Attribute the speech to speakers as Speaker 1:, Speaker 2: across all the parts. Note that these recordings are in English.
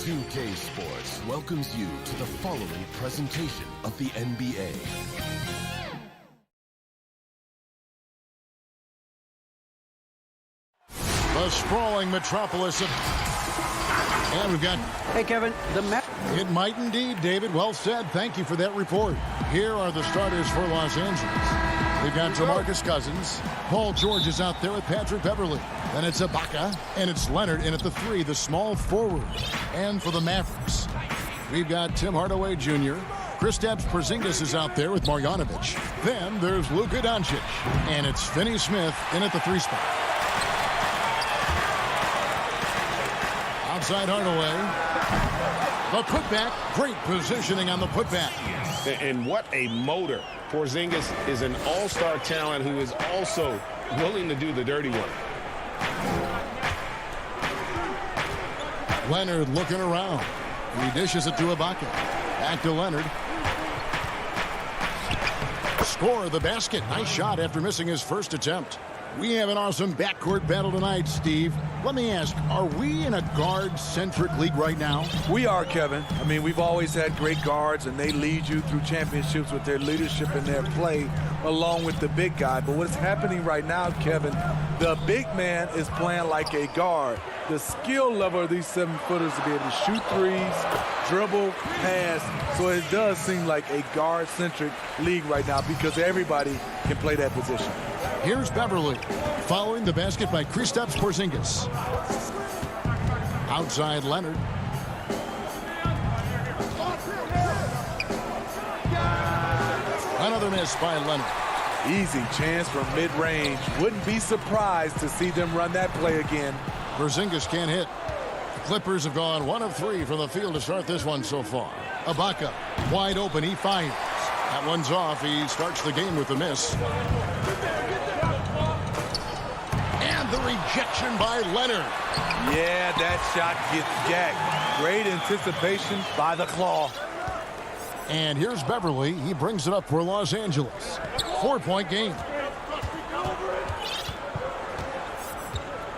Speaker 1: 2K Sports welcomes you to the following presentation of the NBA.
Speaker 2: The sprawling metropolis of... And we've got...
Speaker 3: Hey, Kevin,
Speaker 2: It might indeed, David. Well said. Thank you for that report. Here are the starters for Los Angeles. We've got DeMarcus Cousins. Paul George is out there with Patrick Beverley. Then it's Ibaka, and it's Leonard in at the 3, the small forward. And for the Mavericks, we've got Tim Hardaway Jr. Kristaps Porzingis is out there with Marjanovic. Then there's Luka Doncic, and it's Finney Smith in at the 3 spot. Outside Hardaway. The putback. Great positioning on the putback.
Speaker 4: And what a motor. Porzingis is an all-star talent who is also willing to do the dirty work.
Speaker 2: Leonard looking around. He dishes it to Ibaka. Back to Leonard. Score the basket. Nice shot after missing his first attempt. We have an awesome backcourt battle tonight, Steve. Let me ask, are we in a guard-centric league right now?
Speaker 5: We are, Kevin. I mean, we've always had great guards, and they lead you through championships with their leadership and their play, along with the big guy. But what's happening right now, Kevin, the big man is playing like a guard. The skill level of these 7-footers to be able to shoot threes, dribble, pass. So it does seem like a guard-centric league right now because everybody can play that position.
Speaker 2: Here's Beverley, following the basket by Kristaps Porzingis. Outside Leonard. Another miss by Leonard.
Speaker 5: Easy chance from mid-range. Wouldn't be surprised to see them run that play again.
Speaker 2: Porzingis can't hit. The Clippers have gone 1 of 3 from the field to start this one so far. Ibaka, wide open, he fires. That one's off. He starts the game with a miss. And the rejection by Leonard.
Speaker 5: Yeah, that shot gets jacked. Great anticipation by the claw.
Speaker 2: And here's Beverley. He brings it up for Los Angeles. 4-point game.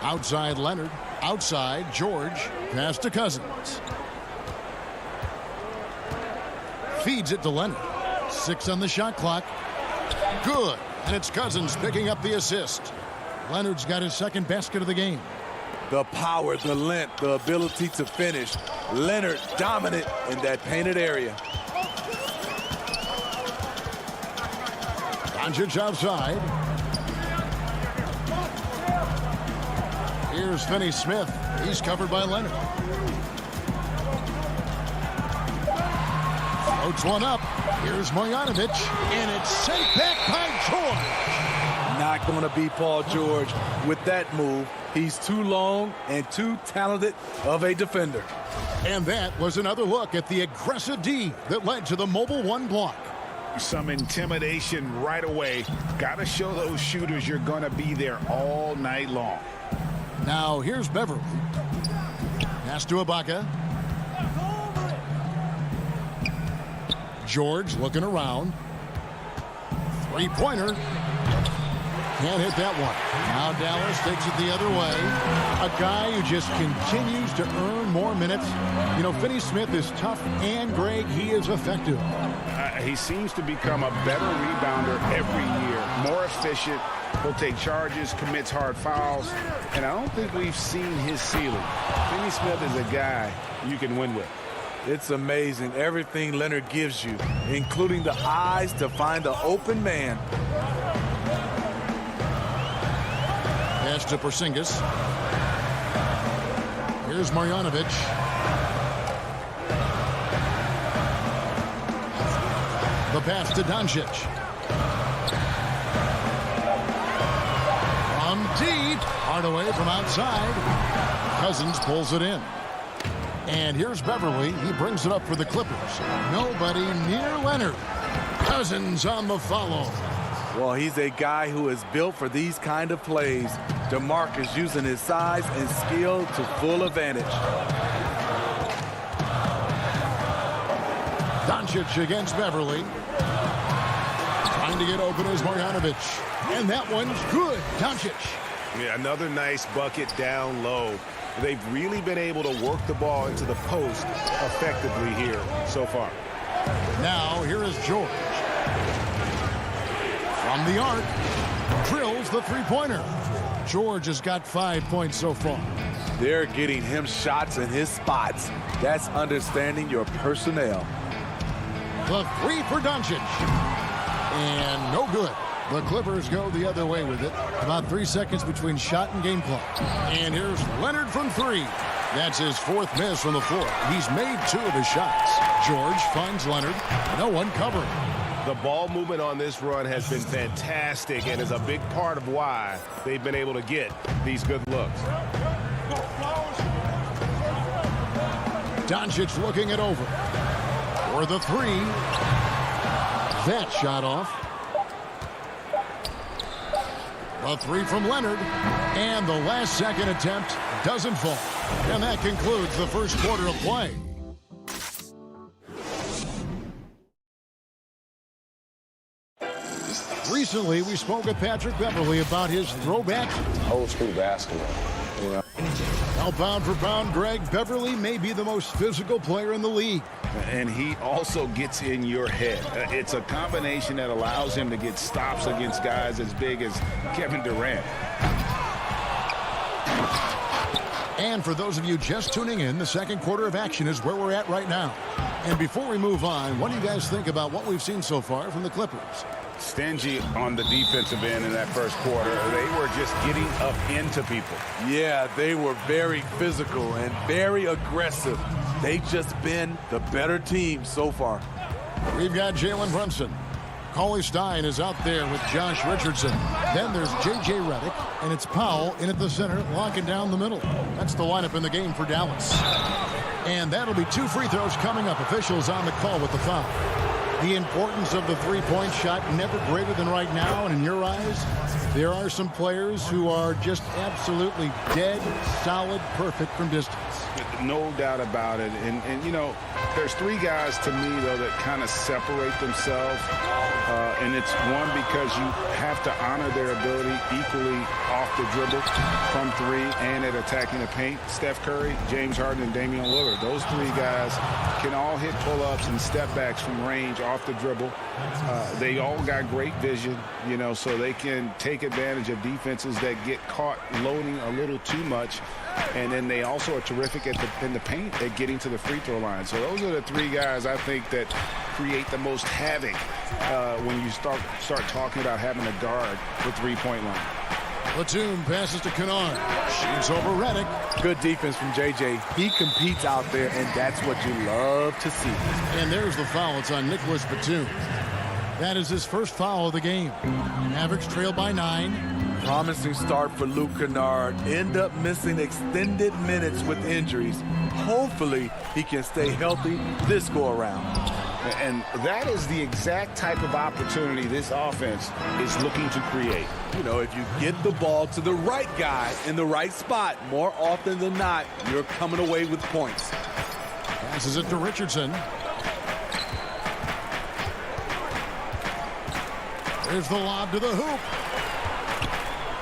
Speaker 2: Outside Leonard. Outside George. Pass to Cousins. Feeds it to Leonard. 6 on the shot clock. Good. And it's Cousins picking up the assist. Leonard's got his second basket of the game.
Speaker 5: The power, the length, the ability to finish. Leonard dominant in that painted area.
Speaker 2: Doncic outside. Here's Finney Smith. He's covered by Leonard. Floats one up. Here's Marjanovic. And it's sent back by George.
Speaker 5: Not going to beat Paul George with that move. He's too long and too talented of a defender.
Speaker 2: And that was another look at the aggressive D that led to the mobile 1 block.
Speaker 4: Some intimidation right away. Got to show those shooters you're going to be there all night long.
Speaker 2: Now here's Beverley. Pass to Ibaka. George looking around. 3-pointer. Can't hit that one. Now Dallas takes it the other way. A guy who just continues to earn more minutes. You know, Finney Smith is tough, and Greg, he is effective.
Speaker 4: He seems to become a better rebounder every year. More efficient. He'll take charges, commits hard fouls. And I don't think we've seen his ceiling. Finney Smith is a guy you can win with.
Speaker 5: It's amazing everything Leonard gives you, including the eyes to find the open man.
Speaker 2: Pass to Porzingis. Here's Marjanovic. The pass to Doncic. From deep. Hardaway from outside. Cousins pulls it in. And here's Beverley. He brings it up for the Clippers. Nobody near Leonard. Cousins on the follow.
Speaker 5: Well, he's a guy who is built for these kind of plays. DeMarcus using his size and skill to full advantage.
Speaker 2: Doncic against Beverley. Trying to get open is Marjanovic. And that one's good. Doncic.
Speaker 4: Yeah, another nice bucket down low. They've really been able to work the ball into the post effectively here so far.
Speaker 2: Now, here is George. From the arc, drills the three-pointer. George has got 5 points so far.
Speaker 5: They're getting him shots in his spots. That's understanding your personnel.
Speaker 2: The three for Doncic. And no good. The Clippers go the other way with it. About 3 seconds between shot and game clock. And here's Leonard from three. That's his fourth miss from the floor. He's made 2 of his shots. George finds Leonard. No one covering.
Speaker 4: The ball movement on this run has been fantastic and is a big part of why they've been able to get these good looks.
Speaker 2: Doncic looking it over. For the three. That shot off. A three from Leonard. And the last second attempt doesn't fall. And that concludes the first quarter of play. Recently, we spoke with Patrick Beverley about his throwback.
Speaker 3: Old school basketball, you know.
Speaker 2: Now, pound for pound, Greg, Beverley may be the most physical player in the league.
Speaker 4: And he also gets in your head. It's a combination that allows him to get stops against guys as big as Kevin Durant.
Speaker 2: And for those of you just tuning in, the second quarter of action is where we're at right now. And before we move on, what do you guys think about what we've seen so far from the Clippers?
Speaker 4: Stingy on the defensive end in that first quarter. They were just getting up into people.
Speaker 5: Yeah, they were very physical and very aggressive. They've just been the better team so far.
Speaker 2: We've got Jalen Brunson. Cauley Stein is out there with Josh Richardson. Then there's J.J. Redick, and it's Powell in at the center, locking down the middle. That's the lineup in the game for Dallas. And that'll be 2 free throws coming up. Officials on the call with the foul. The importance of the three-point shot never greater than right now, and in your eyes, there are some players who are just absolutely dead, solid, perfect from distance.
Speaker 4: No doubt about it. And you know, there's 3 guys to me, though, that kind of separate themselves. And it's one, because you have to honor their ability equally off the dribble from 3 and at attacking the paint. Steph Curry, James Harden, and Damian Lillard. Those 3 guys can all hit pull-ups and step-backs from range off the dribble. They all got great vision, you know, so they can take advantage of defenses that get caught loading a little too much. And then they also are terrific in the paint at getting to the free throw line. So those are the 3 guys I think that create the most havoc when you start talking about having a guard with three-point line.
Speaker 2: Batum passes to Kennard. Shoots over Redick.
Speaker 5: Good defense from J.J. He competes out there, and that's what you love to see.
Speaker 2: And there's the foul. It's on Nicholas Batum. That is his first foul of the game. Mavericks trail by 9.
Speaker 5: Promising start for Luke Kennard. End up missing extended minutes with injuries. Hopefully, he can stay healthy this go-around.
Speaker 4: And that is the exact type of opportunity this offense is looking to create.
Speaker 5: You know, if you get the ball to the right guy in the right spot, more often than not, you're coming away with points.
Speaker 2: Passes it to Richardson. There's the lob to the hoop.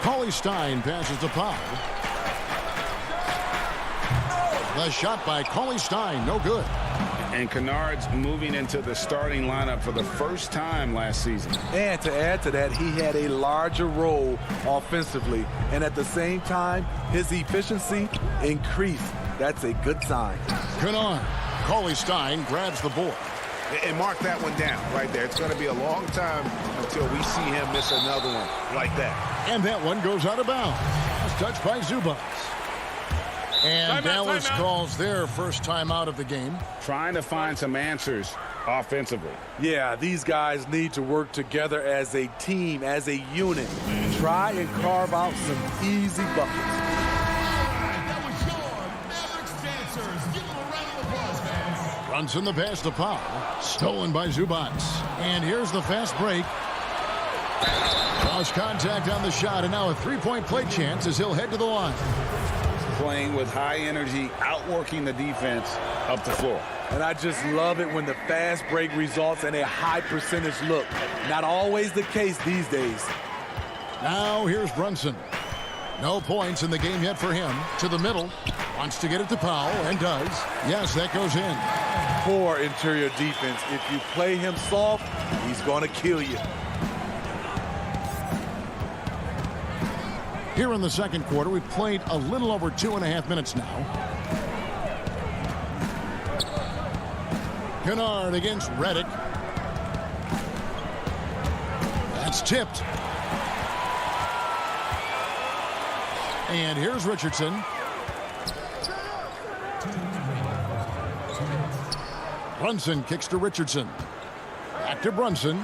Speaker 2: Cauley Stein passes to Powell. The shot by Cauley Stein, no good.
Speaker 4: And Kennard's moving into the starting lineup for the first time last season.
Speaker 5: And to add to that, he had a larger role offensively. And at the same time, his efficiency increased. That's a good sign.
Speaker 2: Kennard. Cauley Stein grabs the board.
Speaker 4: And mark that one down right there. It's going to be a long time until we see him miss another one like that.
Speaker 2: And that one goes out of bounds. It's touched by Zubac. And Dallas calls their first time out of the game.
Speaker 4: Trying to find some answers offensively.
Speaker 5: Yeah, these guys need to work together as a team, as a unit. Try and carve out some easy buckets.
Speaker 2: Brunson the pass to Powell. Stolen by Zubac. And here's the fast break. Cross contact on the shot, and now a three-point play chance as he'll head to the line.
Speaker 4: Playing with high energy, outworking the defense up the floor.
Speaker 5: And I just love it when the fast break results in a high percentage look. Not always the case these days.
Speaker 2: Now here's Brunson. No points in the game yet for him. To the middle. Wants to get it to Powell, and does. Yes, that goes in.
Speaker 5: Poor interior defense. If you play him soft, he's going to kill you.
Speaker 2: Here in the second quarter, we've played a little over 2.5 minutes now. Kennard against Redick. That's tipped. And here's Richardson. Brunson kicks to Richardson. Back to Brunson.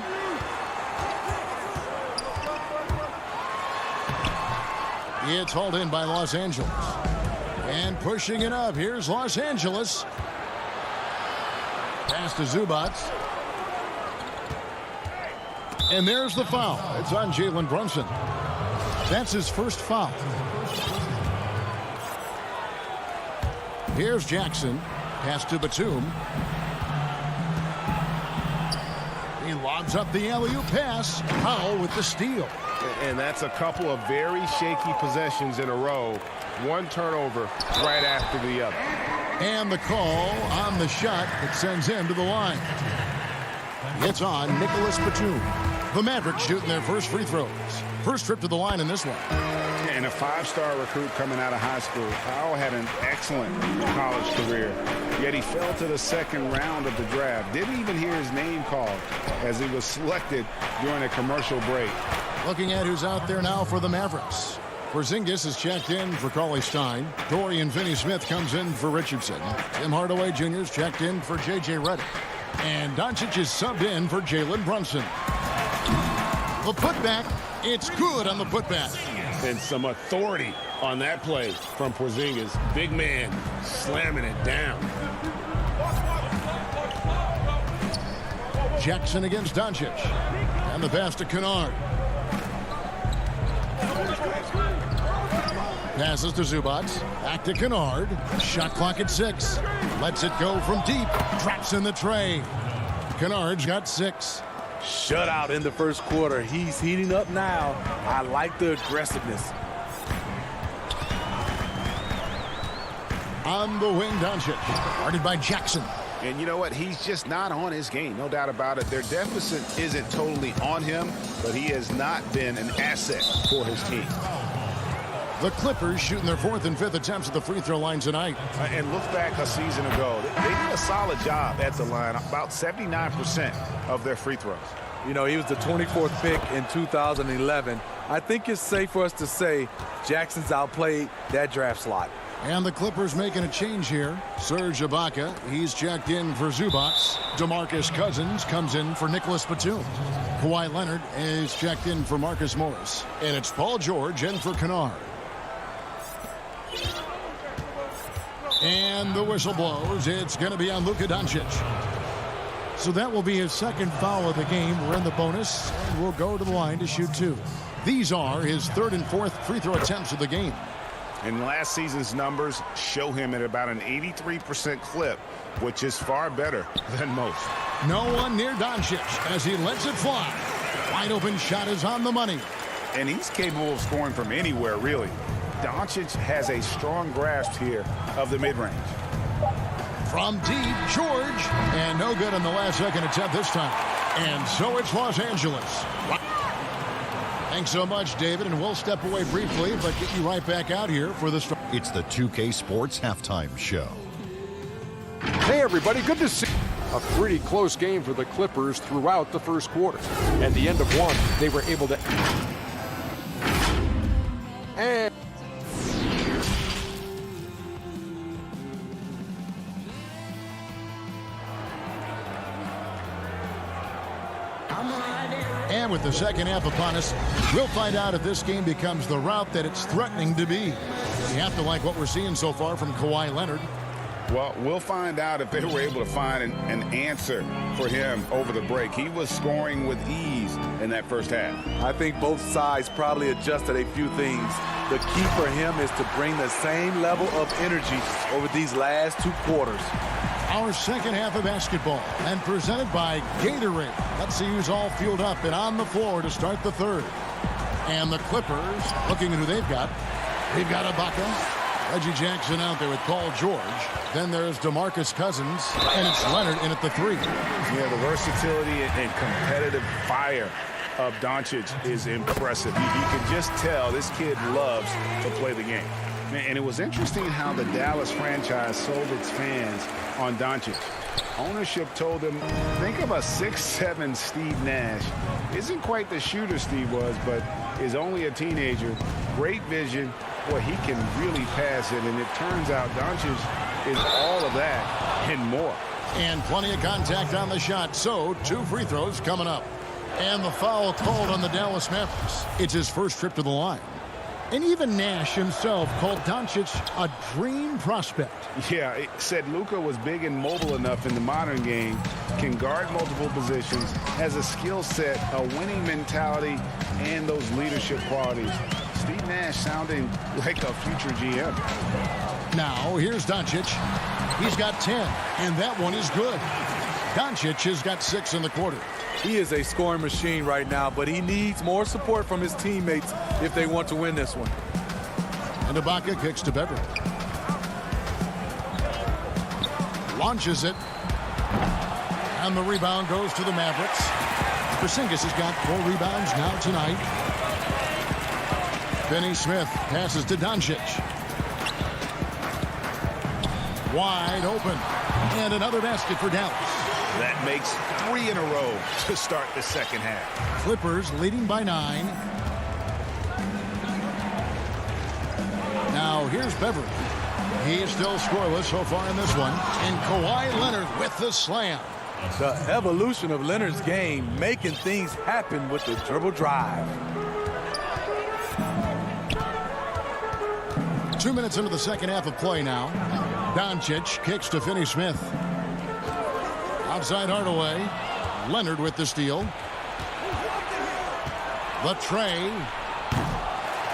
Speaker 2: It's hauled in by Los Angeles. And pushing it up. Here's Los Angeles. Pass to Zubac. And there's the foul. It's on Jalen Brunson. That's his first foul. Here's Jackson. Pass to Batum. He lobs up the alley-oop pass. Powell with the steal.
Speaker 4: And that's a couple of very shaky possessions in a row. One turnover right after the other.
Speaker 2: And the call on the shot that sends him to the line. It's on Nicholas Batum. The Mavericks shooting their first free throws. First trip to the line in this one.
Speaker 4: And a 5-star recruit coming out of high school. Powell had an excellent college career, yet he fell to the second round of the draft. Didn't even hear his name called as he was selected during a commercial break.
Speaker 2: Looking at who's out there now for the Mavericks. Porzingis is checked in for Cauley-Stein. Dorian Finney-Smith comes in for Richardson. Tim Hardaway Jr. is checked in for J.J. Redick. And Doncic is subbed in for Jalen Brunson. The putback, it's good on the putback.
Speaker 4: And some authority on that play from Porzingis. Big man slamming it down.
Speaker 2: Jackson against Doncic. And the pass to Kennard. Passes to Zubac. Back to Kennard. Shot clock at 6. Lets it go from deep. Drops in the tray. Kennard's got 6.
Speaker 5: Shutout in the first quarter. He's heating up now. I like the aggressiveness.
Speaker 2: On the wing, Doncic. Guarded by Jackson.
Speaker 4: And you know what? He's just not on his game. No doubt about it. Their deficit isn't totally on him, but he has not been an asset for his team.
Speaker 2: The Clippers shooting their 4th and 5th attempts at the free throw line tonight.
Speaker 4: And look back a season ago. They did a solid job at the line. About 79% of their free throws.
Speaker 5: You know, he was the 24th pick in 2011. I think it's safe for us to say Jackson's outplayed that draft slot.
Speaker 2: And the Clippers making a change here. Serge Ibaka, he's checked in for Zubac. DeMarcus Cousins comes in for Nicholas Batum. Kawhi Leonard is checked in for Marcus Morris. And it's Paul George in for Kennard. And the whistle blows. It's going to be on Luka Doncic. So that will be his second foul of the game. We're in the bonus, and we'll go to the line to shoot 2. These are his 3rd and 4th free throw attempts of the game.
Speaker 4: And last season's numbers show him at about an 83% clip, which is far better than most.
Speaker 2: No one near Doncic as he lets it fly. Wide open shot is on the money.
Speaker 4: And he's capable of scoring from anywhere, really. Doncic has a strong grasp here of the mid-range.
Speaker 2: From deep, George. And no good on the last second attempt this time. And so it's Los Angeles. Thanks so much, David, and we'll step away briefly, but get you right back out here for the start.
Speaker 6: It's the 2K Sports Halftime Show.
Speaker 7: Hey, everybody, good to see you. A pretty close game for the Clippers throughout the first quarter. At the end of one, they were able to... And...
Speaker 2: And with the second half upon us, we'll find out if this game becomes the route that it's threatening to be. We have to like what we're seeing so far from Kawhi Leonard.
Speaker 4: Well, we'll find out if they were able to find an answer for him over the break. He was scoring with ease in that first half.
Speaker 5: I think both sides probably adjusted a few things. The key for him is to bring the same level of energy over these last 2 quarters.
Speaker 2: Our second half of basketball, and presented by Gatorade. Let's see who's all fueled up and on the floor to start the third. And the Clippers, looking at who they've got. We've got Ibaka. Reggie Jackson out there with Paul George. Then there's DeMarcus Cousins, and it's Leonard in at the 3.
Speaker 4: Yeah, the versatility and competitive fire of Doncic is impressive. You can just tell this kid loves to play the game. And it was interesting how the Dallas franchise sold its fans on Doncic. Ownership told them, think of a 6'7" Steve Nash. Isn't quite the shooter Steve was, but is only a teenager. Great vision. Boy, he can really pass it, and it turns out Doncic is all of that and more.
Speaker 2: And plenty of contact on the shot, so 2 free throws coming up. And the foul called on the Dallas Mavericks. It's his first trip to the line. And even Nash himself called Doncic a dream prospect.
Speaker 4: Yeah, it said Luka was big and mobile enough in the modern game, can guard multiple positions, has a skill set, a winning mentality, and those leadership qualities. Steve Nash sounding like a future GM.
Speaker 2: Now, here's Doncic. He's got 10, and that one is good. Doncic has got 6 in the quarter.
Speaker 5: He is a scoring machine right now, but he needs more support from his teammates if they want to win this one.
Speaker 2: And Ibaka kicks to Beverly. Launches it. And the rebound goes to the Mavericks. Porzingis has got 4 rebounds now tonight. Finney Smith passes to Doncic. Wide open. And another basket for Dallas.
Speaker 4: That makes 3 in a row to start the second half.
Speaker 2: Clippers leading by 9. Now here's Beverly. He's still scoreless so far in this one. And Kawhi Leonard with the slam.
Speaker 5: The evolution of Leonard's game, making things happen with the dribble drive.
Speaker 2: 2 minutes into the second half of play now. Doncic kicks to Finney Smith. Outside Hardaway. Leonard with the steal. The tray.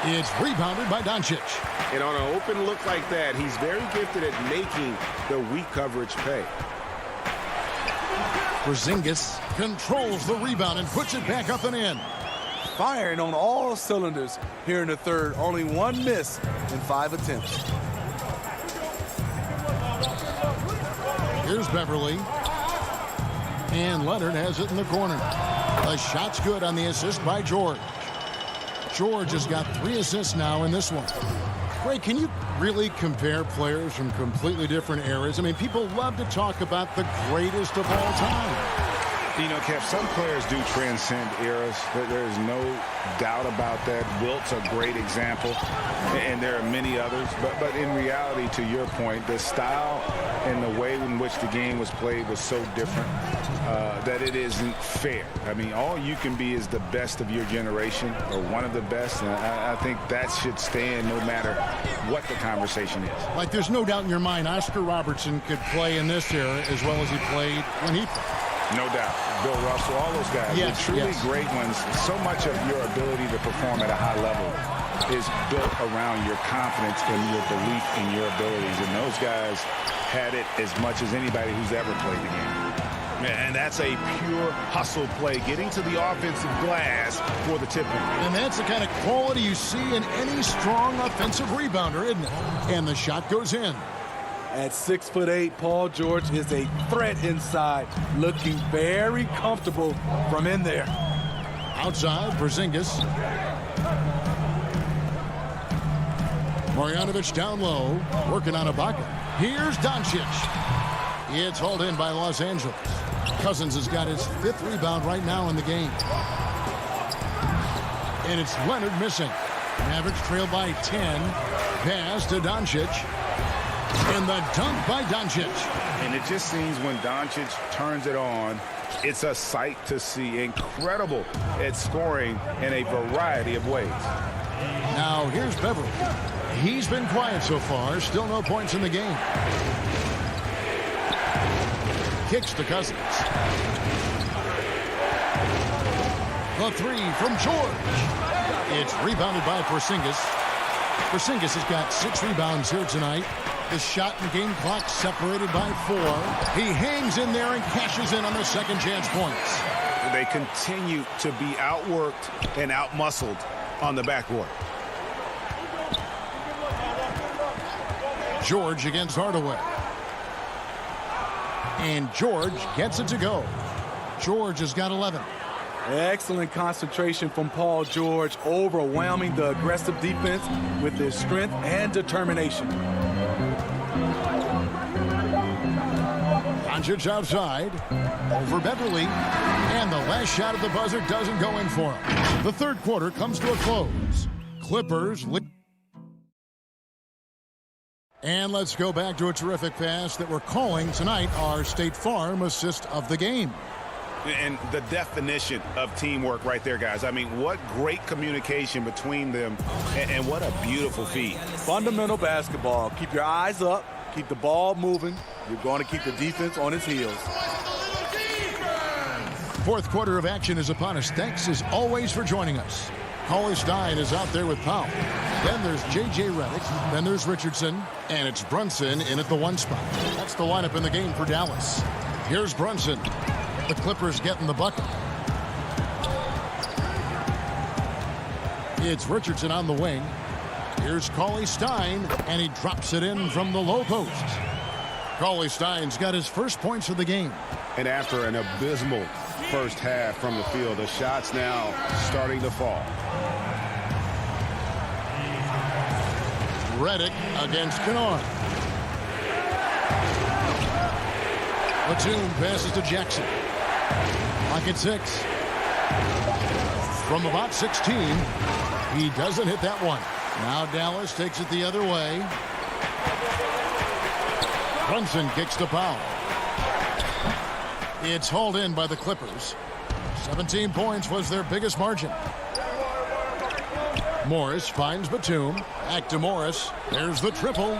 Speaker 2: It's rebounded by Doncic.
Speaker 4: And on an open look like that, he's very gifted at making the weak coverage pay.
Speaker 2: Porzingis controls the rebound and puts it back up and in.
Speaker 5: Firing on all cylinders here in the third. Only 1 miss in 5 attempts.
Speaker 2: Here's Beverly. And Leonard has it in the corner. The shot's good on the assist by George. George has got 3 assists now in this one. Ray, can you really compare players from completely different eras? I mean, people love to talk about the greatest of all time.
Speaker 4: You know, Kev, some players do transcend eras. There's no doubt about that. Wilt's a great example, and there are many others. But in reality, to your point, the style and the way in which the game was played was so different that it isn't fair. I mean, all you can be is the best of your generation or one of the best, and I think that should stand no matter what the conversation is.
Speaker 2: Like, there's no doubt in your mind Oscar Robertson could play in this era as well as he played when he played.
Speaker 4: No doubt. Bill Russell, all those guys,
Speaker 2: yes,
Speaker 4: the truly great ones. So much of your ability to perform at a high level is built around your confidence and your belief in your abilities. And those guys had it as much as anybody who's ever played the game. And that's a pure hustle play, getting to the offensive glass for the tip-in.
Speaker 2: And that's the kind of quality you see in any strong offensive rebounder, isn't it? And the shot goes in.
Speaker 5: At 6'8", Paul George is a threat inside, looking very comfortable from in there.
Speaker 2: Outside, Porzingis. Marjanovic down low, working on Ibaka. Here's Doncic. It's hauled in by Los Angeles. Cousins has got his 5th rebound right now in the game. And it's Leonard missing. Mavericks trail by 10. Pass to Doncic. And the dunk by Doncic.
Speaker 4: And it just seems when Doncic turns it on, it's a sight to see. Incredible at scoring in a variety of ways.
Speaker 2: Now here's Beverly. He's been quiet so far. Still no points in the game. Kicks to Cousins. The 3 from George. It's rebounded by Porzingis. Porzingis has got 6 rebounds here tonight. The shot and game clock separated by 4. He hangs in there and cashes in on the second chance points.
Speaker 4: They continue to be outworked and outmuscled on the backboard.
Speaker 2: George against Hardaway. And George gets it to go. George has got 11.
Speaker 5: Excellent concentration from Paul George, overwhelming the aggressive defense with his strength and determination.
Speaker 2: Doncic outside, over Beverly, and the last shot at the buzzer doesn't go in for him. The third quarter comes to a close. Clippers lead. And let's go back to a terrific pass that we're calling tonight our State Farm assist of the game.
Speaker 4: And the definition of teamwork right there, guys. I mean, what great communication between them, and what a beautiful feed.
Speaker 5: Fundamental basketball. Keep your eyes up. Keep the ball moving. You're going to keep the defense on its heels.
Speaker 2: Fourth quarter of action is upon us. Thanks, as always, for joining us. Cauley Stein is out there with Powell. Then there's J.J. Redick. Then there's Richardson. And it's Brunson in at the 1 spot. That's the lineup in the game for Dallas. Here's Brunson. The Clippers getting the bucket. It's Richardson on the wing. Here's Cauley Stein, and he drops it in from the low post. Cauley Stein's got his first points of the game.
Speaker 4: And after an abysmal first half from the field, the shots now starting to fall.
Speaker 2: Redick against Kennard. Batum passes to Jackson. Clock at 6. From about 16, he doesn't hit that one. Now Dallas takes it the other way. Brunson kicks to Powell. It's hauled in by the Clippers. 17 points was their biggest margin. Morris finds Batum. Back to Morris. There's the triple.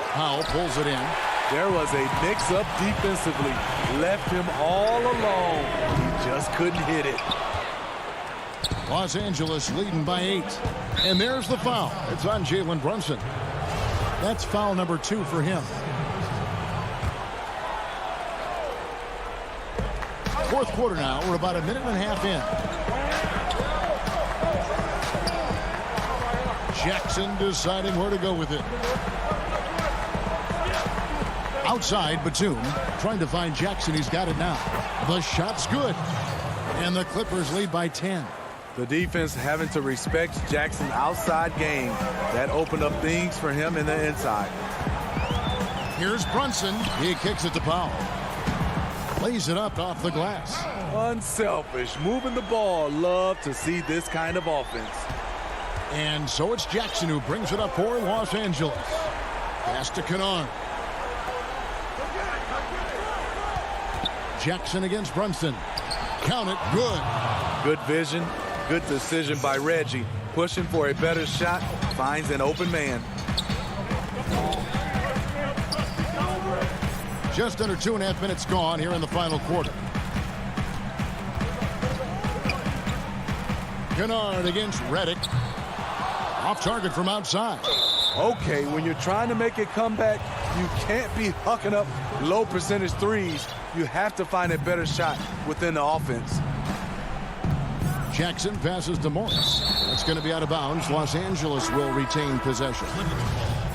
Speaker 2: Powell pulls it in.
Speaker 5: There was a mix-up defensively. Left him all alone. He just couldn't hit it.
Speaker 2: Los Angeles leading by 8. And there's the foul. It's on Jalen Brunson. That's foul number 2 for him. Fourth quarter now. We're about a minute and a half in. Jackson deciding where to go with it. Outside, Batum trying to find Jackson. He's got it now. The shot's good. And the Clippers lead by 10.
Speaker 5: The defense having to respect Jackson's outside game. That opened up things for him in the inside.
Speaker 2: Here's Brunson. He kicks it to Powell. Lays it up off the glass.
Speaker 5: Unselfish. Moving the ball. Love to see this kind of offense.
Speaker 2: And so it's Jackson who brings it up for Los Angeles. Pass to Kennard. Jackson against Brunson. Count it. Good.
Speaker 5: Good vision. Good decision by Reggie. Pushing for a better shot. Finds an open man.
Speaker 2: Just under 2.5 minutes gone here in the final quarter. Kennard against Redick. Off target from outside.
Speaker 5: Okay, when you're trying to make a comeback, you can't be hucking up low percentage threes. You have to find a better shot within the offense.
Speaker 2: Jackson passes to Morris. That's going to be out of bounds. Los Angeles will retain possession.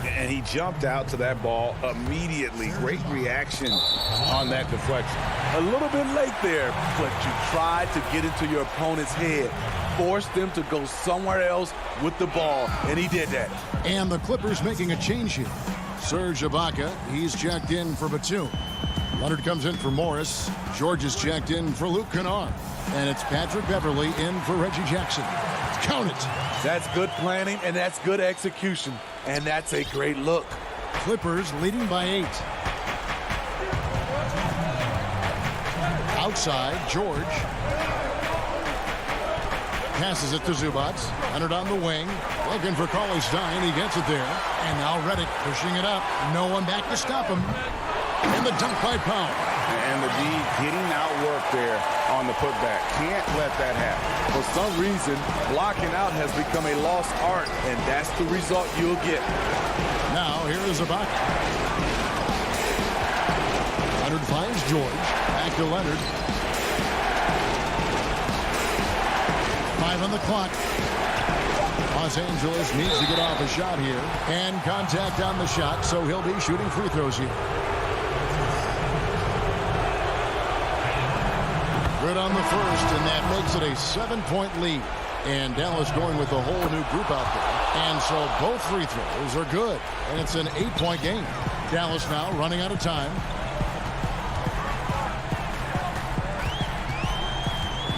Speaker 4: And he jumped out to that ball immediately. Great reaction on that deflection.
Speaker 5: A little bit late there, but you tried to get into your opponent's head. Force them to go somewhere else with the ball, and he did that.
Speaker 2: And the Clippers making a change here. Serge Ibaka, he's checked in for Batum. Leonard comes in for Morris. George is checked in for Luke Kennard. And it's Patrick Beverly in for Reggie Jackson. Count it.
Speaker 5: That's good planning, and that's good execution. And that's a great look.
Speaker 2: Clippers leading by 8. Outside, George. Passes it to Zubac. Leonard on the wing. Looking for Cauley Stein. He gets it there. And now Redick pushing it up. No one back to stop him. And the dunk by Powell.
Speaker 4: And the D getting outworked there on the putback. Can't let that happen.
Speaker 5: For some reason, blocking out has become a lost art, and that's the result you'll get.
Speaker 2: Now, here is Ibaka. Leonard finds George. Back to Leonard. 5 on the clock. Los Angeles needs to get off a shot here. And contact on the shot, so he'll be shooting free throws here. Good on the first, and that makes it a 7-point lead. And Dallas going with a whole new group out there. And so both free throws are good. And it's an 8-point game. Dallas now running out of time.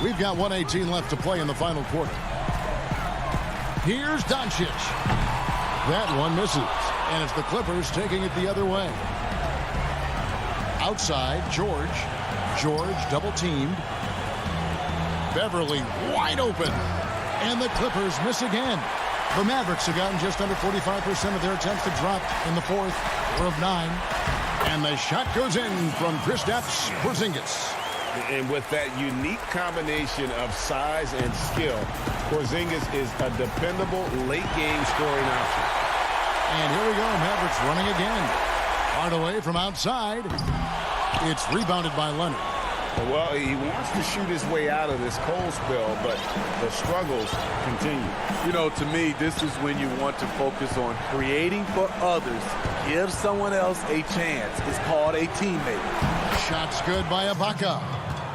Speaker 2: We've got 1:18 left to play in the final quarter. Here's Doncic. That one misses. And it's the Clippers taking it the other way. Outside, George. George double-teamed. Beverly wide open. And the Clippers miss again. The Mavericks have gotten just under 45% of their attempts to drop in the fourth. 4 of 9. And the shot goes in from Kristaps Porzingis.
Speaker 4: And with that unique combination of size and skill, Porzingis is a dependable late-game scoring option.
Speaker 2: And here we go, Mavericks running again. Hardaway from outside. It's rebounded by Leonard.
Speaker 4: Well, he wants to shoot his way out of this cold spell, but the struggles continue.
Speaker 5: You know, to me, this is when you want to focus on creating for others. Give someone else a chance. It's called a teammate.
Speaker 2: Shots good by Ibaka.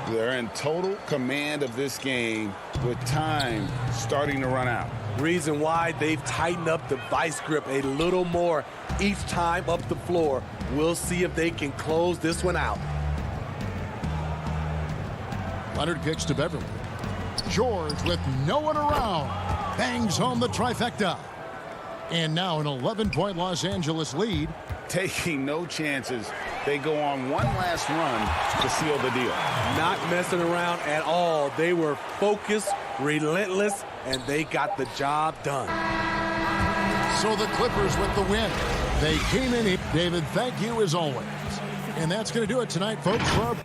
Speaker 4: They're in total command of this game with time starting to run out.
Speaker 5: Reason why they've tightened up the vice grip a little more each time up the floor. We'll see if they can close this one out.
Speaker 2: Leonard kicks to Beverly. George with no one around. Bangs home the trifecta. And now an 11-point Los Angeles lead.
Speaker 4: Taking no chances. They go on one last run to seal the deal.
Speaker 5: Not messing around at all. They were focused, relentless, and they got the job done.
Speaker 2: So the Clippers with the win. They came in. David, thank you as always. And that's going to do it tonight, folks, for our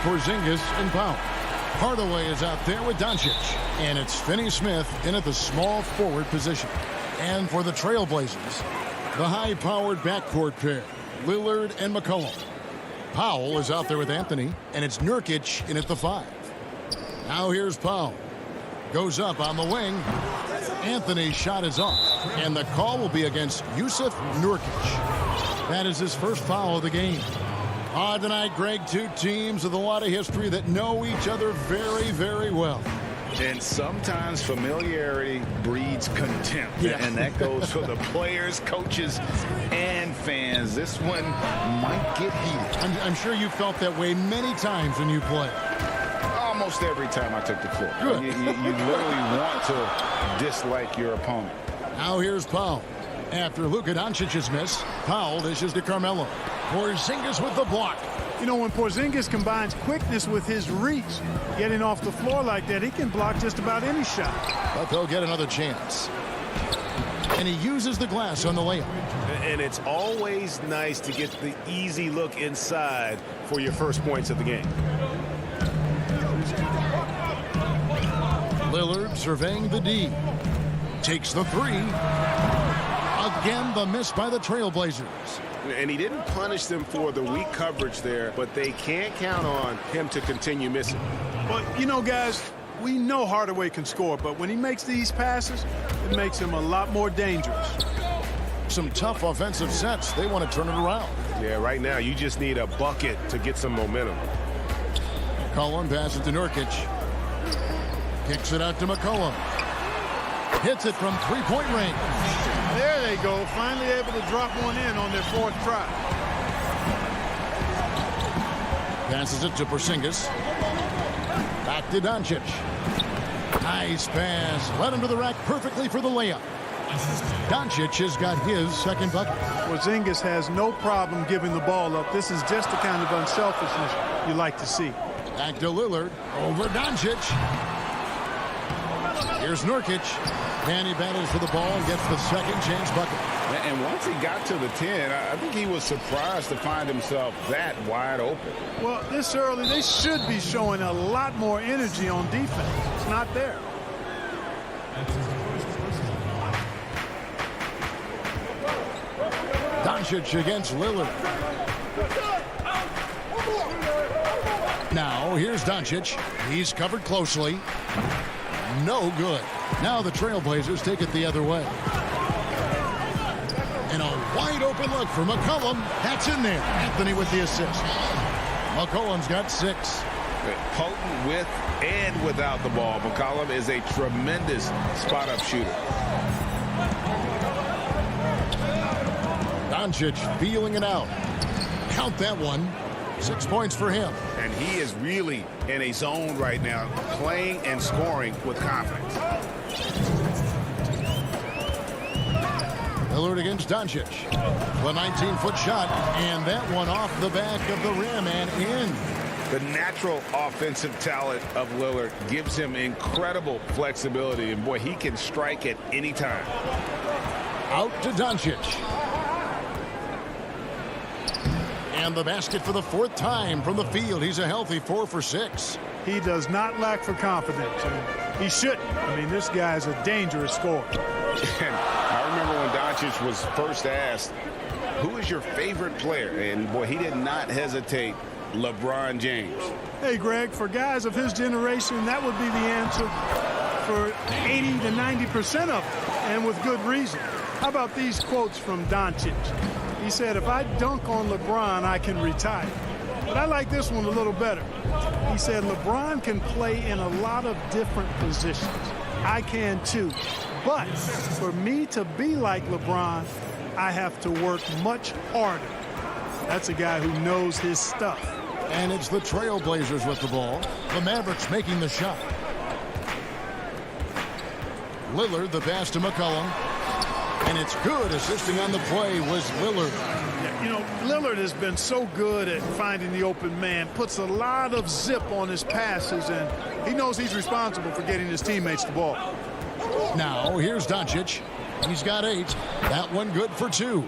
Speaker 2: Porzingis and Powell. Hardaway is out there with Doncic. And it's Finney Smith in at the small forward position. And for the Trailblazers, the high-powered backcourt pair, Lillard and McCollum. Powell is out there with Anthony, and it's Nurkic in at the 5. Now here's Powell. Goes up on the wing. Anthony's shot is off, and the call will be against Yusuf Nurkic. That is his first foul of the game. Tonight, Greg, two teams with a lot of history that know each other very, very well.
Speaker 4: And sometimes familiarity breeds contempt.
Speaker 2: Yeah.
Speaker 4: And that goes for the players, coaches, and fans. This one might get heated.
Speaker 2: I'm sure you felt that way many times when you play.
Speaker 4: Almost every time I took the floor.
Speaker 2: Good.
Speaker 4: You literally want to dislike your opponent.
Speaker 2: Now here's Powell. After Luka Doncic's miss, Powell dishes to Carmelo. Porzingis with the block.
Speaker 8: You know, when Porzingis combines quickness with his reach, getting off the floor like that, he can block just about any shot.
Speaker 2: But they'll get another chance. And he uses the glass on the layup.
Speaker 9: And it's always nice to get the easy look inside for your first points of the game.
Speaker 2: Lillard surveying the D. Takes the 3. Again, the miss by the Trailblazers.
Speaker 9: And he didn't punish them for the weak coverage there, but they can't count on him to continue missing.
Speaker 8: But, you know, guys, We know Hardaway can score, but when he makes these passes, it makes him a lot more dangerous.
Speaker 2: Some tough offensive sets. They want to turn it around.
Speaker 9: Yeah, right now you just need a bucket to get some momentum.
Speaker 2: McCollum passes to Nurkic. Kicks it out to McCollum. Hits it from three-point range.
Speaker 8: There they go. Finally able to drop one in on their fourth try.
Speaker 2: Passes it to Porzingis. Back to Doncic. Nice pass. Led him to the rack perfectly for the layup. Doncic has got his second bucket.
Speaker 8: Porzingis has no problem giving the ball up. This is just the kind of unselfishness you like to see.
Speaker 2: Back to Lillard. Over Doncic. Here's Nurkic. And he battles for the ball and gets the second chance bucket.
Speaker 4: And once he got to the 10, I think he was surprised to find himself that wide open.
Speaker 8: Well, this early, they should be showing a lot more energy on defense. It's not there.
Speaker 2: Doncic against Lillard. Now, here's Doncic. He's covered closely. No good. Now the Trailblazers take it the other way. And a wide open look for McCollum. That's in there. Anthony with the assist. McCollum's got 6.
Speaker 4: Potent with and without the ball. McCollum is a tremendous spot-up shooter.
Speaker 2: Doncic feeling it out. Count that one. 6 points for him.
Speaker 4: And he is really in a zone right now, playing and scoring with confidence.
Speaker 2: Lillard against Doncic. The 19-foot shot, and that one off the back of the rim and in.
Speaker 4: The natural offensive talent of Lillard gives him incredible flexibility, and boy, he can strike at any time.
Speaker 2: Out to Doncic. And the basket for the 4th time from the field. He's a healthy 4 for 6.
Speaker 8: He does not lack for confidence. And he shouldn't. I mean, this guy's a dangerous scorer.
Speaker 4: And I remember when Doncic was first asked, who is your favorite player? And boy, he did not hesitate. LeBron James.
Speaker 8: Hey, Greg, for guys of his generation, that would be the answer for 80 to 90% of them, and with good reason. How about these quotes from Doncic? He said, if I dunk on LeBron, I can retire. But I like this one a little better. He said, LeBron can play in a lot of different positions. I can too. But for me to be like LeBron, I have to work much harder. That's a guy who knows his stuff.
Speaker 2: And it's the Trailblazers with the ball. The Mavericks making the shot. Lillard, the pass to McCollum. And it's good. Assisting on the play was Lillard.
Speaker 8: Yeah, you know, Lillard has been so good at finding the open man. Puts a lot of zip on his passes, and he knows he's responsible for getting his teammates the ball.
Speaker 2: Now, here's Doncic. He's got 8. That one good for 2.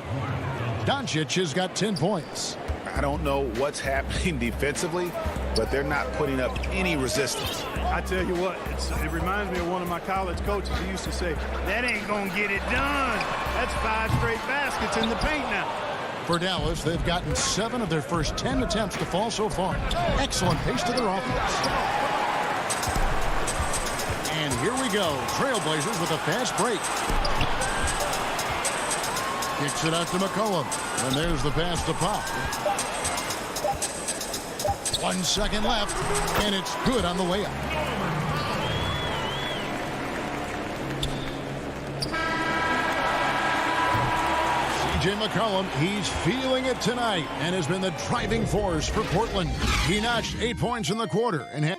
Speaker 2: Doncic has got 10 points.
Speaker 4: I don't know what's happening defensively, but they're not putting up any resistance.
Speaker 8: I tell you what, it reminds me of one of my college coaches who used to say, that ain't going to get it done. That's 5 straight baskets in the paint now.
Speaker 2: For Dallas, they've gotten 7 of their first 10 attempts to fall so far. Excellent pace to their offense. And here we go. Trailblazers with a fast break. Kicks it out to McCollum. And there's the pass to Pop. 1 second left. And it's good on the layup. C.J. McCollum, he's feeling it tonight and has been the driving force for Portland. He notched 8 points in the quarter and had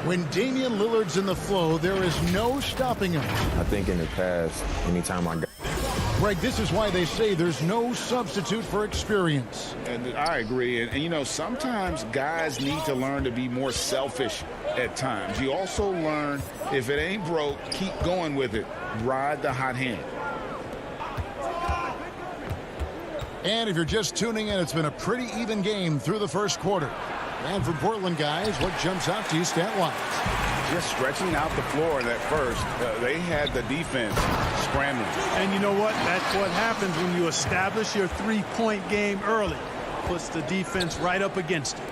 Speaker 2: when Damian Lillard's in the flow, there is no stopping him.
Speaker 3: I think in the past, anytime I got...
Speaker 2: Greg, this is why they say there's no substitute for experience.
Speaker 4: And I agree. And, you know, sometimes guys need to learn to be more selfish at times. You also learn, if it ain't broke, keep going with it. Ride the hot hand.
Speaker 2: And if you're just tuning in, it's been a pretty even game through the first quarter. And for Portland guys, what jumps out to you stat-wise?
Speaker 4: Just stretching out the floor in that first. They had the defense scrambling.
Speaker 8: And you know what? That's what happens when you establish your three-point game early. puts the defense right up against it.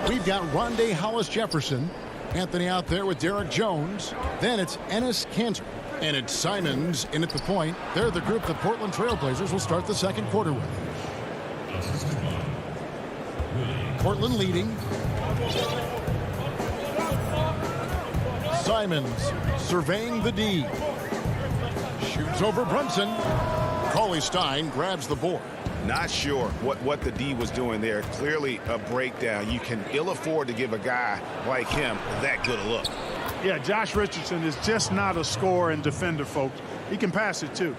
Speaker 2: We've got Rondé Hollis-Jefferson. Anthony out there with Derek Jones. Then it's Enes Kanter. And it's Simons in at the point. They're the group the Portland Trailblazers will start the second quarter with. Portland leading. Simons surveying the D. Shoots over Brunson. Cauley-Stein grabs the board.
Speaker 4: Not sure what the D was doing there. Clearly a breakdown. You can ill afford to give a guy like him that good a look.
Speaker 8: Yeah, Josh Richardson is just not a scorer and defender, folks. He can pass it, too.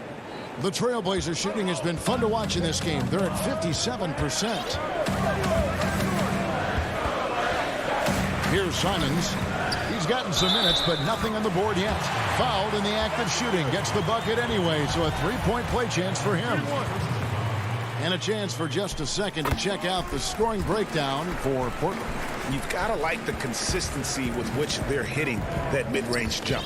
Speaker 2: The Trailblazers shooting has been fun to watch in this game. They're at 57%. Here's Simons. He's gotten some minutes, but nothing on the board yet. Fouled in the act of shooting. Gets the bucket anyway, so a three-point play chance for him. And a chance for just a second to check out the scoring breakdown for Portland.
Speaker 4: You've got to like the consistency with which they're hitting that mid-range jump.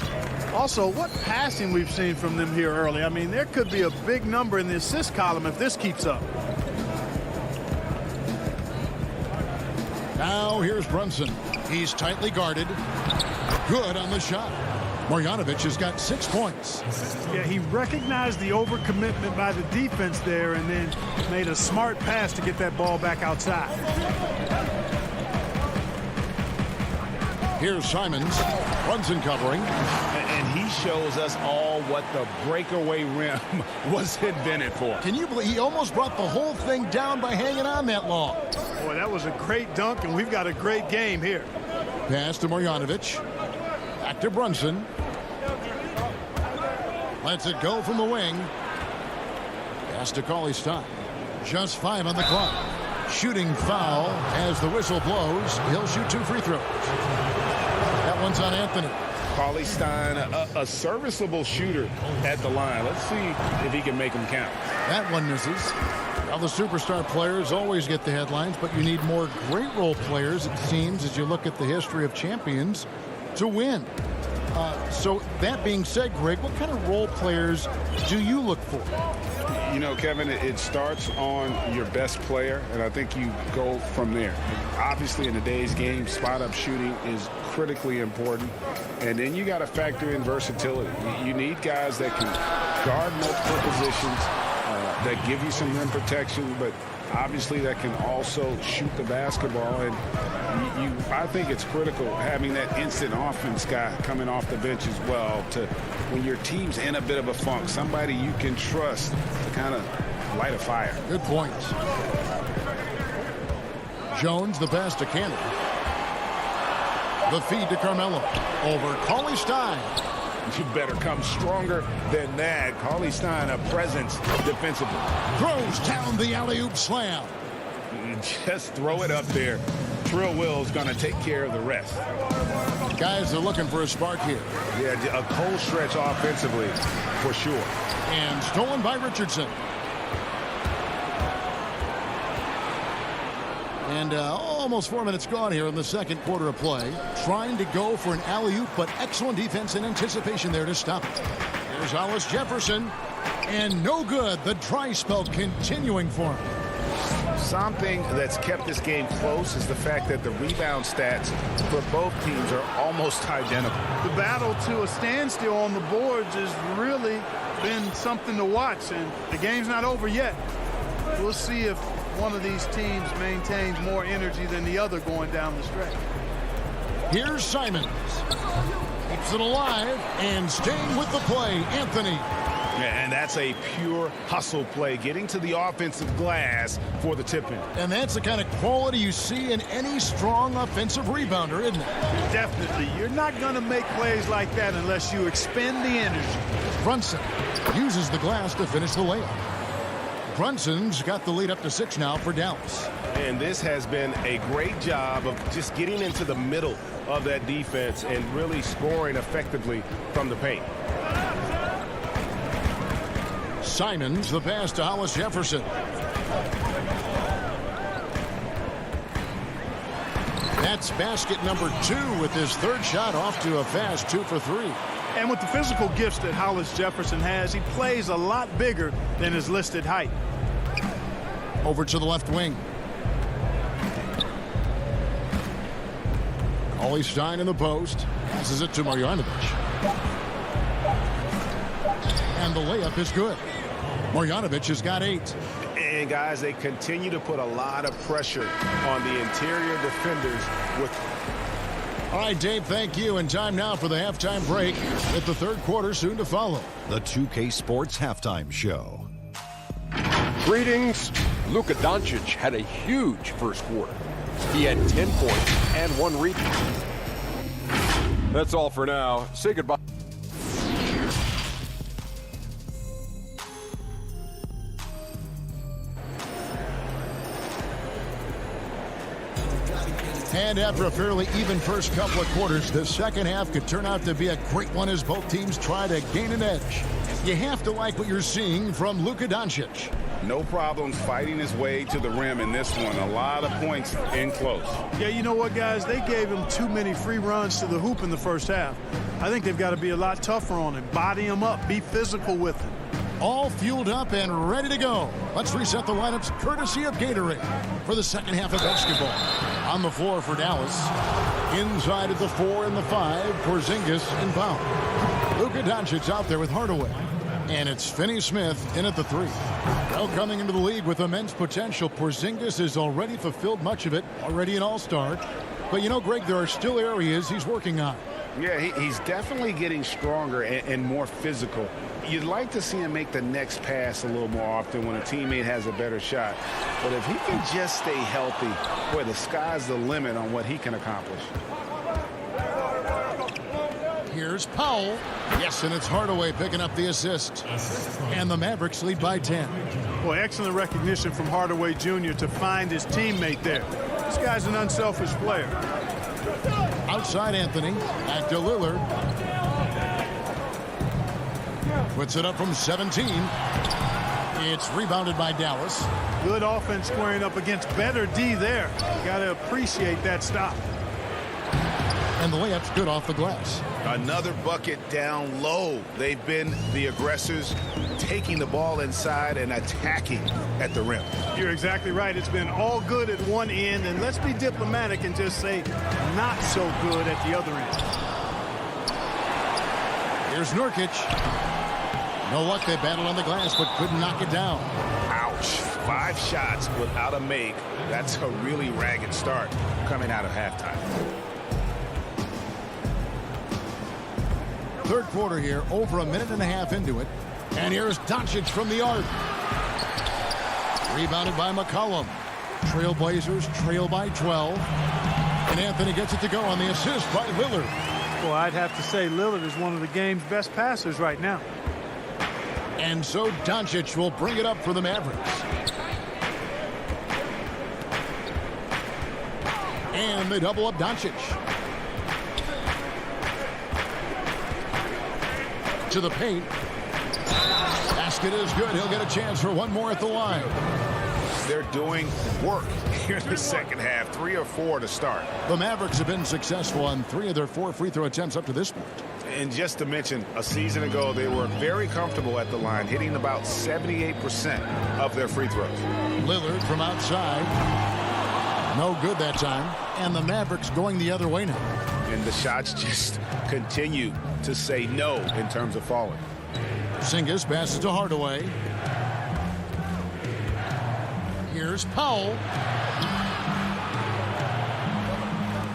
Speaker 8: Also, what passing we've seen from them here early. I mean, there could be a big number in the assist column if this keeps up.
Speaker 2: Now here's Brunson. He's tightly guarded. Good on the shot. Marjanovic has got 6 points.
Speaker 8: Yeah, he recognized the overcommitment by the defense there and then made a smart pass to get that ball back outside.
Speaker 2: Here's Simons. Brunson covering.
Speaker 4: And he shows us all what the breakaway rim was invented for.
Speaker 2: Can you believe he almost brought the whole thing down by hanging on that long?
Speaker 8: Boy, that was a great dunk, and we've got a great game here.
Speaker 2: Pass to Marjanovic. Back to Brunson. Lets it go from the wing. Pass to Cauley-Stein. Just 5 on the clock. Shooting foul as the whistle blows. He'll shoot 2 free throws. That one's on Anthony.
Speaker 4: Cauley-Stein, a serviceable shooter at the line. Let's see if he can make them count.
Speaker 2: That one misses. Well, the superstar players always get the headlines, but you need more great role players, it seems, as you look at the history of champions, to win. So that being said, Greg, what kind of role players do you look for?
Speaker 4: You know, Kevin, it starts on your best player, and I think you go from there. Obviously, in today's game, spot-up shooting is critically important, and then you got to factor in versatility. You need guys that can guard multiple positions, that give you some rim protection, but obviously that can also shoot the basketball. And I think it's critical having that instant offense guy coming off the bench as well, to when your team's in a bit of a funk, somebody you can trust to kind of light a fire.
Speaker 2: Good point. Jones, the pass to Cannon. The feed to Carmelo. Over Cauley-Stein.
Speaker 4: You better come stronger than that. Cauley-Stein, a presence defensively.
Speaker 2: Throws down the alley-oop slam.
Speaker 4: Just throw it up there. Trill Will's going to take care of the rest.
Speaker 2: Guys are looking for a spark here.
Speaker 4: Yeah, a cold stretch offensively for sure.
Speaker 2: And stolen by Richardson. And almost 4 minutes gone here in the second quarter of play. Trying to go for an alley-oop, but excellent defense and anticipation there to stop it. Here's Hollis-Jefferson. And no good. The dry spell continuing for him.
Speaker 4: Something that's kept this game close is the fact that the rebound stats for both teams are almost identical.
Speaker 8: The battle to a standstill on the boards has really been something to watch, and the game's not over yet. We'll see if one of these teams maintains more energy than the other going down the stretch.
Speaker 2: Here's Simons. Keeps it alive and staying with the play, Anthony.
Speaker 4: And that's a pure hustle play, getting to the offensive glass for the tip-in.
Speaker 2: And that's the kind of quality you see in any strong offensive rebounder, isn't it?
Speaker 8: Definitely. You're not going to make plays like that unless you expend the energy.
Speaker 2: Brunson uses the glass to finish the layup. Brunson's got the lead up to 6 now for Dallas.
Speaker 9: And this has been a great job of just getting into the middle of that defense and really scoring effectively from the paint.
Speaker 2: Simons, the pass to Hollis-Jefferson. That's basket number 2 with his third shot off to a fast 2 for 3.
Speaker 8: And with the physical gifts that Hollis-Jefferson has, he plays a lot bigger than his listed height.
Speaker 2: Over to the left wing. Ollie Stein in the post. Passes it to Marjanovic. And the layup is good. Marjanovic has got 8.
Speaker 4: And, guys, they continue to put a lot of pressure on the interior defenders with...
Speaker 2: All right, Dave, thank you. And time now for the halftime break with the third quarter soon to follow.
Speaker 6: The 2K Sports Halftime Show.
Speaker 7: Greetings. Luka Doncic had a huge first quarter. He had 10 points and 1 rebound. That's all for now. Say goodbye.
Speaker 2: And after a fairly even first couple of quarters, the second half could turn out to be a great one as both teams try to gain an edge. You have to like what you're seeing from Luka Doncic.
Speaker 4: No problems fighting his way to the rim in this one. A lot of points in close.
Speaker 8: Yeah, you know what, guys? They gave him too many free runs to the hoop in the first half. I think they've got to be a lot tougher on him. Body him up. Be physical with him.
Speaker 2: All fueled up and ready to go. Let's reset the lineups courtesy of Gatorade for the second half of basketball. On the floor for Dallas. Inside at the 4 and the 5, Porzingis inbound. Luka Doncic out there with Hardaway. And it's Finney-Smith in at the 3. Well, coming into the league with immense potential, Porzingis has already fulfilled much of it, already an all-star. But you know, Greg, there are still areas he's working on.
Speaker 4: Yeah, he's definitely getting stronger and more physical. You'd like to see him make the next pass a little more often when a teammate has a better shot. But if he can just stay healthy, boy, the sky's the limit on what he can accomplish.
Speaker 2: Here's Powell. Yes, and it's Hardaway picking up the assist. And the Mavericks lead by 10.
Speaker 8: Boy, excellent recognition from Hardaway Jr. to find his teammate there. This guy's an unselfish player.
Speaker 2: Outside Anthony. Back to Lillard. Puts it up from 17. It's rebounded by Dallas.
Speaker 8: Good offense squaring up against better D there. Got to appreciate that stop.
Speaker 2: And the layup's good off the glass.
Speaker 4: Another bucket down low. They've been the aggressors, taking the ball inside and attacking at the rim.
Speaker 8: You're exactly right. It's been all good at one end, and let's be diplomatic and just say not so good at the other end.
Speaker 2: Here's Nurkic. No luck. They battled on the glass, but couldn't knock it down.
Speaker 4: Ouch. 5 shots without a make. That's a really ragged start coming out of halftime.
Speaker 2: Third quarter here, over a minute and a half into it. And here's Doncic from the arc. Rebounded by McCollum. Trailblazers trail by 12. And Anthony gets it to go on the assist by Lillard.
Speaker 8: Well, I'd have to say Lillard is one of the game's best passers right now.
Speaker 2: And so Doncic will bring it up for the Mavericks. And they double up Doncic. To the paint. Basket is good. He'll get a chance for one more at the line.
Speaker 4: They're doing work here in the second half. 3 or 4 to start.
Speaker 2: The Mavericks have been successful on 3 of their 4 free throw attempts up to this point.
Speaker 4: And just to mention, a season ago, they were very comfortable at the line, hitting about 78% of their free throws.
Speaker 2: Lillard from outside. No good that time. And the Mavericks going the other way now.
Speaker 4: And the shots just continue to say no in terms of falling.
Speaker 2: Porzingis passes to Hardaway. Here's Powell.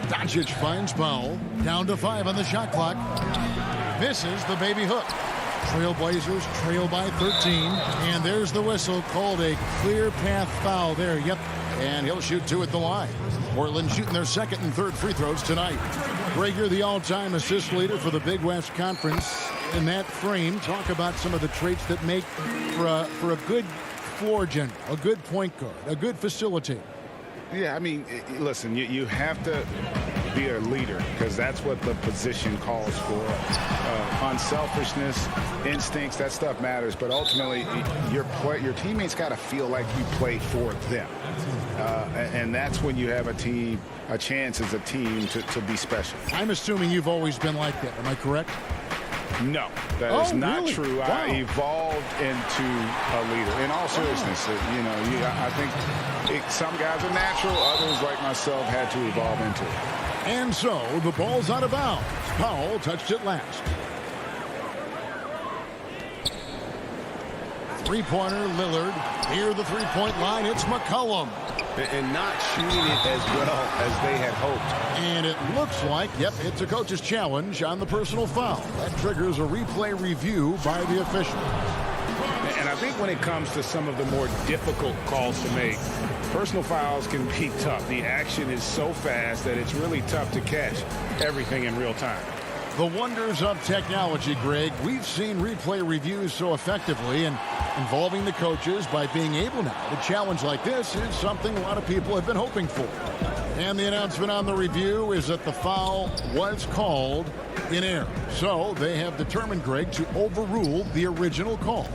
Speaker 2: Doncic finds Powell. Down to 5 on the shot clock. Misses the baby hook. Trailblazers trail by 13. And there's the whistle, called a clear path foul there. Yep. And he'll shoot 2 at the line. Portland shooting their second and third free throws tonight. Greg, you're the all-time assist leader for the Big West Conference. In that frame, talk about some of the traits that make for a good floor general, a good point guard, a good facilitator.
Speaker 4: Yeah, I mean, listen, you have to be a leader because that's what the position calls for. Unselfishness, instincts, that stuff matters. But ultimately, your teammates got to feel like you play for them. And that's when you have a chance as a team to be special.
Speaker 2: I'm assuming you've always been like that. Am I correct?
Speaker 4: No, that is not
Speaker 2: really?
Speaker 4: true.
Speaker 2: Wow.
Speaker 4: I evolved into a leader. In all seriousness, I think some guys are natural. Others, like myself, had to evolve into it.
Speaker 2: And so the ball's out of bounds. Powell touched it last. Three-pointer, Lillard. Near the three-point line, it's McCollum.
Speaker 9: And not shooting it as well as they had hoped.
Speaker 2: And it looks like, yep, it's a coach's challenge on the personal foul. That triggers a replay review by the official.
Speaker 4: And I think when it comes to some of the more difficult calls to make, personal fouls can be tough. The action is so fast that it's really tough to catch everything in real time.
Speaker 2: The wonders of technology, Greg. We've seen replay reviews so effectively, and involving the coaches by being able now to challenge like this is something a lot of people have been hoping for. And the announcement on the review is that the foul was called in error. So they have determined, Greg, to overrule the original call.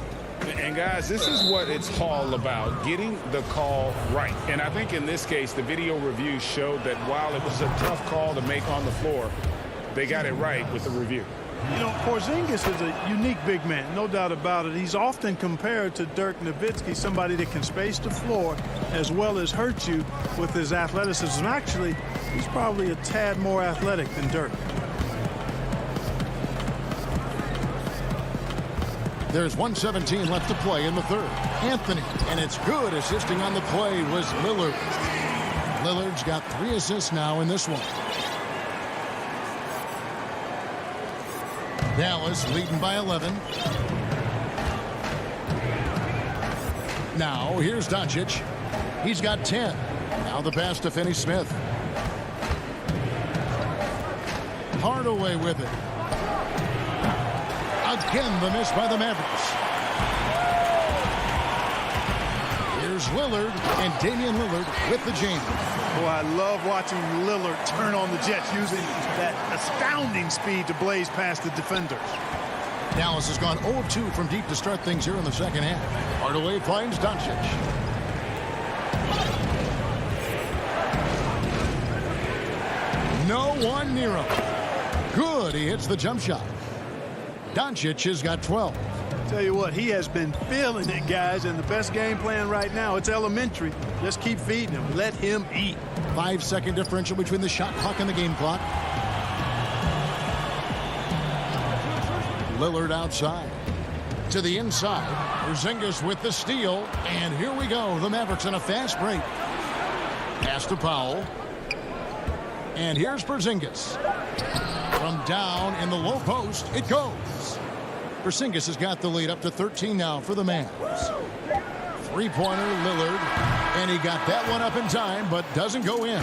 Speaker 4: And guys, this is what it's all about, getting the call right. And I think in this case, the video review showed that while it was a tough call to make on the floor, they got it right with the review.
Speaker 8: You know, Porzingis is a unique big man, no doubt about it. He's often compared to Dirk Nowitzki, somebody that can space the floor as well as hurt you with his athleticism. Actually, he's probably a tad more athletic than Dirk.
Speaker 2: There's 1:17 left to play in the third. Anthony, and it's good. Assisting on the play was Lillard. Lillard's got 3 assists now in this one. Dallas leading by 11. Now here's Doncic. He's got 10. Now the pass to Finney-Smith. Hardaway with it. Again, the miss by the Mavericks. Here's Lillard, and Damian Lillard with the jam.
Speaker 8: Boy, I love watching Lillard turn on the Jets using that astounding speed to blaze past the defenders.
Speaker 2: Dallas has gone 0 of 2 from deep to start things here in the second half. Hardaway finds Doncic. No one near him. Good, he hits the jump shot. Doncic has got 12.
Speaker 8: Tell you what, he has been feeling it, guys, and the best game plan right now, it's elementary. Just keep feeding him. Let him eat.
Speaker 2: 5-second differential between the shot clock and the game clock. Lillard outside. To the inside. Porzingis with the steal. And here we go. The Mavericks in a fast break. Pass to Powell. And here's Porzingis. From down in the low post, it goes. Porzingis has got the lead up to 13 now for the Mavs. Three-pointer, Lillard. And he got that one up in time, but doesn't go in.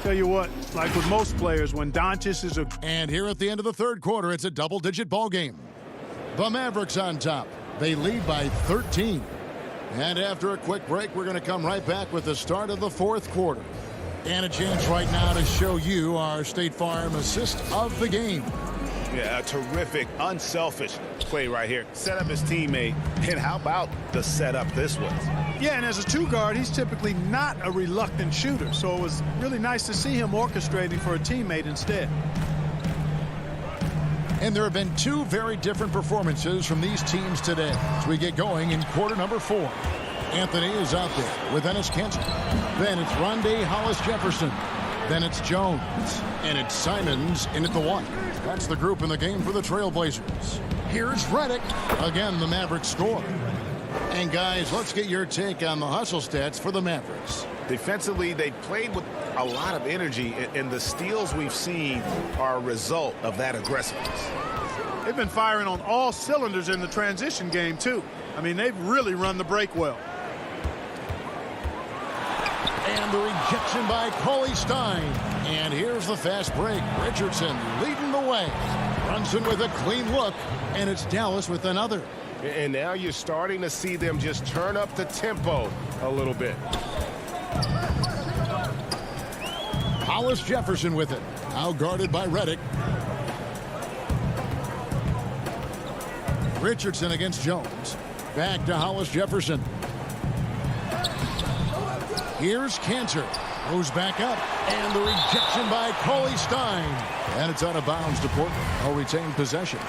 Speaker 8: Tell you what, like with most players, when Doncic is a...
Speaker 2: And here at the end of the third quarter, it's a double-digit ball game. The Mavericks on top. They lead by 13. And after a quick break, we're going to come right back with the start of the fourth quarter. And a chance right now to show you our State Farm assist of the game.
Speaker 9: Yeah, a terrific, unselfish play right here. Set up his teammate, and how about the setup this was?
Speaker 8: Yeah, and as a two-guard, he's typically not a reluctant shooter, so it was really nice to see him orchestrating for a teammate instead.
Speaker 2: And there have been 2 very different performances from these teams today as we get going in quarter number 4. Anthony is out there with Enes Kanter. Then it's Rondé Hollis-Jefferson. Then it's Jones. And it's Simons in at the 1. That's the group in the game for the Trailblazers. Here's Redick. Again, the Mavericks score. And guys, let's get your take on the hustle stats for the Mavericks.
Speaker 9: Defensively, they played with a lot of energy, and the steals we've seen are a result of that aggressiveness.
Speaker 8: They've been firing on all cylinders in the transition game, too. I mean, they've really run the break well.
Speaker 2: And the rejection by Cauley Stein. And here's the fast break. Richardson leading the way. Brunson with a clean look. And it's Dallas with another.
Speaker 9: And now you're starting to see them just turn up the tempo a little bit.
Speaker 2: Hollis-Jefferson with it. Now guarded by Redick. Richardson against Jones. Back to Hollis-Jefferson. Here's Kanter. Goes back up. And the rejection by Cauley Stein. And it's out of bounds to Portland. I'll retain possession.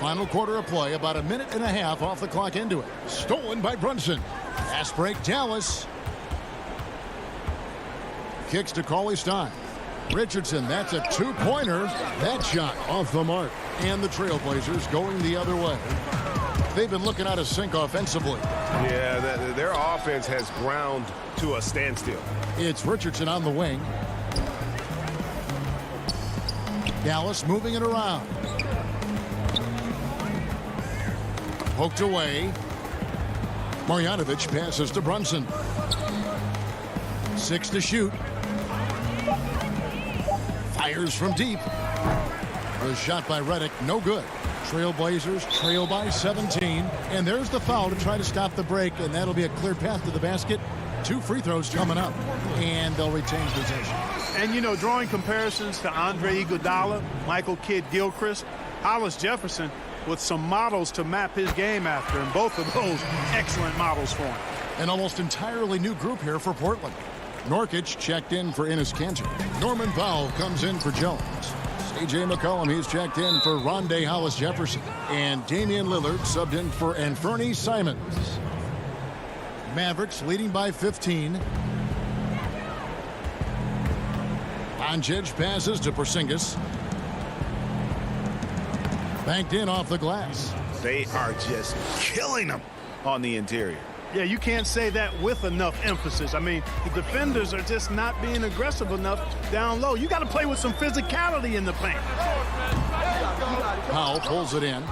Speaker 2: Final quarter of play, about a minute and a half off the clock into it. Stolen by Brunson. Fast break, Dallas. Kicks to Cauley-Stein. Richardson, that's a two-pointer. That shot off the mark. And the Trailblazers going the other way. They've been looking out of sync offensively.
Speaker 9: Yeah, their offense has ground to a standstill.
Speaker 2: It's Richardson on the wing. Dallas moving it around. Poked away. Marjanovic passes to Brunson. 6 to shoot. Fires from deep. The shot by Redick, no good. Trailblazers trail by 17. And there's the foul to try to stop the break, and that'll be a clear path to the basket. 2 free throws coming up, and they'll retain possession.
Speaker 8: And, you know, drawing comparisons to Andre Iguodala, Michael Kidd-Gilchrist, Hollis Jefferson, with some models to map his game after, and both of those excellent models for him.
Speaker 2: An almost entirely new group here for Portland. Norkic checked in for Enes Kanter. Norman Powell comes in for Jones. C.J. McCollum, he's checked in for Rondé Hollis-Jefferson. And Damian Lillard subbed in for Anfernee Simons. Mavericks leading by 15. Doncic passes to Porzingis. Banked in off the glass.
Speaker 4: They are just killing them on the interior.
Speaker 8: Yeah, you can't say that with enough emphasis. I mean, the defenders are just not being aggressive enough down low. You got to play with some physicality in the paint.
Speaker 2: Powell pulls it in.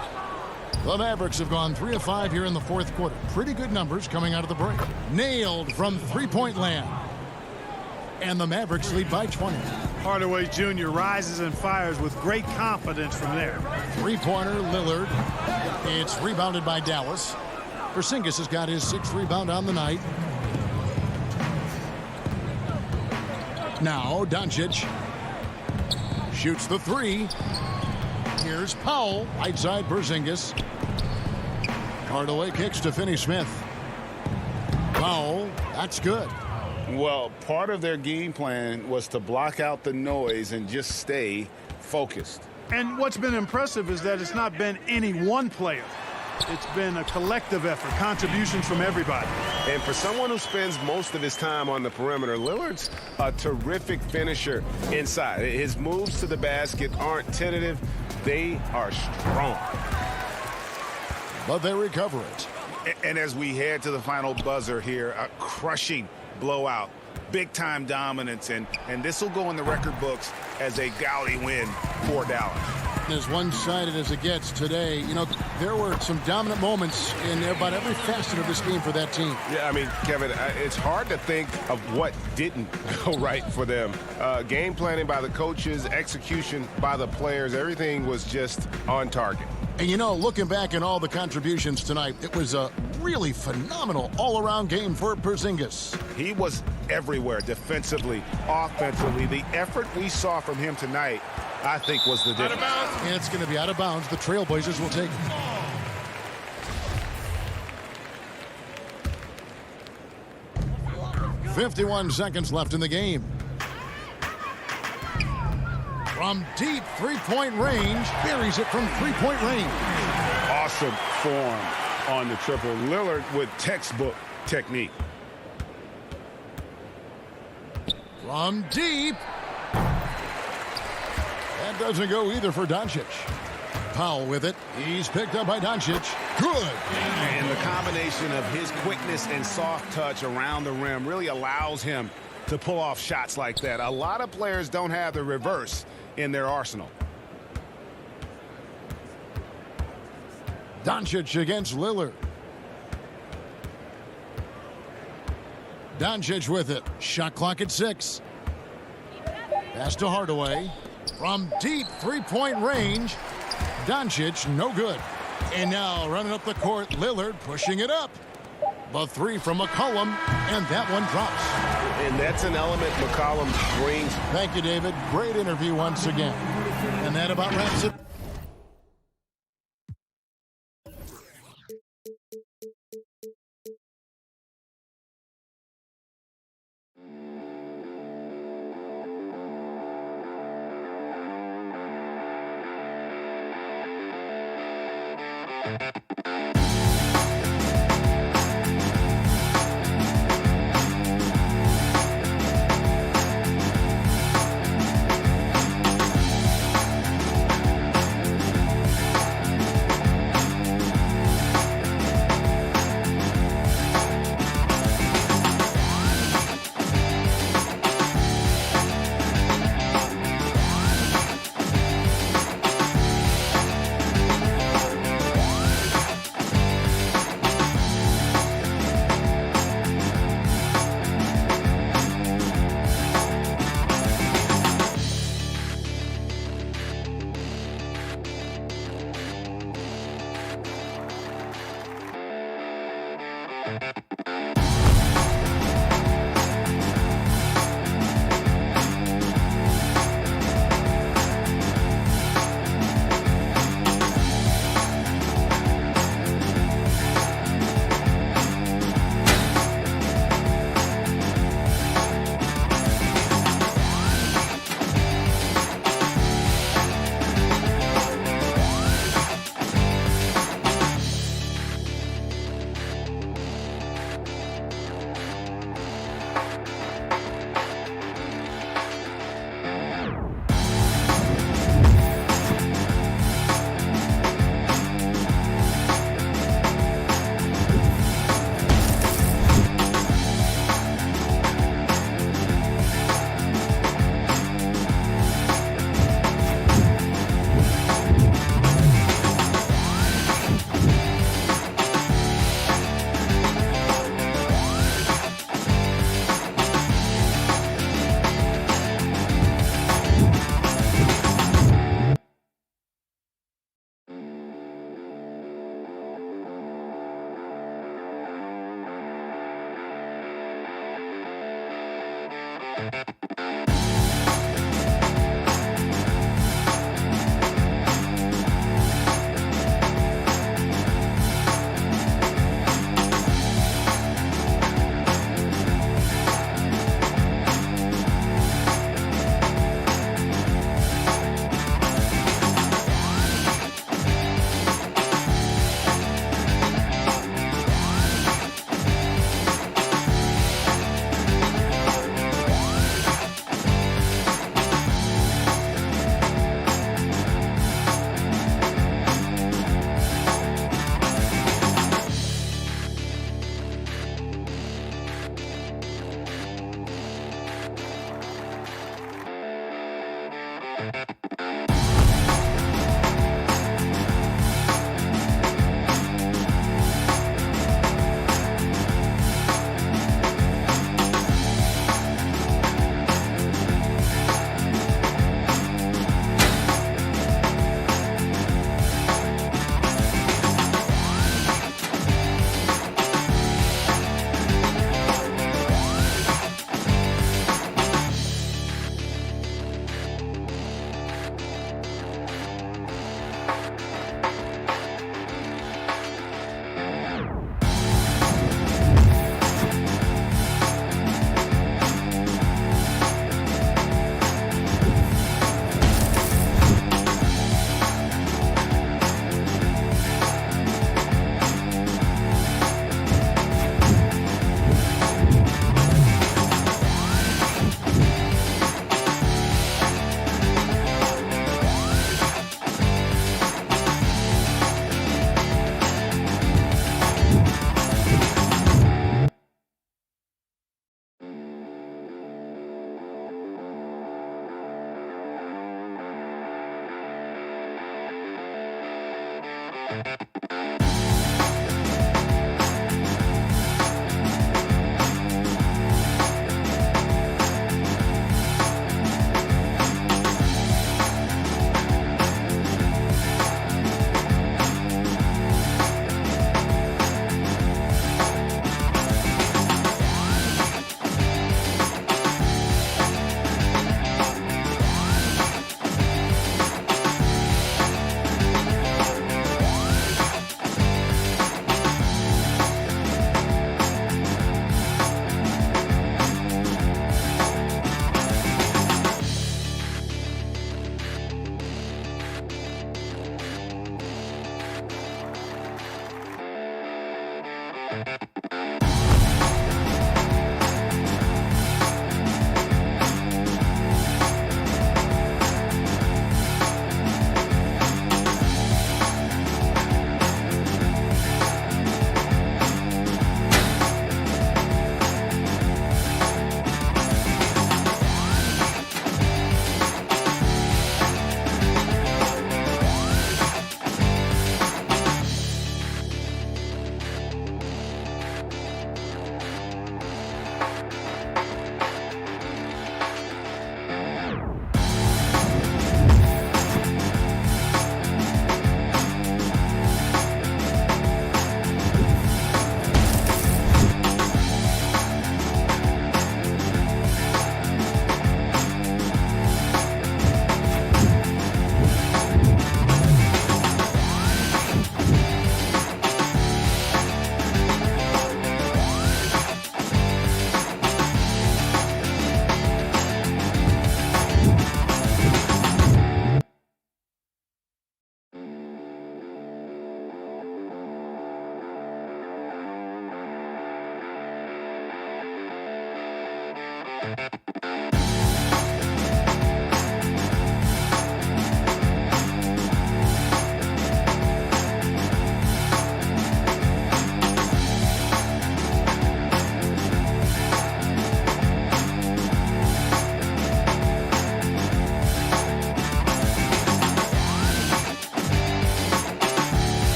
Speaker 2: The Mavericks have gone 3 of 5 here in the fourth quarter. Pretty good numbers coming out of the break. Nailed from three-point land. And the Mavericks lead by 20.
Speaker 8: Hardaway Jr. rises and fires with great confidence from there.
Speaker 2: Three-pointer, Lillard. It's rebounded by Dallas. Porzingis has got his 6th rebound on the night. Now Doncic shoots the 3. Here's Powell, right side Porzingis. Hardaway kicks to Finney-Smith. Powell, that's good.
Speaker 4: Well, part of their game plan was to block out the noise and just stay focused.
Speaker 8: And what's been impressive is that it's not been any one player. It's been a collective effort, contributions from everybody.
Speaker 9: And for someone who spends most of his time on the perimeter, Lillard's a terrific finisher inside. His moves to the basket aren't tentative. They are strong.
Speaker 2: But they recover it.
Speaker 4: And as we head to the final buzzer here, a crushing blowout, big-time dominance, and this will go in the record books as a gaudy win for Dallas.
Speaker 2: As one-sided as it gets today, you know, there were some dominant moments in about every facet of this game for that team.
Speaker 9: Yeah, I mean, Kevin, it's hard to think of what didn't go right for them. Game planning by the coaches, execution by the players, everything was just on target.
Speaker 2: And, you know, looking back at all the contributions tonight, it was a really phenomenal all-around game for Porzingis.
Speaker 4: He was everywhere, defensively, offensively. The effort we saw from him tonight, I think, was the difference.
Speaker 2: And it's going to be out of bounds. The Trailblazers will take it. 51 seconds left in the game. From deep three-point range, buries it from three-point range.
Speaker 4: Awesome form on the triple. Lillard with textbook technique.
Speaker 2: From deep. That doesn't go either for Doncic. Powell with it. He's picked up by Doncic. Good.
Speaker 4: And the combination of his quickness and soft touch around the rim really allows him to pull off shots like that. A lot of players don't have the reverse in their arsenal.
Speaker 2: Doncic against Lillard. Doncic with it. Shot clock at 6. Pass to Hardaway. From deep three-point range. Doncic, no good. And now running up the court, Lillard pushing it up. The 3 from McCollum, and that one drops.
Speaker 9: And that's an element McCollum brings.
Speaker 2: Thank you, David. Great interview once again. And that about wraps it.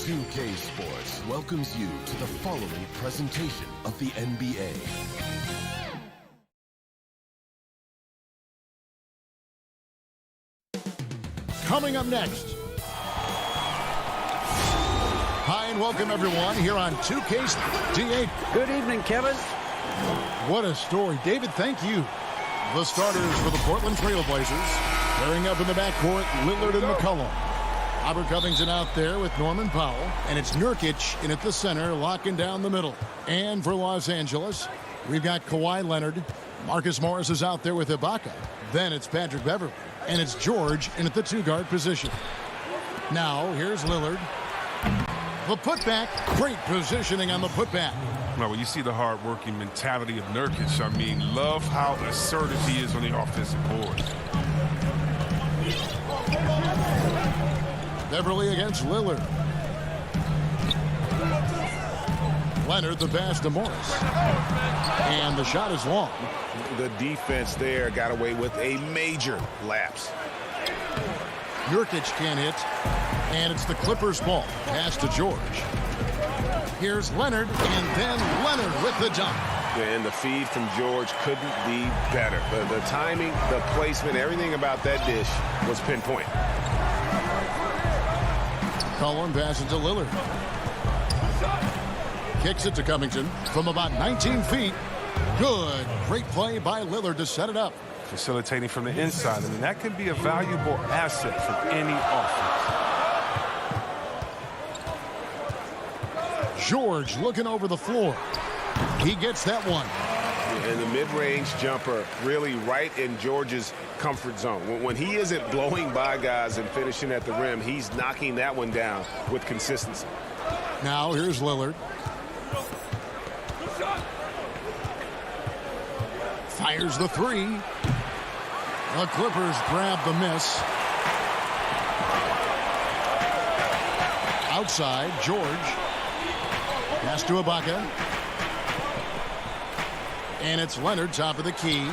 Speaker 1: 2K Sports welcomes you to the following presentation of the NBA.
Speaker 2: Coming up next. Hi and welcome everyone here on 2K D8.
Speaker 10: Good evening, Kevin.
Speaker 2: What a story. David, thank you. The starters for the Portland Trail Blazers. Pairing up in the backcourt, Lillard and McCollum. Robert Covington out there with Norman Powell. And it's Nurkic in at the center, locking down the middle. And for Los Angeles, we've got Kawhi Leonard. Marcus Morris is out there with Ibaka. Then it's Patrick Beverley. And it's George in at the two-guard position. Now, here's Lillard. The putback. Great positioning on the putback.
Speaker 11: Now, when you see the hard-working mentality of Nurkic, I mean, love how assertive he is on the offensive board.
Speaker 2: Beverley against Lillard. Leonard the pass to Morris. And the shot is long.
Speaker 9: The defense there got away with a major lapse.
Speaker 2: Nurkic can't hit. And it's the Clippers' ball. Pass to George. Here's Leonard, and then Leonard with the dunk.
Speaker 9: And the feed from George couldn't be better. The timing, the placement, everything about that dish was pinpoint.
Speaker 2: Cullen passes to Lillard. Kicks it to Covington from about 19 feet. Good. Great play by Lillard to set it up.
Speaker 11: facilitating from the inside. I mean, that can be a valuable asset for any offense.
Speaker 2: George looking over the floor. He gets that one.
Speaker 9: And the mid-range jumper really right in George's comfort zone. When he isn't blowing by guys and finishing at the rim, he's knocking that one down with consistency.
Speaker 2: Now here's Lillard. Fires the three. The Clippers grab the miss. Outside, George. Pass to Ibaka. And it's Leonard, top of the key.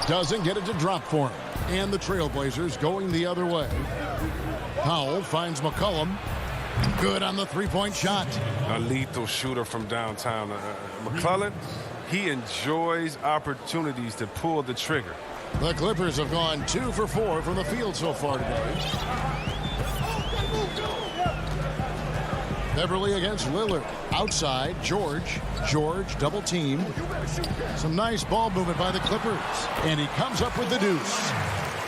Speaker 2: Doesn't get it to drop for him. And the Trailblazers going the other way. Powell finds McCollum. Good on the three-point shot.
Speaker 11: A lethal shooter from downtown. McClellan, he enjoys opportunities to pull the trigger.
Speaker 2: The Clippers have gone 2 for 4 from the field so far today. Beverly against Lillard. Outside, George. George double teamed. Some nice ball movement by the Clippers. And he comes up with the deuce.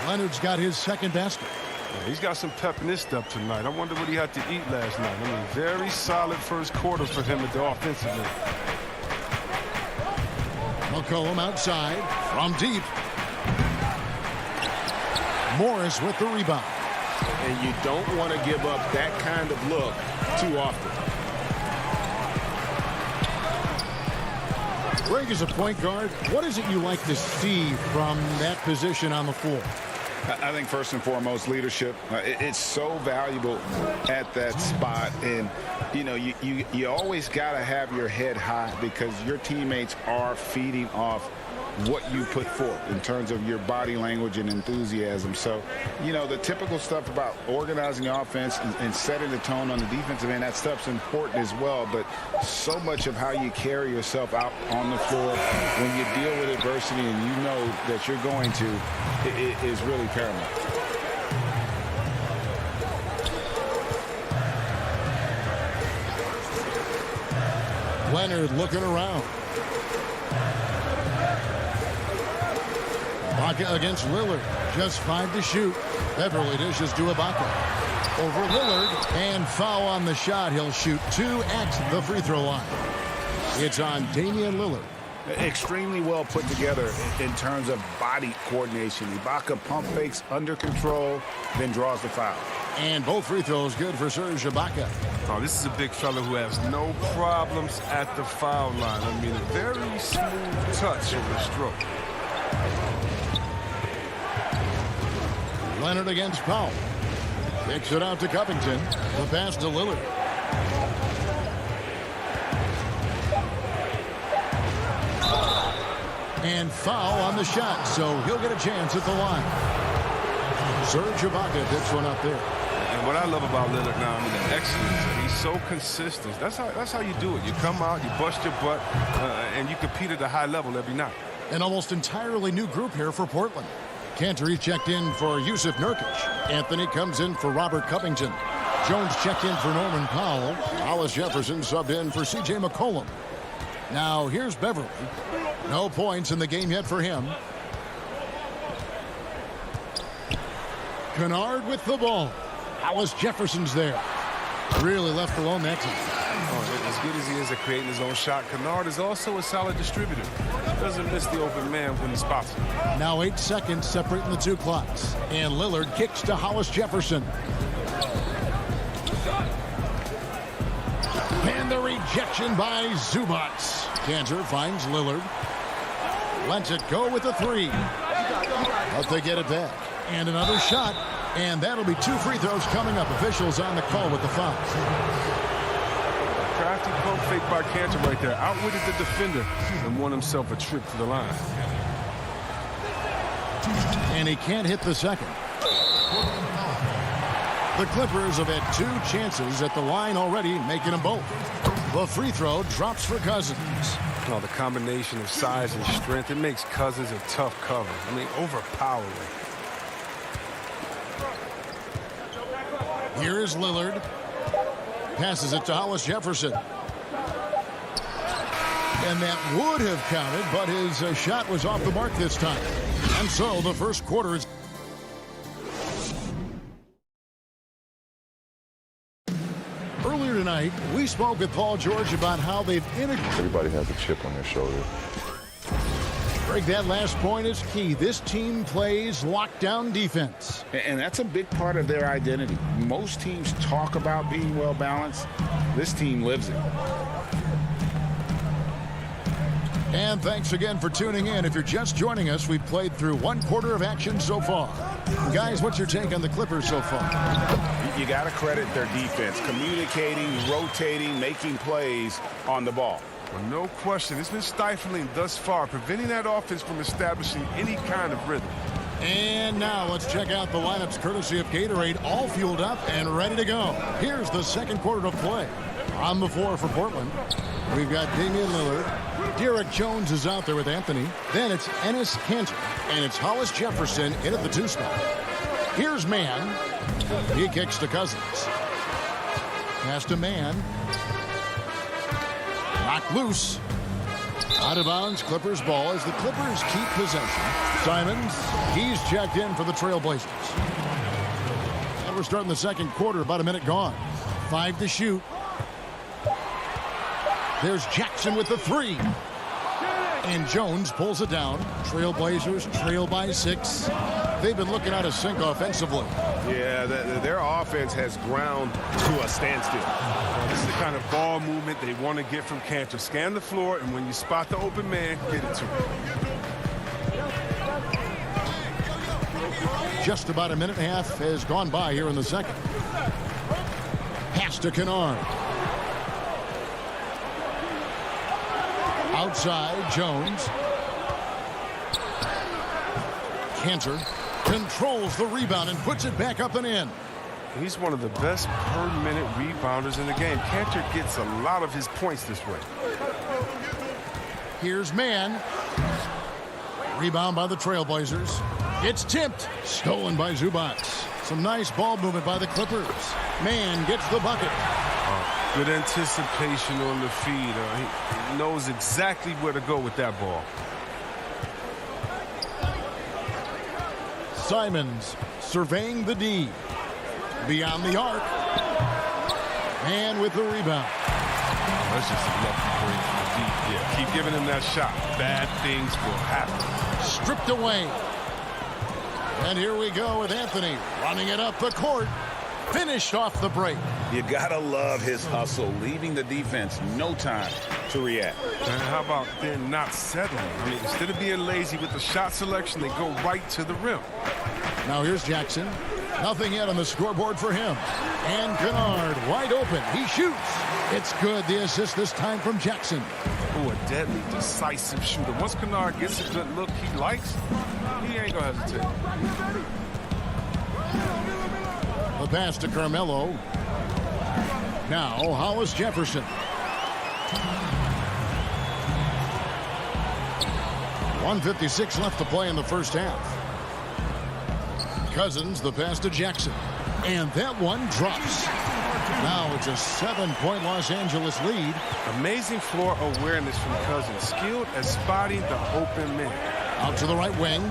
Speaker 2: Leonard's got his second basket.
Speaker 11: Yeah, he's got some pep in his step tonight. I wonder what he had to eat last night. I mean, very solid first quarter for him at the offensive end.
Speaker 2: McCollum outside from deep. Morris with the rebound.
Speaker 9: And you don't want to give up that kind of look too often.
Speaker 2: Greg is a point guard. What is it you like to see from that position on the floor?
Speaker 4: I think first and foremost, leadership. It's so valuable at that spot. And, you know, you always got to have your head high because your teammates are feeding off what you put forth in terms of your body language and enthusiasm. So, you know, the typical stuff about organizing the offense and setting the tone on the defensive end, that stuff's important as well. But so much of how you carry yourself out on the floor when you deal with adversity and you know that you're going to, it is really paramount.
Speaker 2: Leonard looking around. Ibaka against Lillard. Just 5 to shoot. Beverly dishes to Ibaka. Over Lillard. And foul on the shot. He'll shoot 2 at the free throw line. It's on Damian Lillard.
Speaker 4: Extremely well put together in terms of body coordination. Ibaka pump fakes under control, then draws the foul.
Speaker 2: And both free throws good for Serge Ibaka.
Speaker 11: Oh, this is a big fella who has no problems at the foul line. I mean, a very smooth touch of the stroke.
Speaker 2: Leonard against Powell. Kicks it out to Covington. The pass to Lillard. And foul on the shot, so he'll get a chance at the line. Serge Ibaka picks one up there.
Speaker 11: And what I love about Lillard now, I mean, the excellence. He's so consistent. That's how you do it. You come out, you bust your butt, and you compete at a high level every night.
Speaker 2: An almost entirely new group here for Portland. Cantor checked in for Yusuf Nurkic. Anthony comes in for Robert Covington. Jones checked in for Norman Powell. Hollis Jefferson subbed in for C.J. McCollum. Now here's Beverly. No points in the game yet for him. Kennard with the ball. Hollis Jefferson's there. Really left alone that time.
Speaker 11: Oh, as good as he is at creating his own shot, Kennard is also a solid distributor. Doesn't miss the open man when he spots him.
Speaker 2: Now 8 seconds separating the 2 clocks. And Lillard kicks to Hollis Jefferson. And the rejection by Zubats. Cantor finds Lillard. Lets it go with the 3. But they get it back. And another shot. And that'll be 2 free throws coming up. Officials on the call with the foul.
Speaker 11: Crafty pump fake by Cantor right there. Outwitted the defender and won himself a trip to the line.
Speaker 2: And he can't hit the second. The Clippers have had 2 chances at the line already, making them both. The free throw drops for Cousins.
Speaker 11: Oh, the combination of size and strength, it makes Cousins a tough cover. I mean, overpowering.
Speaker 2: Here is Lillard. Passes it to Hollis Jefferson. And that would have counted, but his shot was off the mark this time. And so the first quarter is... Earlier tonight, we spoke with Paul George about how they've integrated...
Speaker 10: Everybody has a chip on their shoulder.
Speaker 2: Greg, that last point is key. This team plays lockdown defense.
Speaker 4: And that's a big part of their identity. Most teams talk about being well-balanced. This team lives it.
Speaker 2: And thanks again for tuning in. If you're just joining us, we've played through one quarter of action so far. Guys, what's your take on the Clippers so far?
Speaker 4: You got to credit their defense, communicating, rotating, making plays on the ball.
Speaker 11: Well, no question. It's been stifling thus far, preventing that offense from establishing any kind of rhythm.
Speaker 2: And now let's check out the lineups courtesy of Gatorade, all fueled up and ready to go. Here's the second quarter of play. On the floor for Portland, we've got Damian Lillard. Derek Jones is out there with Anthony. Then it's Enes Kanter, and it's Hollis Jefferson in at the 2 spot. Here's Mann. He kicks to Cousins. Pass to Mann. Knocked loose. Out of bounds, Clippers ball as the Clippers keep possession. Simons, he's checked in for the Trailblazers. And we're starting the second quarter, about a minute gone. 5 to shoot. There's Jackson with the 3. And Jones pulls it down. Trailblazers trail by 6. They've been looking out of sync offensively.
Speaker 9: Yeah, their offense has ground to a standstill.
Speaker 11: Well, this is the kind of ball movement they want to get from Kanter. Scan the floor, and when you spot the open man, get it to him.
Speaker 2: Just about a minute and a half has gone by here in the second. Pass to Kennard. Outside, Jones. Kanter controls the rebound and puts it back up and in.
Speaker 11: He's one of the best per-minute rebounders in the game. Kanter gets a lot of his points this way.
Speaker 2: Here's Mann. Rebound by the Trailblazers. It's tipped. Stolen by Zubac. Some nice ball movement by the Clippers. Mann gets the bucket.
Speaker 11: Good anticipation on the feed. He knows exactly where to go with that ball.
Speaker 2: Simons surveying the D. Beyond the arc. And with the rebound.
Speaker 11: That's just a lucky break from the deep. Yeah, keep giving him that shot. Bad things will happen.
Speaker 2: Stripped away. And here we go with Anthony running it up the court. Finished off the break.
Speaker 4: You got to love his hustle, leaving the defense no time to react.
Speaker 11: And how about then not settling? I mean, instead of being lazy with the shot selection, they go right to the rim.
Speaker 2: Now here's Jackson. Nothing yet on the scoreboard for him. And Kennard wide open. He shoots. It's good. The assist this time from Jackson.
Speaker 11: Oh, a deadly, decisive shooter. Once Kennard gets a good look he likes, he ain't going to hesitate.
Speaker 2: The pass to Carmelo. Now Hollis Jefferson. .156 left to play in the first half. Cousins, the pass to Jackson. And that one drops. Now it's a 7-point Los Angeles lead.
Speaker 11: Amazing floor awareness from Cousins. Skilled at spotting the open man.
Speaker 2: Out to the right wing.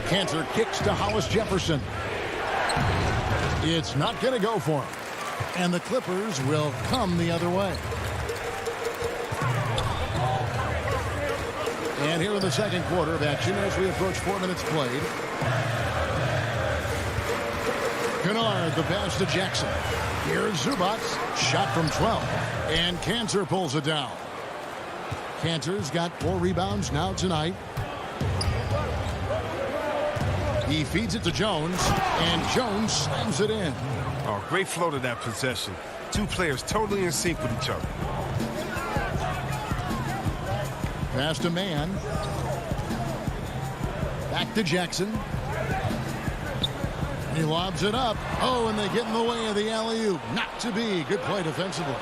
Speaker 2: Kanter kicks to Hollis Jefferson. It's not going to go for him. And the Clippers will come the other way. And here in the second quarter of action as we approach 4 minutes played. Kennard, the pass to Jackson. Here's Zubac. Shot from 12. And Kanter pulls it down. Kanter's got 4 rebounds now tonight. He feeds it to Jones, and Jones slams it in.
Speaker 11: Oh, great flow to that possession. Two players totally in sync with each other.
Speaker 2: Pass to Mann. Back to Jackson. He lobs it up. Oh, and they get in the way of the alley-oop. Not to be. Good play defensively.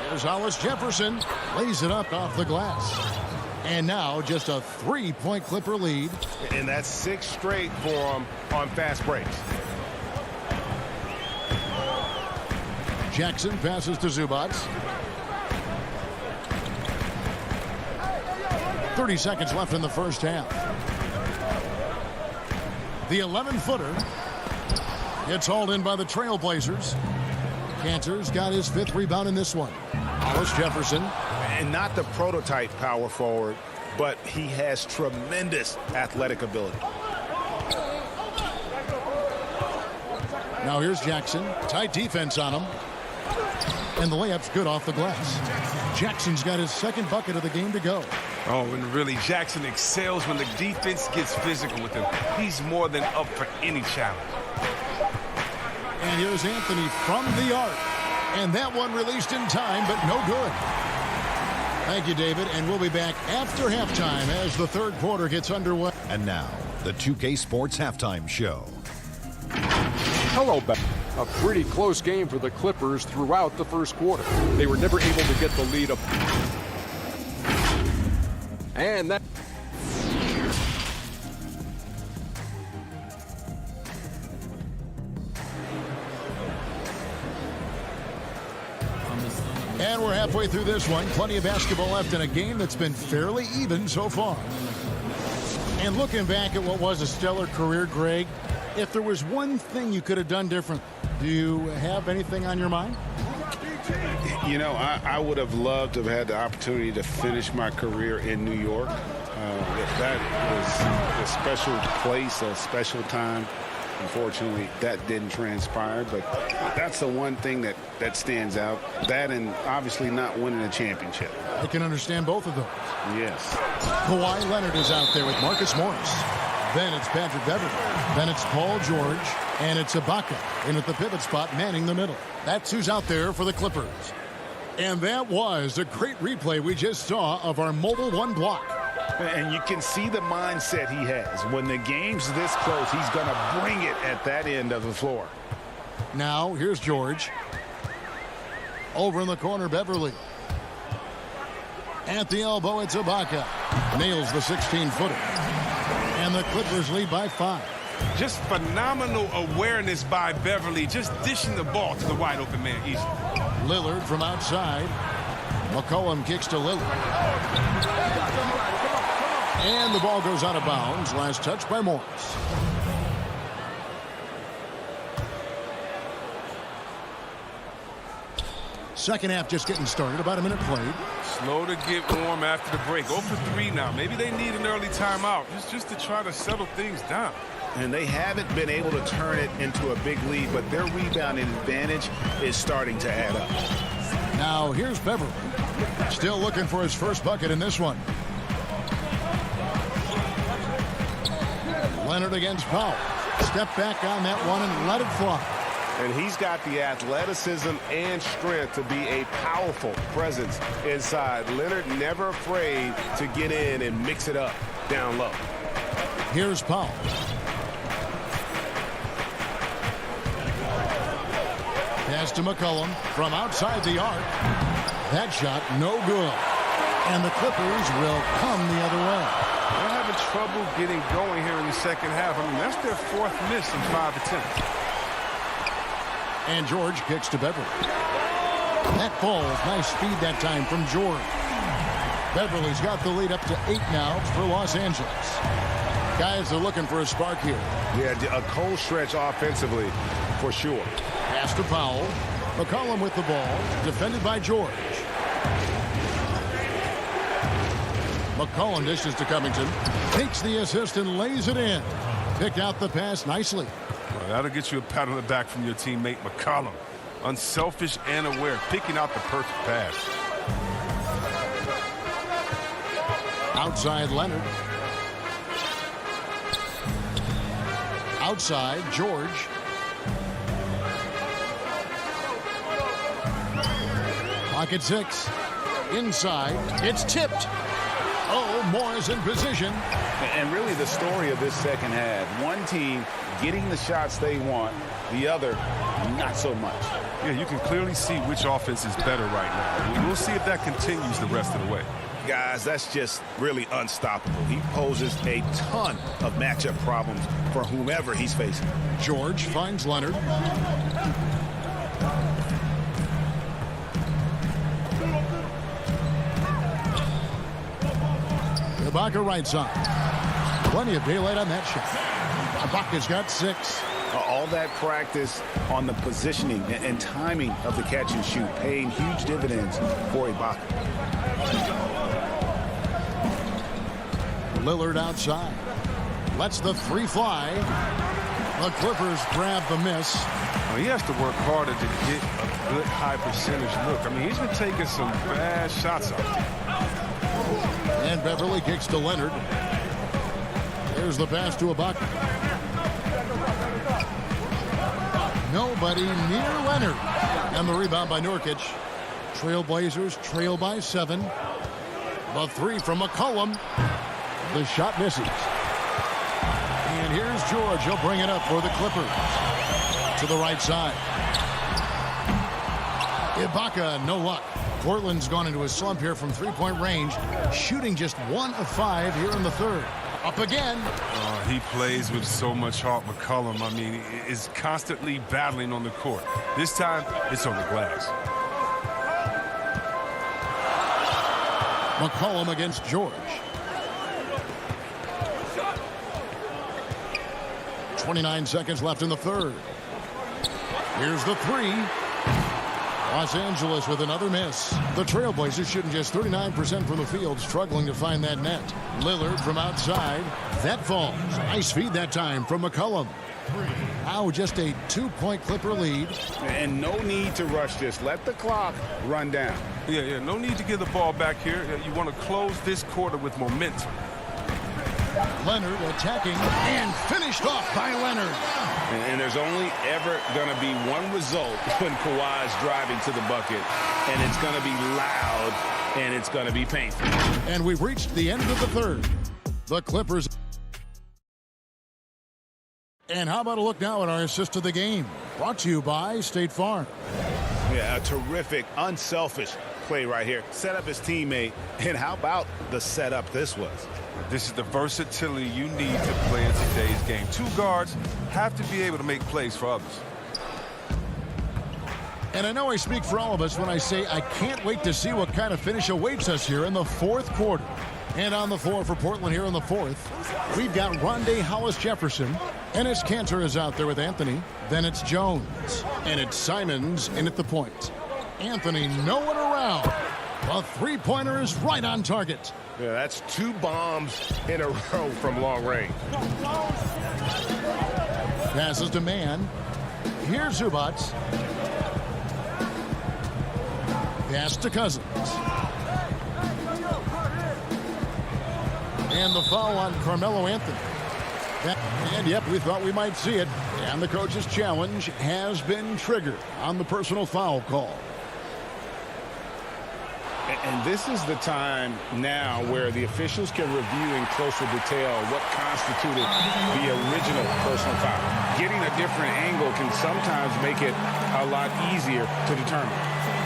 Speaker 2: Here's Hollis Jefferson. Lays it up off the glass. And now just a 3-point Clipper lead.
Speaker 9: And that's 6 straight for them on fast breaks.
Speaker 2: Jackson passes to Zubac. 30 seconds left in the first half. The 11-footer gets hauled in by the Trailblazers. Cantor's got his 5th rebound in this one. Hollis Jefferson.
Speaker 4: And not the prototype power forward, but he has tremendous athletic ability.
Speaker 2: Now here's Jackson. Tight defense on him. And the layup's good off the glass. Jackson's got his 2nd bucket of the game to go.
Speaker 11: Oh, and really, Jackson excels when the defense gets physical with him. He's more than up for any challenge.
Speaker 2: And here's Anthony from the arc. And that one released in time, but no good. Thank you, David. And we'll be back after halftime as the 3rd quarter gets underway.
Speaker 6: And now, the 2K Sports Halftime Show.
Speaker 7: Hello, back. A pretty close game for the Clippers throughout the first quarter. They were never able to get the lead up. And that...
Speaker 2: And we're halfway through this one. Plenty of basketball left in a game that's been fairly even so far. And looking back at what was a stellar career, Greg, if there was one thing you could have done different, do you have anything on your mind?
Speaker 4: You know, I would have loved to have had the opportunity to finish my career in New York. That was a special place, a special time. Unfortunately, that didn't transpire, but that's the one thing that stands out. That and obviously not winning a championship.
Speaker 2: I can understand both of those.
Speaker 4: Yes.
Speaker 2: Kawhi Leonard is out there with Marcus Morris. Then it's Patrick Beverley. Then it's Paul George. And it's Ibaka in at the pivot spot, manning the middle. That's who's out there for the Clippers. And that was a great replay we just saw of our Mobile One block.
Speaker 4: And you can see the mindset he has. When the game's this close, he's going to bring it at that end of the floor.
Speaker 2: Now, here's George. Over in the corner, Beverley. At the elbow, it's Ibaka. Nails the 16-footer. And the Clippers lead by 5.
Speaker 11: Just phenomenal awareness by Beverley, just dishing the ball to the wide-open man easily.
Speaker 2: Lillard from outside. McCollum kicks to Lillard. And the ball goes out of bounds. Last touch by Morris. Second half just getting started. About a minute played.
Speaker 11: Slow to get warm after the break. 0 for 3 now. Maybe they need an early timeout just to try to settle things down.
Speaker 4: And they haven't been able to turn it into a big lead, but their rebounding advantage is starting to add up.
Speaker 2: Now here's Beverley. Still looking for his first bucket in this one. Leonard against Powell. Step back on that one and let it fly.
Speaker 9: And he's got the athleticism and strength to be a powerful presence inside. Leonard never afraid to get in and mix it up down low.
Speaker 2: Here's Powell. Pass to McCollum from outside the arc. That shot no good. And the Clippers will come the other way.
Speaker 11: They're having trouble getting going here in the second half. I mean, that's their 4th miss in 5 attempts.
Speaker 2: And George kicks to Beverley. That falls. Nice speed that time from George. Beverley's got the lead up to 8 now for Los Angeles. Guys are looking for a spark here.
Speaker 9: Yeah, a cold stretch offensively for sure.
Speaker 2: Pass to Powell. McCollum with the ball. Defended by George. McCollum dishes to Covington. Takes the assist and lays it in. Picked out the pass nicely.
Speaker 11: Well, that'll get you a pat on the back from your teammate McCollum. Unselfish and aware, picking out the perfect pass.
Speaker 2: Outside Leonard. Outside George. Pocket 6. Inside. It's tipped. Oh, Morris in position.
Speaker 4: And really the story of this second half. One team getting the shots they want. The other, not so much.
Speaker 11: Yeah, you can clearly see which offense is better right now. We'll see if that continues the rest of the way.
Speaker 4: Guys, that's just really unstoppable. He poses a ton of matchup problems for whomever he's facing.
Speaker 2: George finds Leonard. Ibaka right side. Plenty of daylight on that shot. Ibaka's got 6.
Speaker 4: All that practice on the positioning and timing of the catch and shoot paying huge dividends for Ibaka.
Speaker 2: Lillard outside. Lets the 3 fly. The Clippers grab the miss.
Speaker 11: Well, he has to work harder to get a good high percentage look. I mean, he's been taking some bad shots out there.
Speaker 2: And Beverly kicks to Leonard. There's the pass to Ibaka. Nobody near Leonard. And the rebound by Nurkic. Trailblazers trail by 7. The 3 from McCollum. The shot misses. And here's George. He'll bring it up for the Clippers. To the right side. Ibaka, no luck. Portland's gone into a slump here from 3-point range. Shooting just 1 of 5 here in the third. Up again.
Speaker 11: He plays with so much heart, McCollum. I mean, is constantly battling on the court. This time, it's on the glass.
Speaker 2: McCollum against George. 29 seconds left in the third. Here's the 3. Los Angeles with another miss. The Trailblazers shooting just 39% from the field, struggling to find that net. Lillard from outside. That falls. Nice feed that time from McCollum. Now just a 2-point Clipper lead.
Speaker 4: And no need to rush this. Let the clock run down.
Speaker 11: Yeah, no need to give the ball back here. You want to close this quarter with momentum.
Speaker 2: Leonard attacking and finished off by Leonard.
Speaker 4: And there's only ever going to be one result when Kawhi's driving to the bucket, and it's going to be loud, and it's going to be painful.
Speaker 2: And we've reached the end of the third. The Clippers. And how about a look now at our assist of the game? Brought to you by State Farm.
Speaker 4: Yeah, a terrific, unselfish play right here. Set up his teammate, and how about the setup this was?
Speaker 11: This is the versatility you need to play in today's game. 2 guards have to be able to make plays for others.
Speaker 2: And I know I speak for all of us when I say I can't wait to see what kind of finish awaits us here in the fourth quarter. And on the floor for Portland here in the fourth, we've got Rondé Hollis-Jefferson. Enes Kanter is out there with Anthony. Then it's Jones. And it's Simons in at the point. Anthony nowhere around. The 3-pointer is right on target.
Speaker 9: Yeah, that's 2 bombs in a row from long range.
Speaker 2: Passes to Mann. Here's Zubac. Pass to Cousins. And the foul on Carmelo Anthony. And yep, we thought we might see it. And the coach's challenge has been triggered on the personal foul call.
Speaker 4: And this is the time now where the officials can review in closer detail what constituted the original personal foul. Getting a different angle can sometimes make it a lot easier to determine.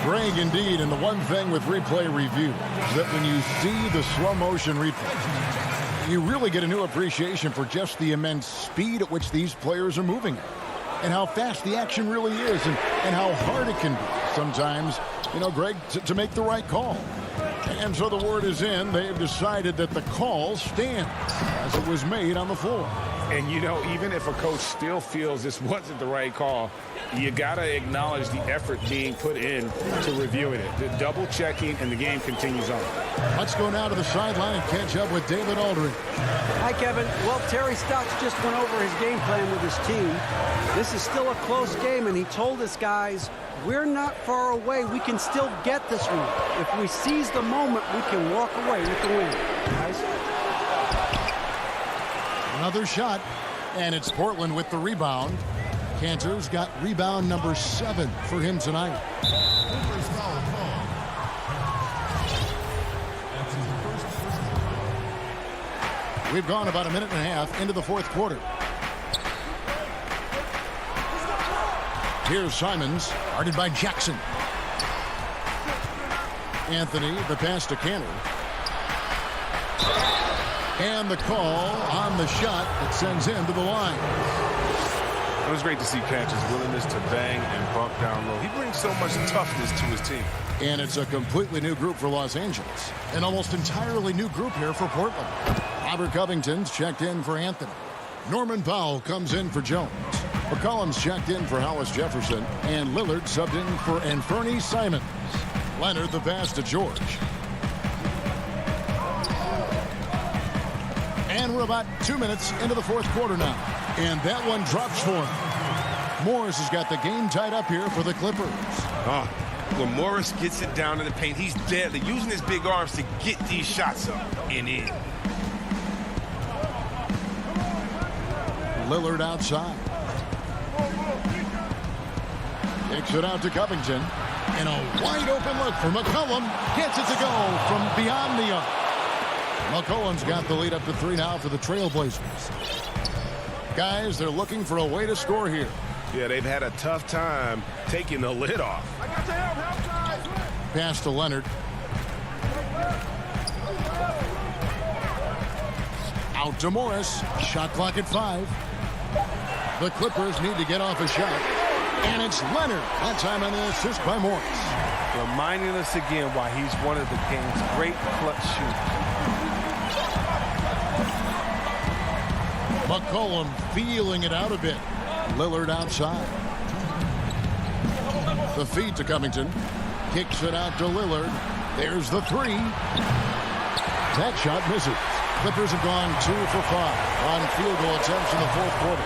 Speaker 2: Greg, indeed, and the one thing with replay review is that when you see the slow motion replay, you really get a new appreciation for just the immense speed at which these players are moving at, and how fast the action really is, and how hard it can be sometimes, you know, Greg, to make the right call. And so the word is in. They've decided that the call stands as it was made on the floor.
Speaker 4: And, you know, even if a coach still feels this wasn't the right call, you got to acknowledge the effort being put in to reviewing it. The double checking, and the game continues on.
Speaker 2: Let's go now to the sideline and catch up with David Aldridge.
Speaker 12: Hi, Kevin. Well, Terry Stotts just went over his game plan with his team. This is still a close game, and he told his guys, we're not far away. We can still get this one. If we seize the moment, we can walk away with the win. Guys?
Speaker 2: Another shot, and it's Portland with the rebound. Kanter's got rebound number 7 for him tonight. We've gone about a minute and a half into the fourth quarter. Here's Simons, guarded by Jackson. Anthony, the pass to Kanter. And the call on the shot that sends him to the line.
Speaker 11: It was great to see Cantor's willingness to bang and bump down low. He brings so much toughness to his team.
Speaker 2: And it's a completely new group for Los Angeles. An almost entirely new group here for Portland. Robert Covington's checked in for Anthony. Norman Powell comes in for Jones. McCollum's checked in for Hollis Jefferson. And Lillard subbed in for Anthony Simons. Leonard the pass to George. And we're about 2 minutes into the fourth quarter now. And that one drops for him. Morris has got the game tied up here for the Clippers.
Speaker 11: When Morris gets it down in the paint, he's deadly, using his big arms to get these shots up and in.
Speaker 2: Lillard outside. Kicks it out to Covington. And a wide open look for McCollum. Gets it to go from beyond the arc. McCollum's got the lead up to 3 now for the Trailblazers. Guys, they're looking for a way to score here.
Speaker 9: Yeah, they've had a tough time taking the lid off.
Speaker 2: Pass to Leonard. Out to Morris. Shot clock at 5. The Clippers need to get off a shot. And it's Leonard. That time on the assist by Morris.
Speaker 11: Reminding us again why he's one of the game's great clutch shooters.
Speaker 2: McCollum feeling it out a bit. Lillard outside. The feed to Covington. Kicks it out to Lillard. There's the 3. That shot misses. Clippers have gone 2 for 5 on field goal attempts in the fourth quarter.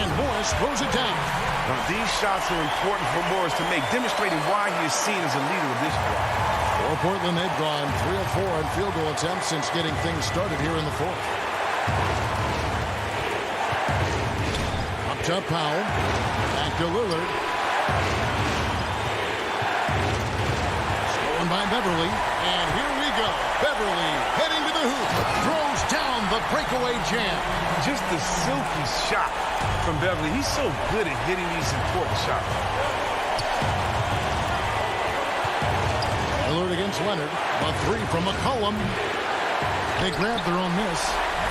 Speaker 2: And Morris throws it down.
Speaker 11: Now, these shots are important for Morris to make, demonstrating why he is seen as a leader of this squad.
Speaker 2: For Portland, they've gone 3 of 4 on field goal attempts since getting things started here in the fourth. Up to Powell. Back to Lillard. Stolen by Beverly. And here we go. Beverly heading to the hoop. Throws down the breakaway jam.
Speaker 11: Just the silky shot from Beverly. He's so good at hitting these important shots.
Speaker 2: Lillard against Leonard. A 3 from McCollum. They grab their own miss.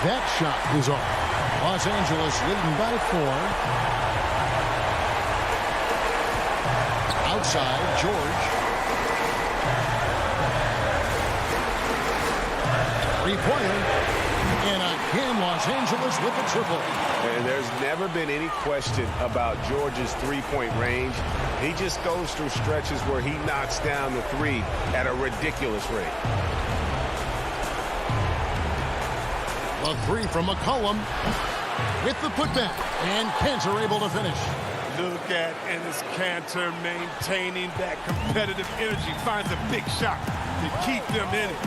Speaker 2: That shot is off. Los Angeles leading by 4. Outside, George. 3-pointer. And again, Los Angeles with the triple.
Speaker 9: And there's never been any question about George's three-point range. He just goes through stretches where he knocks down the 3 at a ridiculous rate.
Speaker 2: A 3 from McCollum with the putback. And Cantor able to finish.
Speaker 11: Look at Enes Kanter maintaining that competitive energy. Finds a big shot to keep them in it.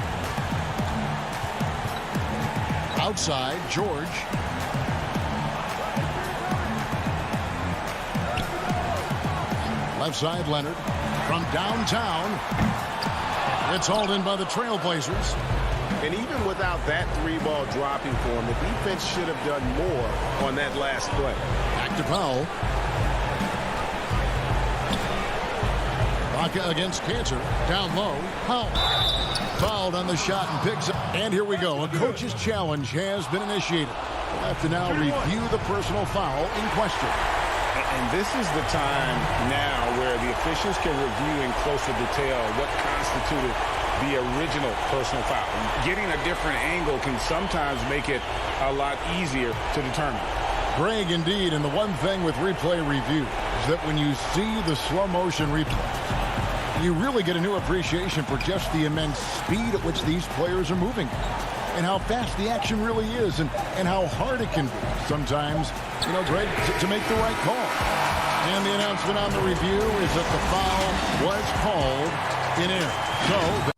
Speaker 2: Outside, George. Left side, Leonard. From downtown. It's hauled in by the Trailblazers.
Speaker 9: And even without that 3-ball dropping for him, the defense should have done more on that last play.
Speaker 2: Back to Powell. Baca against Cantor. Down low. Powell. Fouled on the shot and picks up. And here we go. A coach's challenge has been initiated. We'll have to now review the personal foul in question.
Speaker 9: And this is the time now where the officials can review in closer detail what constituted the original personal foul. Getting a different angle can sometimes make it a lot easier to determine.
Speaker 2: Greg, indeed, and the one thing with replay review is that when you see the slow motion replay, you really get a new appreciation for just the immense speed at which these players are moving and how fast the action really is and how hard it can be sometimes, you know, Greg, to make the right call. And the announcement on the review is that the foul was called in air. So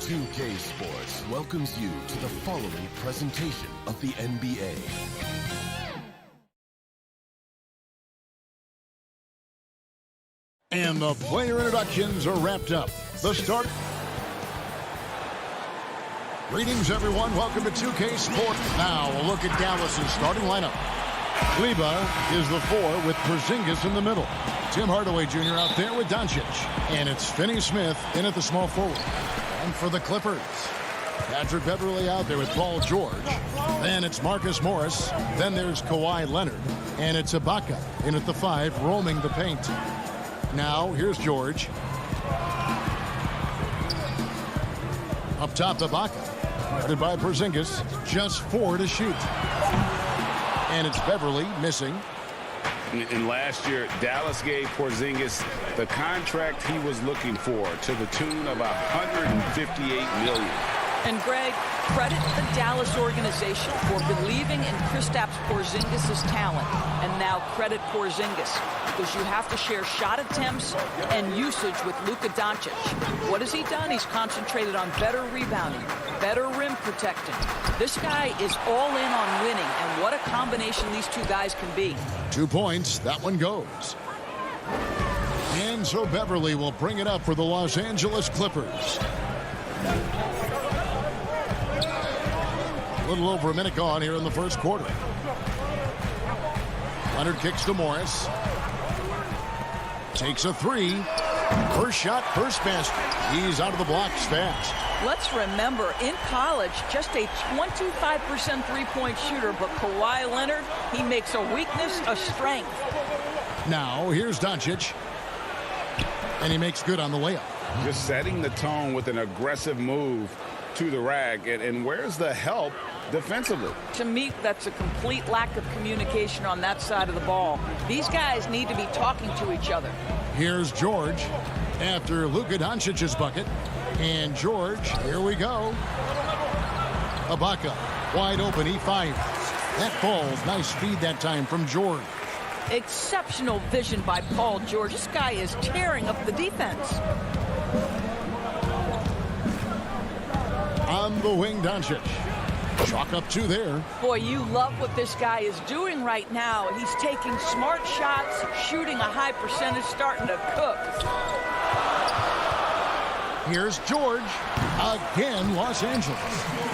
Speaker 1: 2K Sports welcomes you to the following presentation of the NBA.
Speaker 2: And the player introductions are wrapped up. The start. Greetings, everyone. Welcome to 2K Sports. Now, a look at Dallas's starting lineup. Kleba is the 4 with Porzingis in the middle. Tim Hardaway Jr. out there with Doncic. And it's Finney-Smith in at the small forward. And for the Clippers, Patrick Beverley out there with Paul George. Then it's Marcus Morris. Then there's Kawhi Leonard. And it's Ibaka in at the 5, roaming the paint. Now, here's George. Up top, Ibaka. Guarded by Porzingis. Just 4 to shoot. And it's Beverley missing.
Speaker 4: And last year, Dallas gave Porzingis the contract he was looking for to the tune of $158 million.
Speaker 13: And Greg, credit the Dallas organization for believing in Kristaps Porzingis' talent. And now credit Porzingis, because you have to share shot attempts and usage with Luka Doncic. What has he done? He's concentrated on better rebounding, better rim protecting. This guy is all in on winning, and what a combination these two guys can be.
Speaker 2: 2 points. That one goes. And so Beverly will bring it up for the Los Angeles Clippers. A little over a minute gone here in the first quarter. Leonard kicks to Morris. Takes a three. First shot, first basket. He's out of the blocks fast.
Speaker 13: Let's remember, in college, just a 25% three-point shooter, but Kawhi Leonard, he makes a weakness a strength.
Speaker 2: Now, here's Doncic. And he makes good on the layup.
Speaker 4: Just setting the tone with an aggressive move to the rack. And where's the help defensively?
Speaker 13: To me, that's a complete lack of communication on that side of the ball. These guys need to be talking to each other.
Speaker 2: Here's George after Luka Doncic's bucket. And George, here we go. Ibaka, wide open, he fires. That falls. Nice speed that time from George.
Speaker 13: Exceptional vision by Paul George. This guy is tearing up the defense.
Speaker 2: On the wing, Doncic. Chalk up 2 there.
Speaker 13: Boy, you love what this guy is doing right now. He's taking smart shots, shooting a high percentage, starting to cook.
Speaker 2: Here's George. Again, Los Angeles.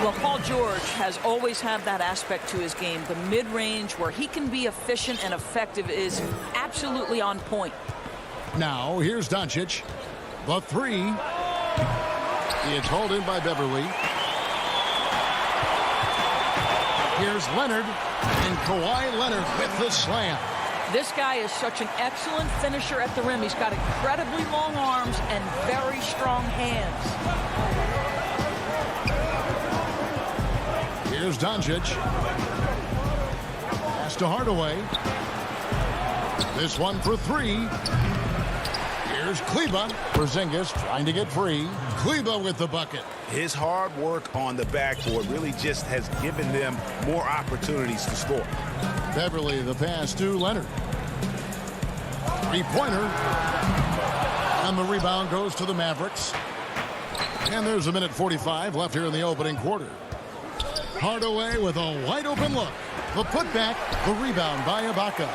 Speaker 13: Well, Paul George has always had that aspect to his game. The mid-range where he can be efficient and effective is absolutely on point.
Speaker 2: Now, here's Doncic. The three. It's hauled in by Beverly. Here's Leonard. And Kawhi Leonard with the slam.
Speaker 13: This guy is such an excellent finisher at the rim. He's got incredibly long arms and very strong hands.
Speaker 2: Here's Doncic. Pass to Hardaway. This one for 3. Here's Kleba. Porzingis trying to get free. Kleba with the bucket.
Speaker 4: His hard work on the backboard really just has given them more opportunities to score.
Speaker 2: Beverly, the pass to Leonard. Three-pointer. And the rebound goes to the Mavericks. And there's 1:45 left here in the opening quarter. Hardaway with a wide-open look. The putback, the rebound by Ibaka.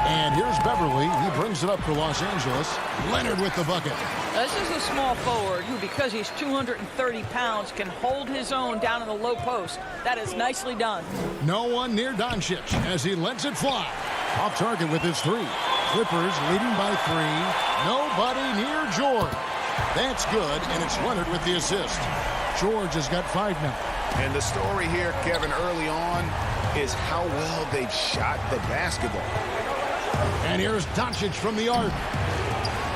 Speaker 2: And here's Beverly. He brings it up for Los Angeles. Leonard with the bucket.
Speaker 13: This is a small forward who, because he's 230 pounds, can hold his own down in the low post. That is nicely done.
Speaker 2: No one near Doncic as he lets it fly. Off target with his 3. Clippers leading by 3. Nobody near George. That's good, and it's Leonard with the assist. George has got 5 now.
Speaker 4: And the story here, Kevin, early on is how well they've shot the basketball.
Speaker 2: And here's Doncic from the arc.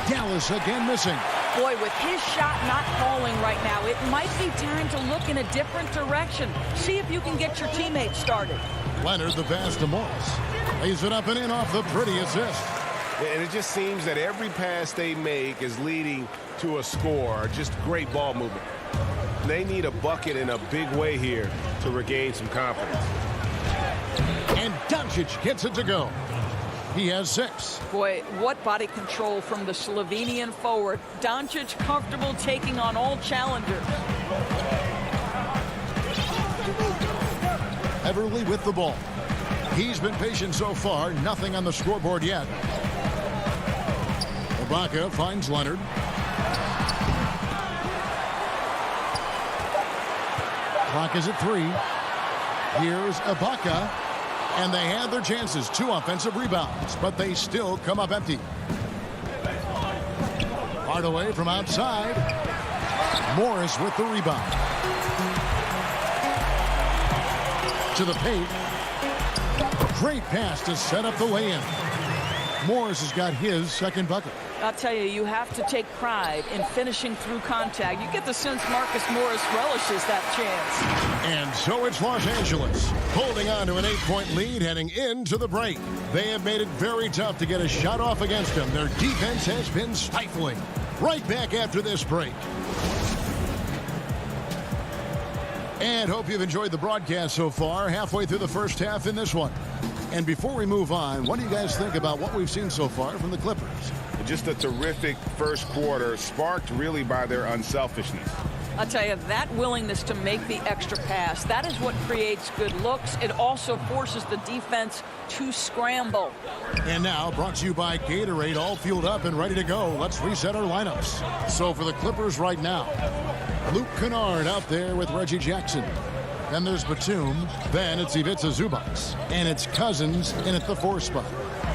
Speaker 2: Dallas again missing.
Speaker 13: Boy, with his shot not falling right now, it might be time to look in a different direction. See if you can get your teammates started.
Speaker 2: Leonard, the pass to Morris. Lays it up and in off the pretty assist.
Speaker 4: And it just seems that every pass they make is leading to a score. Just great ball movement. They need a bucket in a big way here to regain some confidence.
Speaker 2: And Doncic gets it to go. He has 6.
Speaker 13: Boy, what body control from the Slovenian forward. Doncic comfortable taking on all challengers.
Speaker 2: Beverly with the ball. He's been patient so far. Nothing on the scoreboard yet. Ibaka finds Leonard. Clock is at 3. Here's Ibaka. And they had their chances. 2 offensive rebounds, but they still come up empty. Hardaway from outside. Morris with the rebound. To the paint. Great pass to set up the lay-in. Morris has got his second bucket.
Speaker 13: I'll tell you, you have to take pride in finishing through contact. You get the sense Marcus Morris relishes that chance.
Speaker 2: And so it's Los Angeles, holding on to an 8-point lead heading into the break. They have made it very tough to get a shot off against them. Their defense has been stifling. Right back after this break. And hope you've enjoyed the broadcast so far, halfway through the first half in this one. And before we move on, what do you guys think about what we've seen so far from the Clippers?
Speaker 4: Just a terrific first quarter, sparked really by their unselfishness.
Speaker 13: I'll tell you, that willingness to make the extra pass, that is what creates good looks. It also forces the defense to scramble.
Speaker 2: And now, brought to you by Gatorade, all fueled up and ready to go. Let's reset our lineups. So for the Clippers right now, Luke Kennard out there with Reggie Jackson. Then there's Batum. Then it's Ivica Zubac. And it's Cousins in at the 4 spot.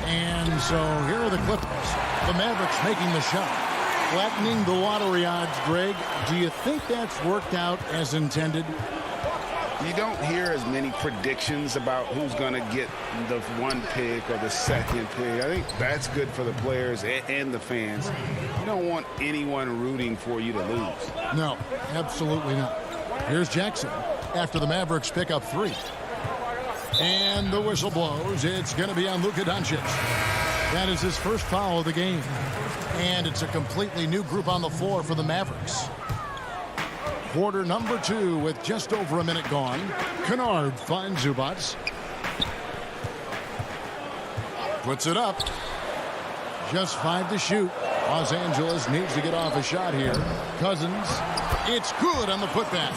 Speaker 2: And so here are the Clippers. The Mavericks making the shot. Flattening the lottery odds, Greg. Do you think that's worked out as intended?
Speaker 4: You don't hear as many predictions about who's going to get the 1 pick or the 2nd pick. I think that's good for the players and the fans. You don't want anyone rooting for you to lose.
Speaker 2: No, absolutely not. Here's Jackson after the Mavericks pick up 3. And the whistle blows. It's going to be on Luka Doncic. That is his first foul of the game. And it's a completely new group on the floor for the Mavericks. Quarter number 2 with just over a minute gone. Kennard finds Zubac. Puts it up. Just 5 to shoot. Los Angeles needs to get off a shot here. Cousins. It's good on the putback.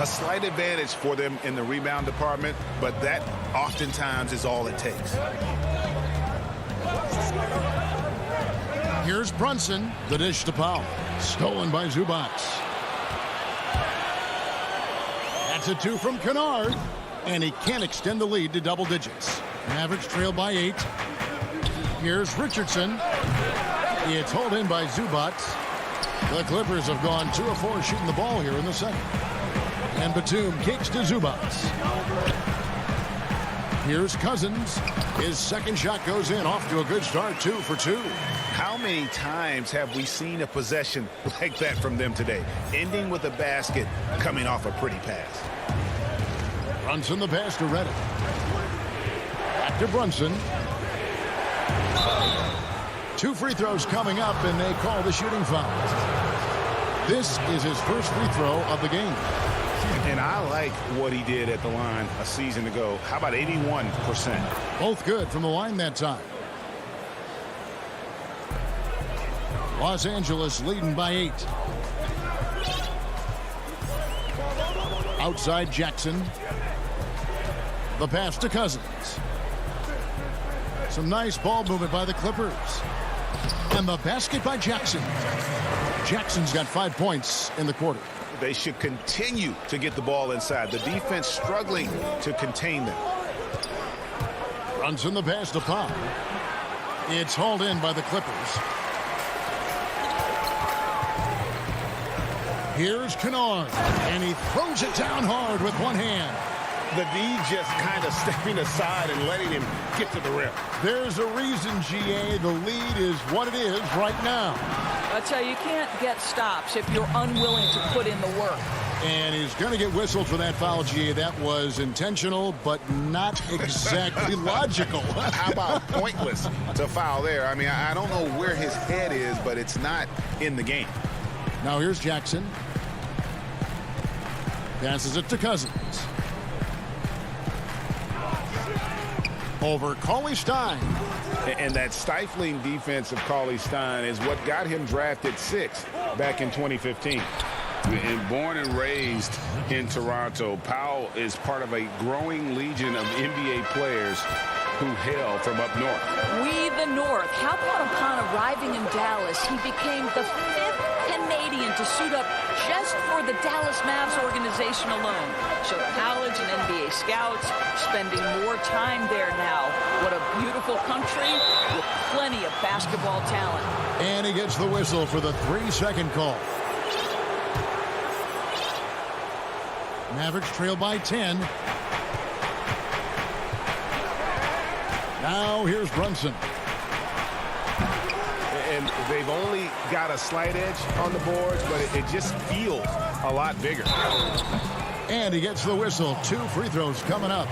Speaker 4: A slight advantage for them in the rebound department, but that oftentimes is all it takes.
Speaker 2: Here's Brunson. The dish to Powell. Stolen by Zubac. That's a 2 from Kennard. And he can't extend the lead to double digits. Mavericks trail by 8. Here's Richardson. It's hauled in by Zubac. The Clippers have gone 2 of 4 shooting the ball here in the second. And Batum kicks to Zubac. Here's Cousins. His second shot goes in. Off to a good start. 2 for 2.
Speaker 4: How many times have we seen a possession like that from them today? Ending with a basket, coming off a pretty pass.
Speaker 2: Brunson the pass to Reddick. Back to Brunson. 2 free throws coming up, and they call the shooting foul. This is his first free throw of the game.
Speaker 4: And I like what he did at the line a season ago. How about 81%?
Speaker 2: Both good from the line that time. Los Angeles leading by 8. Outside Jackson. The pass to Cousins. Some nice ball movement by the Clippers. And the basket by Jackson. Jackson's got 5 points in the quarter.
Speaker 4: They should continue to get the ball inside. The defense struggling to contain them.
Speaker 2: Runs in the pass to Powell. It's hauled in by the Clippers. Here's Kennard, and he throws it down hard with one hand.
Speaker 4: The D just kind of stepping aside and letting him get to the rim.
Speaker 2: There's a reason, GA, the lead is what it is right now.
Speaker 13: I tell you can't get stops if you're unwilling to put in the work.
Speaker 2: And he's going to get whistled for that foul, GA. That was intentional, but not exactly logical.
Speaker 4: How about pointless to foul there? I mean, I don't know where his head is, but it's not in the game.
Speaker 2: Now here's Jackson. Passes it to Cousins. Over Cauley Stein.
Speaker 4: And that stifling defense of Cauley Stein is what got him drafted 6th back in 2015. And born and raised in Toronto, Powell is part of a growing legion of NBA players who hail from up north.
Speaker 13: We the North. How about upon arriving in Dallas, he became the 5th Canadian to suit up just for the Dallas Mavs organization alone. So college and NBA scouts spending more time there now. What a beautiful country with plenty of basketball talent.
Speaker 2: And he gets the whistle for the 3-second call. Mavericks trail by 10. Now here's Brunson.
Speaker 4: And they've only got a slight edge on the boards, but it just feels a lot bigger.
Speaker 2: And he gets the whistle. 2 free throws coming up.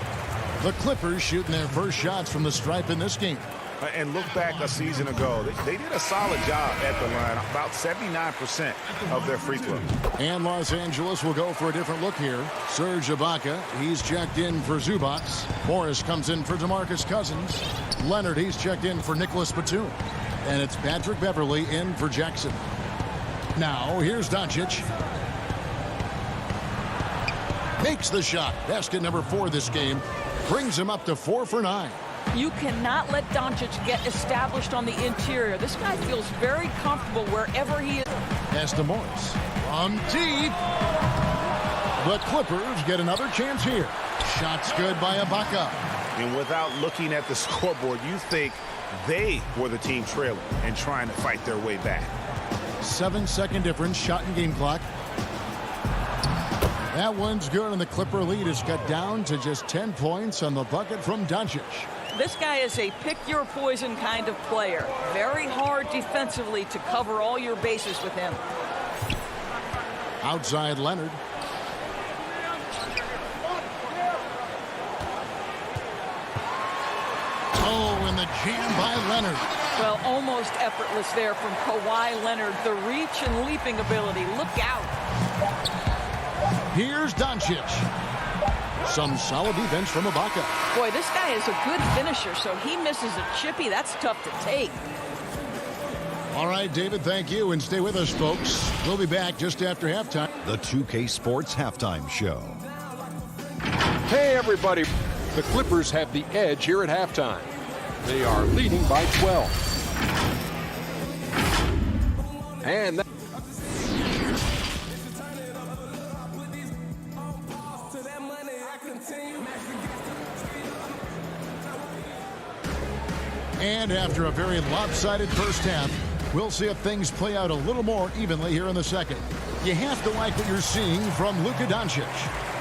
Speaker 2: The Clippers shooting their first shots from the stripe in this game.
Speaker 4: And look back a season ago, they did a solid job at the line, about 79% of their free throws.
Speaker 2: And Los Angeles will go for a different look here. Serge Ibaka, he's checked in for Zubac. Morris comes in for DeMarcus Cousins. Leonard, he's checked in for Nicholas Batum. And it's Patrick Beverley in for Jackson. Now, here's Doncic. Makes the shot. Basket number 4 this game. Brings him up to 4 for 9.
Speaker 13: You cannot let Doncic get established on the interior. This guy feels very comfortable wherever he is.
Speaker 2: Pass to Morris. From deep. The Clippers get another chance here. Shot's good by Ibaka.
Speaker 4: And without looking at the scoreboard, you think they were the team trailing and trying to fight their way back.
Speaker 2: 7-second difference, shot and game clock. That one's good, and the Clipper lead is cut down to just 10 points on the bucket from Doncic.
Speaker 13: This guy is a pick-your-poison kind of player. Very hard defensively to cover all your bases with him.
Speaker 2: Outside Leonard. Oh, and the jam by Leonard.
Speaker 13: Well, almost effortless there from Kawhi Leonard. The reach and leaping ability. Look out.
Speaker 2: Here's Doncic. Some solid defense from Ibaka.
Speaker 13: Boy, this guy is a good finisher, so he misses a chippy. That's tough to take.
Speaker 2: All right, David, thank you, and stay with us, folks. We'll be back just after halftime.
Speaker 6: The 2K Sports Halftime Show.
Speaker 7: Hey, everybody. The Clippers have the edge here at halftime. They are leading by 12. And that
Speaker 2: And after a very lopsided first half, we'll see if things play out a little more evenly here in the second. You have to like what you're seeing from Luka Doncic.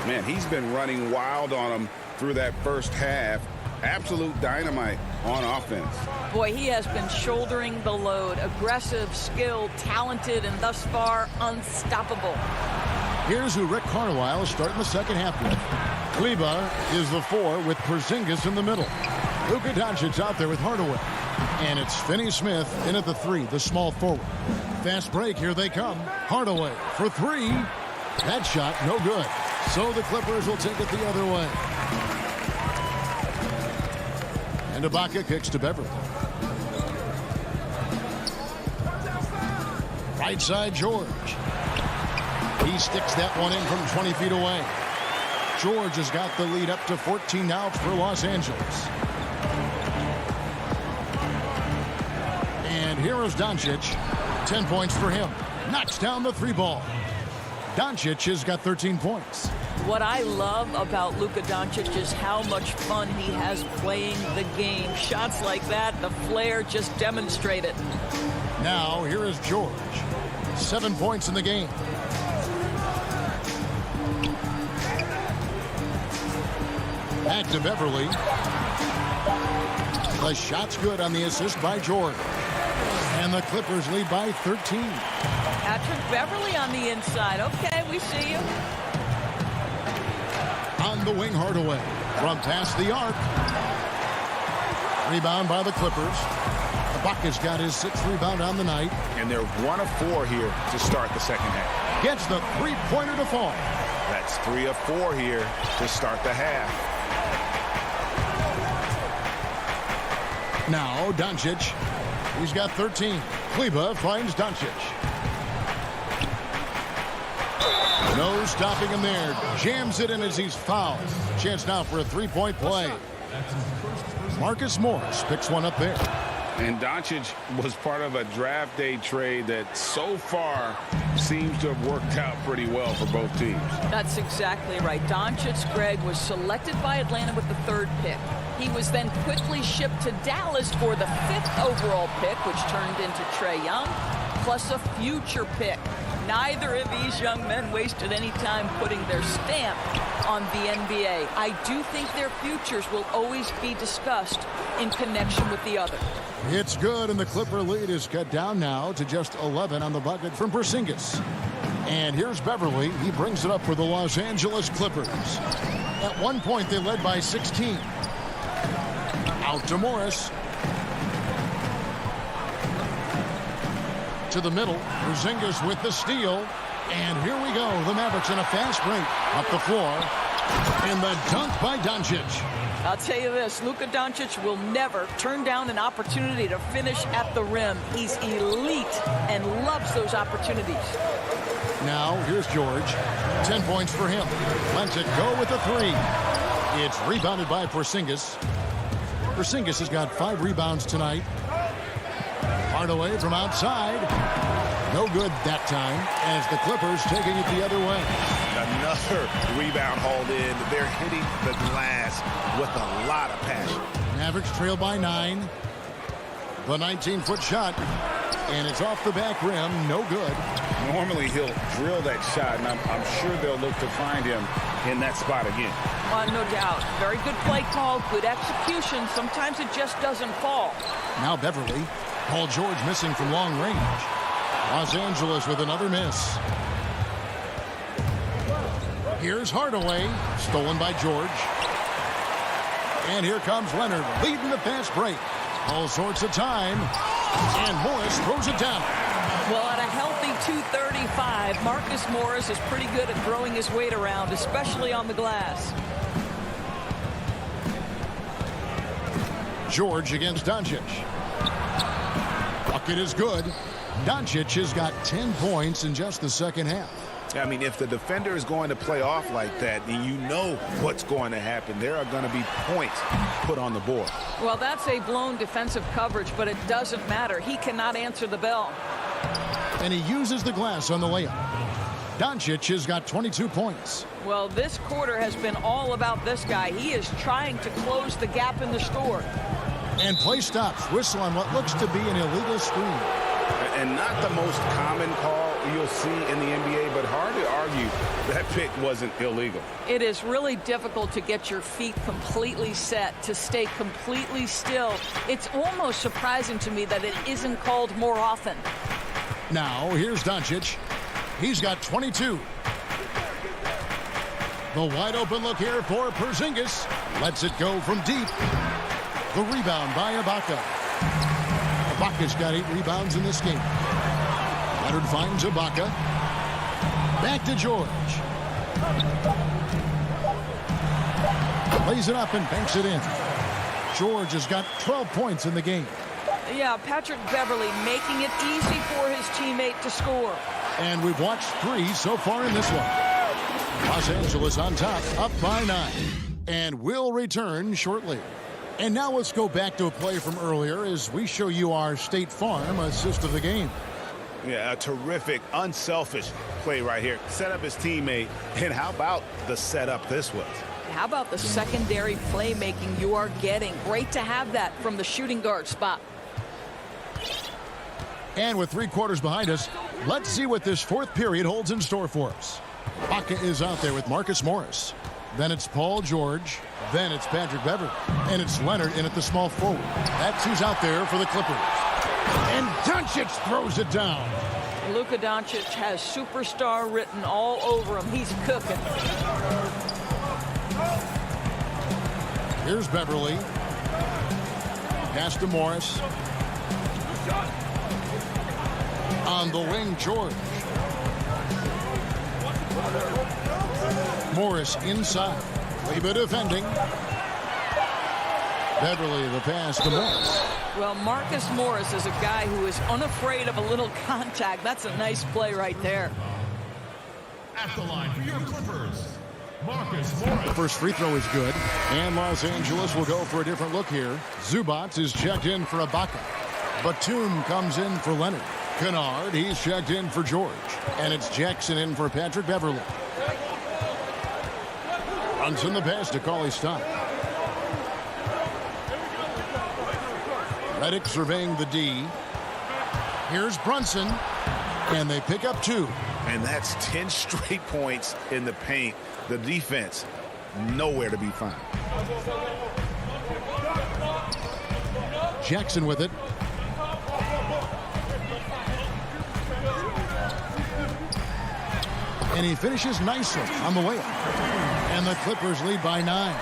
Speaker 4: Man, he's been running wild on him through that first half. Absolute dynamite on offense.
Speaker 13: Boy, he has been shouldering the load. Aggressive, skilled, talented, and thus far unstoppable.
Speaker 2: Here's who Rick Carlisle is starting the second half with. Kleba is the 4 with Porzingis in the middle. Luka Doncic out there with Hardaway. And it's Finney Smith in at the 3, the small forward. Fast break, here they come. Hardaway for 3. That shot, no good. So the Clippers will take it the other way. And Ibaka kicks to Beverly. Right side, George. He sticks that one in from 20 feet away. George has got the lead up to 14 now for Los Angeles. And here is Doncic. 10 points for him. Knocks down the 3 ball. Doncic has got 13 points.
Speaker 13: What I love about Luka Doncic is how much fun he has playing the game. Shots like that, the flair just demonstrated.
Speaker 2: Now, here is George. 7 points in the game. Back to Beverly. The shot's good on the assist by George. And the Clippers lead by 13.
Speaker 13: Patrick Beverley on the inside. Okay, we see you.
Speaker 2: On the wing, Hardaway. From past the arc. Rebound by the Clippers. Ibaka's got his 6th rebound on the night.
Speaker 4: And they're 1 of 4 here to start the second half.
Speaker 2: Gets the 3-pointer to fall.
Speaker 4: That's 3 of 4 here to start the half.
Speaker 2: Now, Doncic. He's got 13. Kleba finds Doncic. No stopping him there. Jams it in as he's fouled. Chance now for a 3-point play. Marcus Morris picks one up there.
Speaker 4: And Doncic was part of a draft day trade that so far seems to have worked out pretty well for both teams.
Speaker 13: That's exactly right. Doncic, Greg, was selected by Atlanta with the 3rd pick. He was then quickly shipped to Dallas for the 5th overall pick, which turned into Trae Young, plus a future pick. Neither of these young men wasted any time putting their stamp on the NBA. I do think their futures will always be discussed in connection with the other.
Speaker 2: It's good, and the Clipper lead is cut down now to just 11 on the bucket from Porzingis. And here's Beverly. He brings it up for the Los Angeles Clippers. At one point, they led by 16. Out to Morris. to the middle. Porzingis with the steal. And here we go. The Mavericks in a fast break. Up the floor. And the dunk by Doncic.
Speaker 13: I'll tell you this, Luka Doncic will never turn down an opportunity to finish at the rim. He's elite and loves those opportunities.
Speaker 2: Now, here's George. 10 points for him. Lets it go with a three. It's rebounded by Porzingis. Porzingis has got 5 rebounds tonight. Hardaway from outside. No good that time, as the Clippers taking it the other way.
Speaker 4: Another rebound hauled in. They're hitting the glass with a lot of passion.
Speaker 2: Mavericks trail by 9. The 19-foot shot, and it's off the back rim. No good.
Speaker 4: Normally he'll drill that shot, and I'm sure they'll look to find him in that spot again.
Speaker 13: No doubt. Very good play call, good execution. Sometimes it just doesn't fall.
Speaker 2: Now Beverly. Paul George missing from long range. Los Angeles with another miss. Here's Hardaway, stolen by George. And here comes Leonard, leading the fast break. All sorts of time. And Morris throws it down.
Speaker 13: Well, at a healthy 235, Marcus Morris is pretty good at throwing his weight around, especially on the glass.
Speaker 2: George against Doncic. Bucket is good. Doncic has got 10 points in just the second half.
Speaker 4: I mean, if the defender is going to play off like that, then you know what's going to happen. There are going to be points put on the board.
Speaker 13: Well, that's a blown defensive coverage, but it doesn't matter. He cannot answer the bell.
Speaker 2: And he uses the glass on the layup. Doncic has got 22 points.
Speaker 13: Well, this quarter has been all about this guy. He is trying to close the gap in the score.
Speaker 2: And play stops. Whistle on what looks to be an illegal screen.
Speaker 4: And not the most common call you'll see in the NBA, but hard to argue that pick wasn't illegal.
Speaker 13: It is really difficult to get your feet completely set, to stay completely still. It's almost surprising to me that it isn't called more often.
Speaker 2: Now, here's Doncic. He's got 22. The wide open look here for Porzingis. Lets it go from deep. The rebound by Ibaka. Ibaka's got 8 rebounds in this game. Leonard finds Ibaka. Back to George. Lays it up and banks it in. George has got 12 points in the game.
Speaker 13: Yeah, Patrick Beverly making it easy for his teammate to score.
Speaker 2: And we've watched 3 so far in this one. Los Angeles on top, up by 9. And we'll return shortly. And now let's go back to a play from earlier as we show you our State Farm assist of the game.
Speaker 4: Yeah, a terrific, unselfish play right here. Set up his teammate, and how about the setup this was?
Speaker 13: How about the secondary playmaking you are getting? Great to have that from the shooting guard spot.
Speaker 2: And with 3 quarters behind us, let's see what this 4th period holds in store for us. Ibaka is out there with Marcus Morris. Then it's Paul George. Then it's Patrick Beverly. And it's Leonard in at the small forward. That's who's out there for the Clippers. And Doncic throws it down.
Speaker 13: Luka Doncic has superstar written all over him. He's cooking.
Speaker 2: Here's Beverly. Pass to Morris. On the wing, George. Morris inside. Leba defending. Beverly the pass to Morris.
Speaker 13: Well, Marcus Morris is a guy who is unafraid of a little contact. That's a nice play right there.
Speaker 1: At the line for your Clippers, Marcus Morris.
Speaker 2: The first free throw is good. And Los Angeles will go for a different look here. Zubac is checked in for Ibaka. Batum comes in for Leonard. Kennard, he's checked in for George. And it's Jackson in for Patrick Beverly. Brunson the pass to Cauley Stein. Redick surveying the D. Here's Brunson. And they pick up 2.
Speaker 4: And that's 10 straight points in the paint. The defense, nowhere to be found.
Speaker 2: Jackson with it. And he finishes nicely on the way up. And the Clippers lead by 9.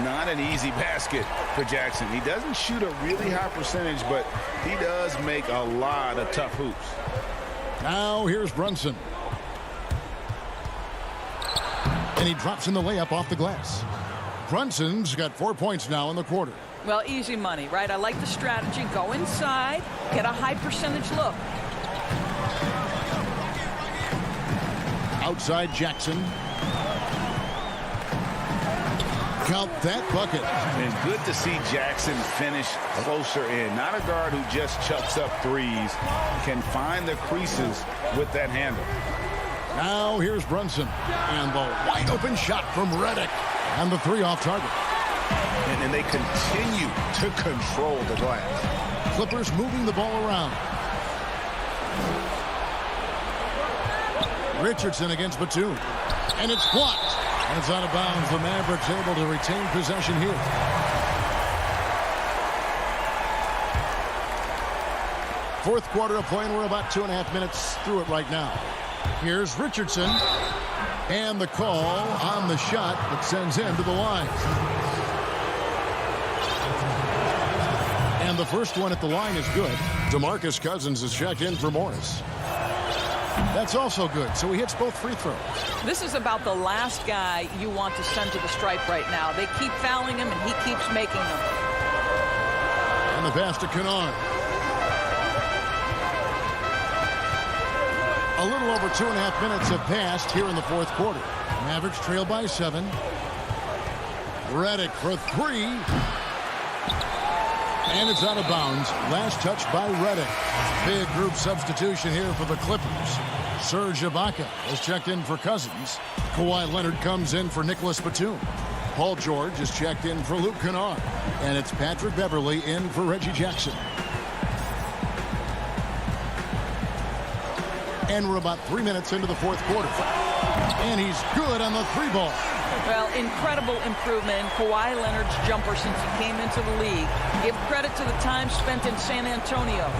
Speaker 4: not an easy basket for Jackson. He doesn't shoot a really high percentage, but he does make a lot of tough hoops.
Speaker 2: Now here's Brunson. And he drops in the layup off the glass. Brunson's got 4 points now in the quarter.
Speaker 13: Well, easy money, right? I like the strategy. Go inside, get a high percentage look.
Speaker 2: Outside Jackson. Count that bucket.
Speaker 4: And good to see Jackson finish closer in. Not a guard who just chucks up threes. Can find the creases with that handle.
Speaker 2: Now here's Brunson. And the wide open shot from Redick. And the three off target.
Speaker 4: And they continue to control the glass.
Speaker 2: Clippers moving the ball around. Richardson against Batum. And it's blocked. And it's out of bounds. The Mavericks able to retain possession here. Fourth quarter of play, and we're about 2.5 minutes through it right now. Here's Richardson. And the call on the shot that sends him to the line. And the first one at the line is good. DeMarcus Cousins is checked in for Morris. That's also good, so he hits both free throws.
Speaker 13: This is about the last guy you want to send to the stripe right now. They keep fouling him, and he keeps making them.
Speaker 2: And the pass to Kennard. A little over 2.5 minutes have passed here in the fourth quarter. Mavericks trail by 7. Redick for 3. And it's out of bounds. Last touch by Redick. Big group substitution here for the Clippers. Serge Ibaka is checked in for Cousins. Kawhi Leonard comes in for Nicholas Batum. Paul George is checked in for Luke Kennard. And it's Patrick Beverley in for Reggie Jackson. And we're about 3 minutes into the fourth quarter. And he's good on the 3 ball.
Speaker 13: Well, incredible improvement in Kawhi Leonard's jumper since he came into the league. Give credit to the time spent in San Antonio.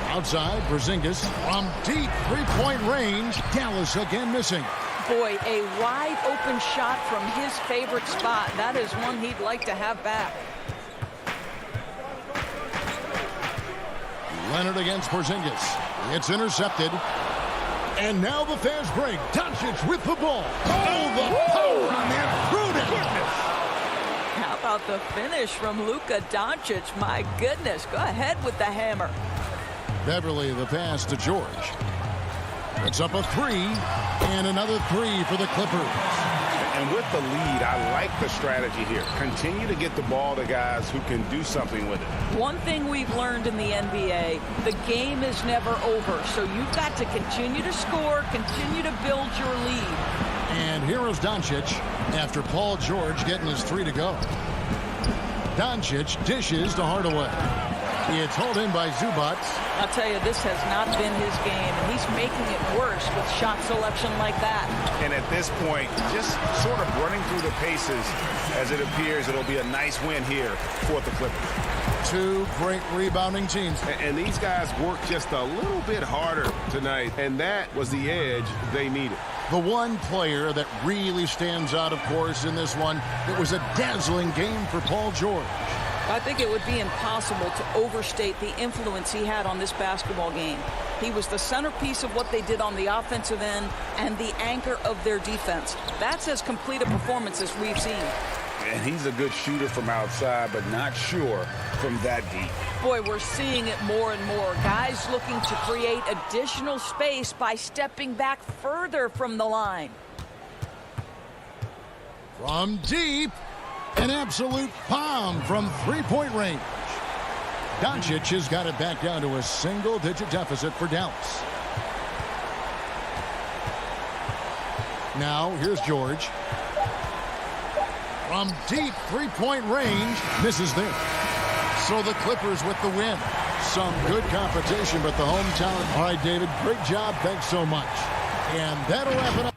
Speaker 2: Outside, Porzingis from deep three-point range. Dallas again missing.
Speaker 13: Boy, a wide open shot from his favorite spot. That is one he'd like to have back.
Speaker 2: Leonard against Porzingis. It's intercepted. And now the fast break. Doncic with the ball. Oh, the power on that prudence.
Speaker 13: How about the finish from Luka Doncic? My goodness. Go ahead with the hammer.
Speaker 2: Beverly, the pass to George. It's up a 3. And another 3 for the Clippers.
Speaker 4: And with the lead, I like the strategy here. Continue to get the ball to guys who can do something with it.
Speaker 13: One thing we've learned in the NBA, the game is never over. So you've got to continue to score, continue to build your lead.
Speaker 2: And here is Doncic after Paul George getting his 3 to go. Doncic dishes to Hardaway. It's hauled in by Zubac.
Speaker 13: I'll tell you, this has not been his game, and he's making it worse with shot selection like that.
Speaker 4: And at this point, just sort of running through the paces as it appears it'll be a nice win here for the Clippers.
Speaker 2: 2 great rebounding teams.
Speaker 4: And these guys worked just a little bit harder tonight, and that was the edge they needed.
Speaker 2: The one player that really stands out, of course, in this one, it was a dazzling game for Paul George.
Speaker 13: I think it would be impossible to overstate the influence he had on this basketball game. He was the centerpiece of what they did on the offensive end and the anchor of their defense. That's as complete a performance as we've seen.
Speaker 4: And he's a good shooter from outside, but not sure from that deep.
Speaker 13: Boy, we're seeing it more and more. Guys looking to create additional space by stepping back further from the line.
Speaker 2: From deep. An absolute bomb from three-point range. Doncic has got it back down to a single-digit deficit for Dallas. Now, here's George. From deep three-point range, misses there. So the Clippers with the win. Some good competition, but the hometown. All right, David, great job. Thanks so much. And that'll wrap it up.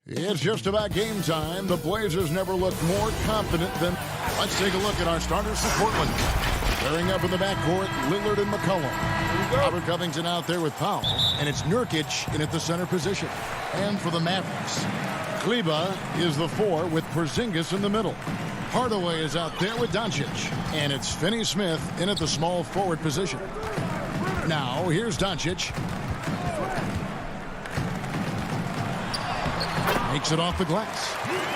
Speaker 2: It's just about game time. The Blazers never looked more confident than... Let's take a look at our starters for Portland. Pairing up in the backcourt, Lillard and McCollum. Robert Covington out there with Powell. And it's Nurkic in at the center position. And for the Mavericks, Kleber is the 4 with Porzingis in the middle. Hardaway is out there with Doncic. And it's Finney Smith in at the small forward position. Now, here's Doncic. Makes it off the glass.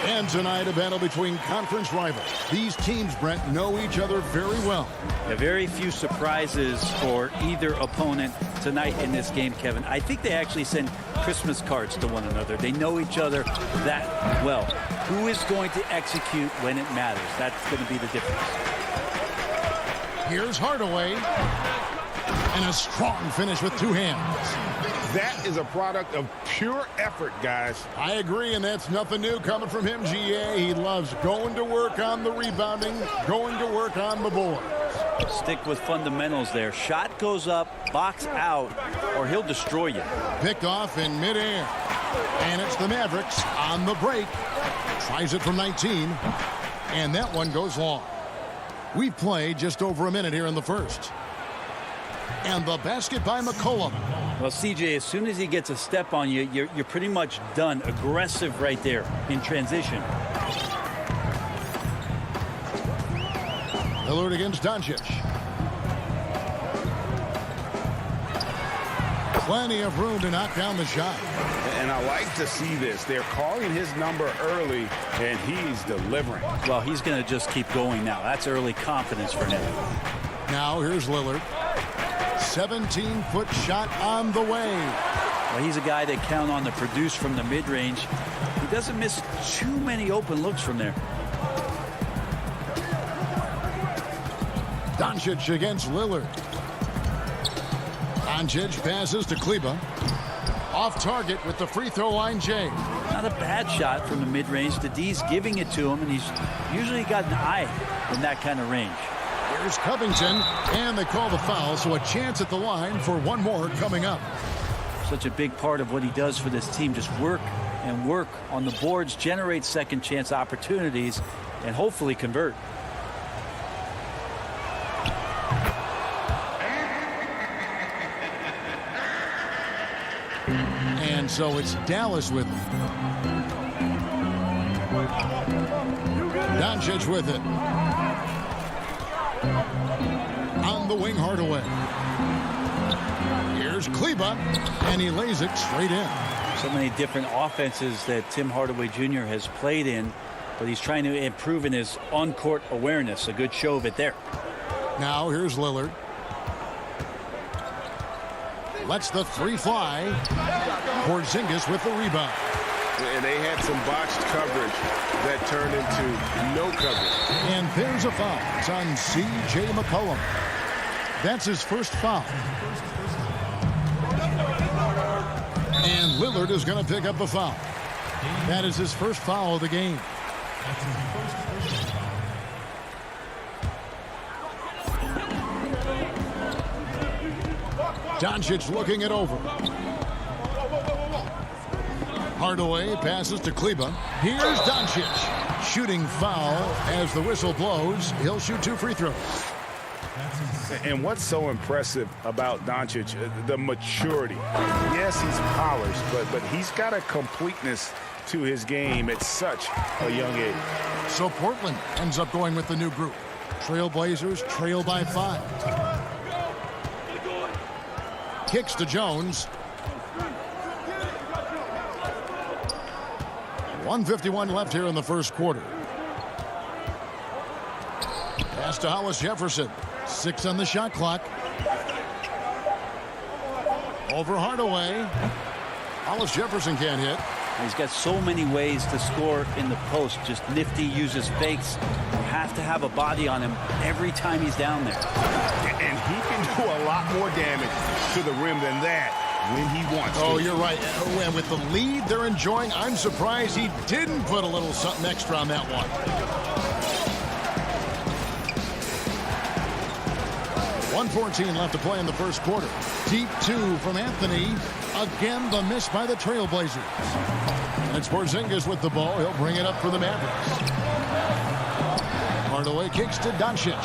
Speaker 2: And tonight, a battle between conference rivals. These teams, Brent, know each other very well.
Speaker 14: Yeah, very few surprises for either opponent tonight in this game, Kevin. I think they actually send Christmas cards to one another. They know each other that well. Who is going to execute when it matters? That's going to be the difference.
Speaker 2: Here's Hardaway. And a strong finish with two hands.
Speaker 4: That is a product of pure effort, guys.
Speaker 2: I agree, and that's nothing new coming from him, GA. He loves going to work on the rebounding, going to work on the boards.
Speaker 14: Stick with fundamentals there. Shot goes up, box out, or he'll destroy you.
Speaker 2: Picked off in midair. And it's the Mavericks on the break. Tries it from 19. And that one goes long. We've played just over a minute here in the first. And the basket by McCollum.
Speaker 14: Well, CJ, as soon as he gets a step on you, you're pretty much done. Aggressive right there in transition.
Speaker 2: Lillard against Doncic. Plenty of room to knock down the shot.
Speaker 4: And I like to see this. They're calling his number early, and he's delivering.
Speaker 14: Well, he's going to just keep going now. That's early confidence for him.
Speaker 2: Now here's Lillard. 17-foot shot on the way.
Speaker 14: Well, he's a guy that count on to produce from the mid-range. He doesn't miss too many open looks from there.
Speaker 2: Doncic against Lillard. Doncic passes to Kleber. Off target with the free throw line, Jay.
Speaker 14: Not a bad shot from the mid-range. The D's giving it to him, and he's usually got an eye in that kind of range.
Speaker 2: Here's Covington, and they call the foul, so a chance at the line for one more coming up.
Speaker 14: Such a big part of what he does for this team, just work and work on the boards, generate second chance opportunities, and hopefully convert.
Speaker 2: And so it's Dallas with it. Doncic with it. On the wing, Hardaway. Here's Kleber, and he lays it straight in.
Speaker 14: So many different offenses that Tim Hardaway Jr. has played in, but he's trying to improve in his on-court awareness. A good show of it there.
Speaker 2: Now here's Lillard. Lets the three fly. Porzingis with the rebound.
Speaker 4: And they had some botched coverage that turned into no coverage.
Speaker 2: And there's a foul. It's on C.J. McCollum. That's his first foul. And Lillard is going to pick up the foul. That is his first foul of the game. Doncic looking it over. Hardaway passes to Kleba. Here's Doncic. Shooting foul as the whistle blows. He'll shoot 2 free throws.
Speaker 4: And what's so impressive about Doncic, the maturity. Yes, he's polished, but he's got a completeness to his game at such a young age.
Speaker 2: So Portland ends up going with the new group. Trailblazers trail by 5. Kicks to Jones. 1:51 left here in the first quarter. Pass to Hollis Jefferson. 6 on the shot clock. Over Hardaway. Hollis Jefferson can't hit.
Speaker 14: He's got so many ways to score in the post. Just nifty, uses fakes. You have to have a body on him every time he's down there.
Speaker 4: And he can do a lot more damage to the rim than that when he wants to.
Speaker 2: Oh, you're right. And with the lead they're enjoying, I'm surprised he didn't put a little something extra on that one. 1:14 left to play in the first quarter. Deep 2 from Anthony. Again, the miss by the Trailblazers. And it's Porzingis with the ball. He'll bring it up for the Mavericks. Hardaway kicks to Doncic.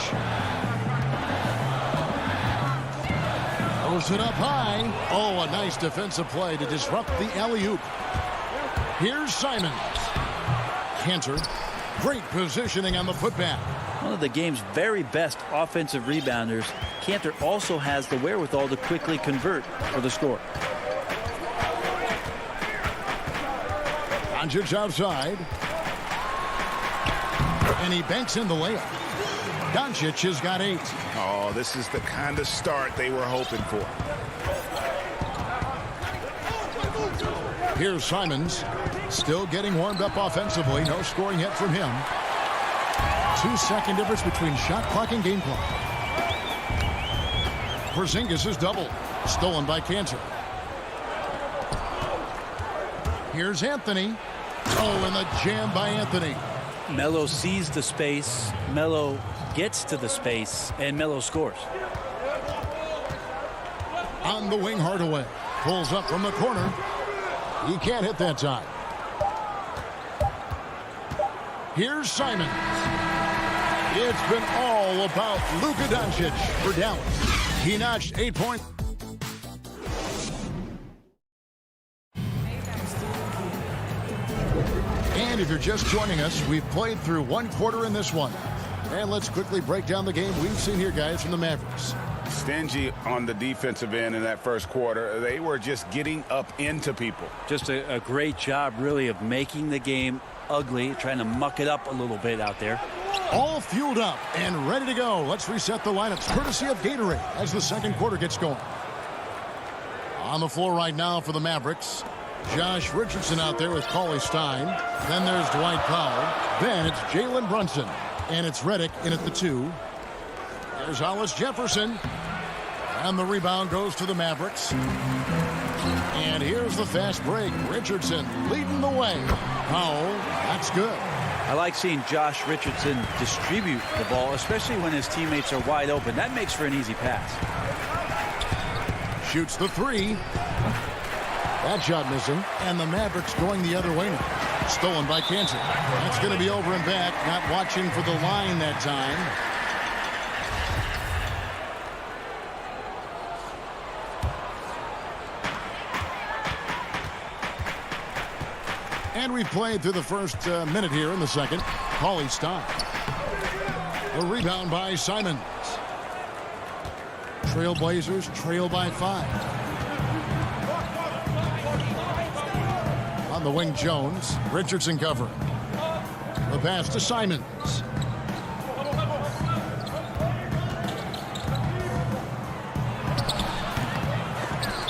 Speaker 2: Throws it up high. Oh, a nice defensive play to disrupt the alley-oop. Here's Simons. Cantor. Great positioning on the putback.
Speaker 14: One of the game's very best offensive rebounders, Cantor also has the wherewithal to quickly convert for the score.
Speaker 2: Doncic outside. And he banks in the layup. Doncic has got 8.
Speaker 4: Oh, this is the kind of start they were hoping for.
Speaker 2: Here's Simons. Still getting warmed up offensively. No scoring yet from him. 2-second difference between shot clock and game clock. Porzingis is doubled. Stolen by Cantor. Here's Anthony. Oh, and the jam by Anthony.
Speaker 14: Melo sees the space. Melo gets to the space. And Melo scores.
Speaker 2: On the wing, Hardaway. Pulls up from the corner. He can't hit that time. Here's Simons. It's been all about Luka Doncic for Dallas. He notched 8 points. And if you're just joining us, we've played through 1 quarter in this one. And let's quickly break down the game we've seen here, guys, from the Mavericks.
Speaker 4: Stingy on the defensive end in that first quarter. They were just getting up into people.
Speaker 14: Just a great job, really, of making the game ugly, trying to muck it up a little bit out there.
Speaker 2: All fueled up and ready to go. Let's reset the lineups, courtesy of Gatorade, as the second quarter gets going. On the floor right now for the Mavericks, Josh Richardson out there with Cauley Stein. Then there's Dwight Powell. Then it's Jalen Brunson. And it's Redick in at the 2. There's Hollis Jefferson. And the rebound goes to the Mavericks. And here's the fast break. Richardson leading the way. Powell, that's good.
Speaker 14: I like seeing Josh Richardson distribute the ball, especially when his teammates are wide open. That makes for an easy pass.
Speaker 2: Shoots the 3. That shot missing. And the Mavericks going the other way now. Stolen by Cantor. That's going to be over and back. Not watching for the line that time. And we've played through the first minute here in the second. Cauley Stein. The rebound by Simons. Trailblazers trail by 5. On the wing, Jones. Richardson covering. The pass to Simons.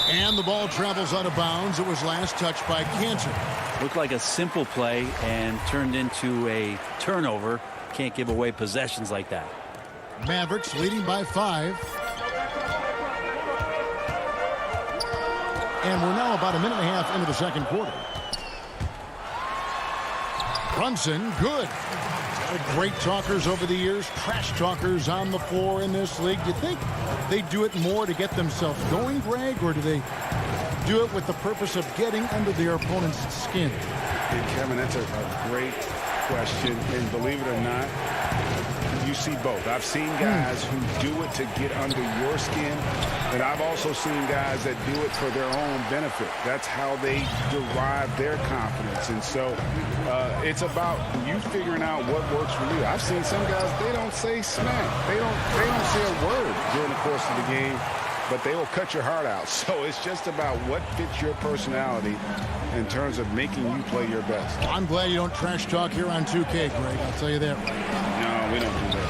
Speaker 2: And the ball travels out of bounds. It was last touched by Cantor.
Speaker 14: Looked like a simple play and turned into a turnover. Can't give away possessions like that.
Speaker 2: Mavericks leading by 5. And we're now about a minute and a half into the second quarter. Brunson, good. Great talkers over the years, trash talkers on the floor in this league. Do you think they do it more to get themselves going, Greg, or do they do it with the purpose of getting under their opponent's skin?
Speaker 4: And Kevin, that's a great question, and believe it or not, you see both. I've seen guys who do it to get under your skin, and I've also seen guys that do it for their own benefit. That's how they derive their confidence. And so it's about you figuring out what works for you. I've seen some guys, they don't say smack. They don't say a word during the course of the game, but they will cut your heart out. So it's just about what fits your personality in terms of making you play your best.
Speaker 2: I'm glad you don't trash talk here on 2K, Greg. I'll tell you that right now.
Speaker 4: No, we don't do that.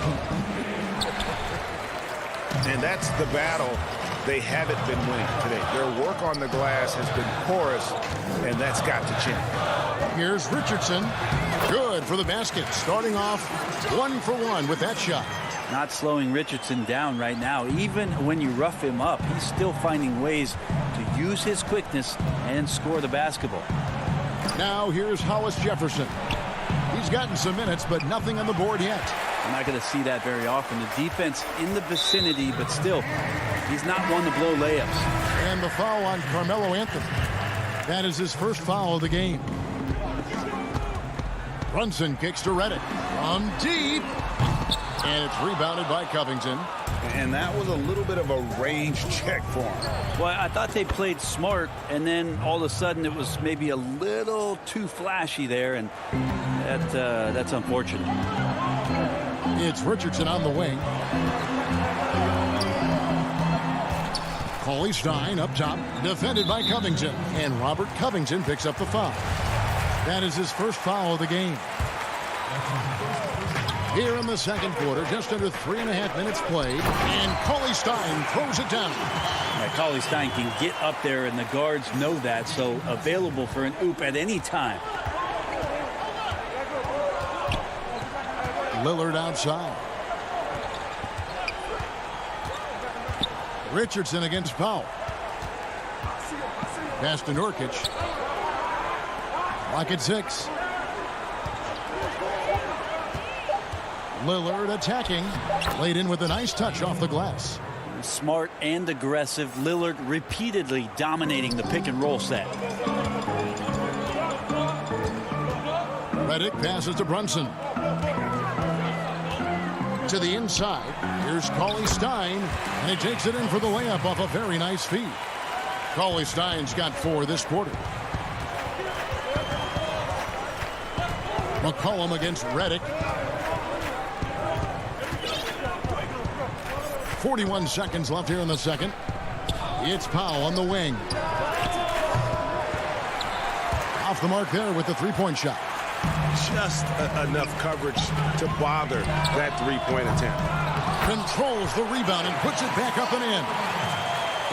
Speaker 4: And that's the battle they haven't been winning today. Their work on the glass has been porous, and that's got to change.
Speaker 2: Here's Richardson. Good for the basket. Starting off 1 for 1 with that shot.
Speaker 14: Not slowing Richardson down right now. Even when you rough him up, he's still finding ways to use his quickness and score the basketball.
Speaker 2: Now here's Hollis Jefferson. He's gotten some minutes, but nothing on the board yet.
Speaker 14: I'm not going to see that very often. The defense in the vicinity, but still, he's not one to blow layups.
Speaker 2: And the foul on Carmelo Anthony. That is his first foul of the game. Brunson kicks to Reddick. From deep. And it's rebounded by Covington.
Speaker 4: And that was a little bit of a range check for him.
Speaker 14: Well, I thought they played smart, and then all of a sudden it was maybe a little too flashy there, and that's unfortunate.
Speaker 2: It's Richardson on the wing. Cauley Stein up top, defended by Covington. And Robert Covington picks up the foul. That is his first foul of the game. Here in the second quarter, just under 3.5 minutes played, and Cauley Stein throws it down.
Speaker 14: Yeah, Cauley Stein can get up there, and the guards know that, so available for an oop at any time.
Speaker 2: Lillard outside. Richardson against Powell. Pass to Nurkic. Clock at 6. Lillard attacking. Laid in with a nice touch off the glass.
Speaker 14: Smart and aggressive. Lillard repeatedly dominating the pick and roll set.
Speaker 2: Reddick passes to Brunson. To the inside. Here's Cauley Stein. And he takes it in for the layup off a very nice feed. Cauley Stein's got 4 this quarter. McCollum against Reddick. 41 seconds left here in the second. It's Powell on the wing. Off the mark there with the three-point shot.
Speaker 4: Just enough coverage to bother that three-point attempt.
Speaker 2: Controls the rebound and puts it back up and in.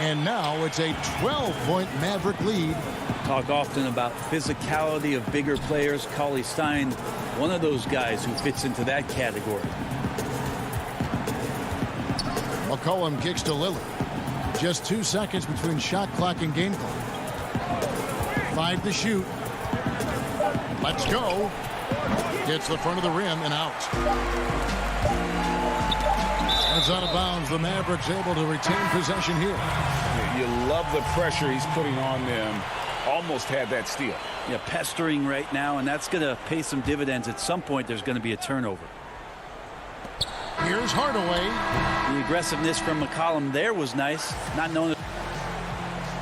Speaker 2: And now it's a 12-point Maverick lead.
Speaker 14: Talk often about physicality of bigger players. Cauley Stein, one of those guys who fits into that category.
Speaker 2: McCollum kicks to Lillard. Just 2 seconds between shot clock and game clock. 5 to shoot. Let's go. Gets the front of the rim and out. That's out of bounds. The Mavericks able to retain possession here.
Speaker 4: You love the pressure he's putting on them. Almost had that steal.
Speaker 14: Yeah, pestering right now, and that's going to pay some dividends. At some point, there's going to be a turnover.
Speaker 2: Here's Hardaway.
Speaker 14: The aggressiveness from McCollum there was nice. Not knowing.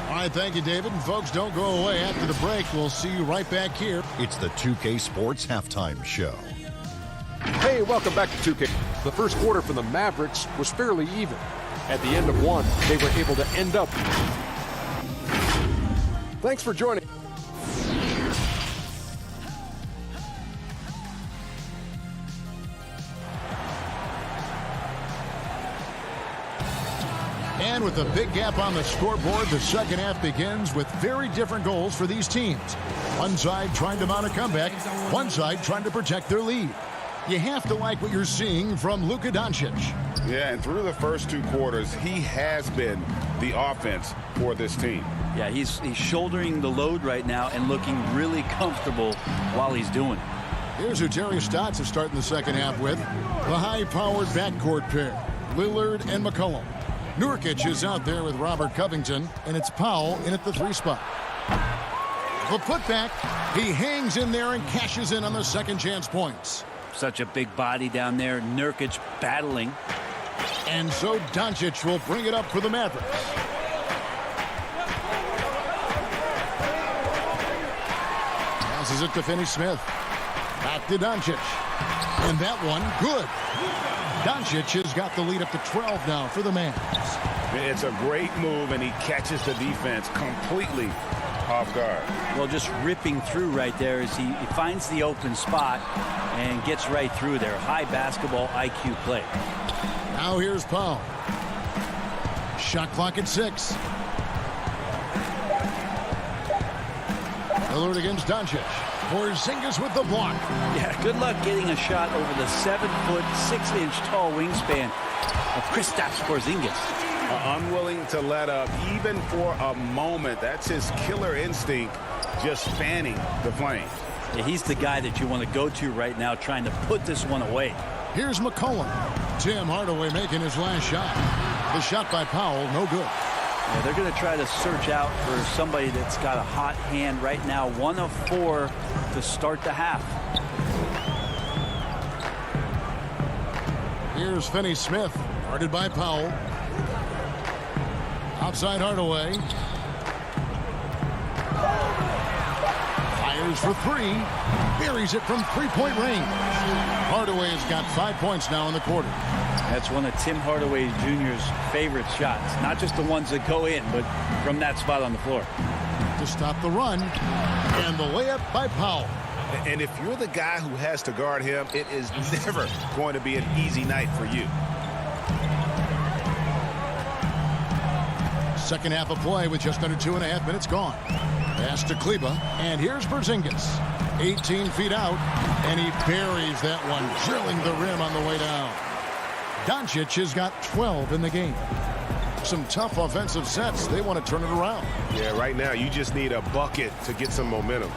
Speaker 2: All right, thank you, David. And folks, don't go away after the break. We'll see you right back here.
Speaker 6: It's the 2K Sports Halftime Show.
Speaker 7: Hey, welcome back to 2K. The first quarter for the Mavericks was fairly even. At the end of one, they were able to end up. Thanks for joining.
Speaker 2: And with a big gap on the scoreboard, the second half begins with very different goals for these teams. One side trying to mount a comeback, one side trying to protect their lead. You have to like what you're seeing from Luka Doncic.
Speaker 4: Yeah, and through the first 2 quarters, he has been the offense for this team.
Speaker 14: Yeah, he's shouldering the load right now and looking really comfortable while he's doing it.
Speaker 2: Here's who Terry Stotts is starting the second half with. The high-powered backcourt pair, Lillard and McCollum. Nurkic is out there with Robert Covington, and it's Powell in at the 3 spot. The putback, he hangs in there and cashes in on the second chance points.
Speaker 14: Such a big body down there. Nurkic battling.
Speaker 2: And so Doncic will bring it up for the Mavericks. Passes it to Finney-Smith. Back to Doncic. And that one, good. Doncic has got the lead up to 12 now for the Mavs.
Speaker 4: It's a great move, and he catches the defense completely off guard.
Speaker 14: Well, just ripping through right there as he finds the open spot and gets right through there. High basketball IQ play.
Speaker 2: Now here's Powell. Shot clock at 6. Lillard against Doncic. Porzingis with the block.
Speaker 14: Yeah, good luck getting a shot over the 7-foot, 6-inch tall wingspan of Kristaps Porzingis.
Speaker 4: Unwilling to let up even for a moment. That's his killer instinct, just fanning the flames.
Speaker 14: Yeah, he's the guy that you want to go to right now, trying to put this one away.
Speaker 2: Here's McCollum. Tim Hardaway making his last shot. The shot by Powell, no good.
Speaker 14: Yeah, they're going to try to search out for somebody that's got a hot hand right now. 1 of 4 to start the half.
Speaker 2: Here's Finney-Smith, guarded by Powell. Outside Hardaway. Fires for 3. Buries it from 3-point range. Hardaway has got 5 points now in the quarter.
Speaker 14: That's one of Tim Hardaway Jr.'s favorite shots. Not just the ones that go in, but from that spot on the floor.
Speaker 2: To stop the run. And the layup by Powell.
Speaker 4: And if you're the guy who has to guard him, it is never going to be an easy night for you.
Speaker 2: Second half of play with just under 2.5 minutes gone. Pass to Kleba, and here's Porzingis. 18 feet out, and he buries that one, drilling the rim on the way down. Doncic has got 12 in the game. Some tough offensive sets. They want to turn it around.
Speaker 15: Yeah, right now you just need a bucket to get some momentum.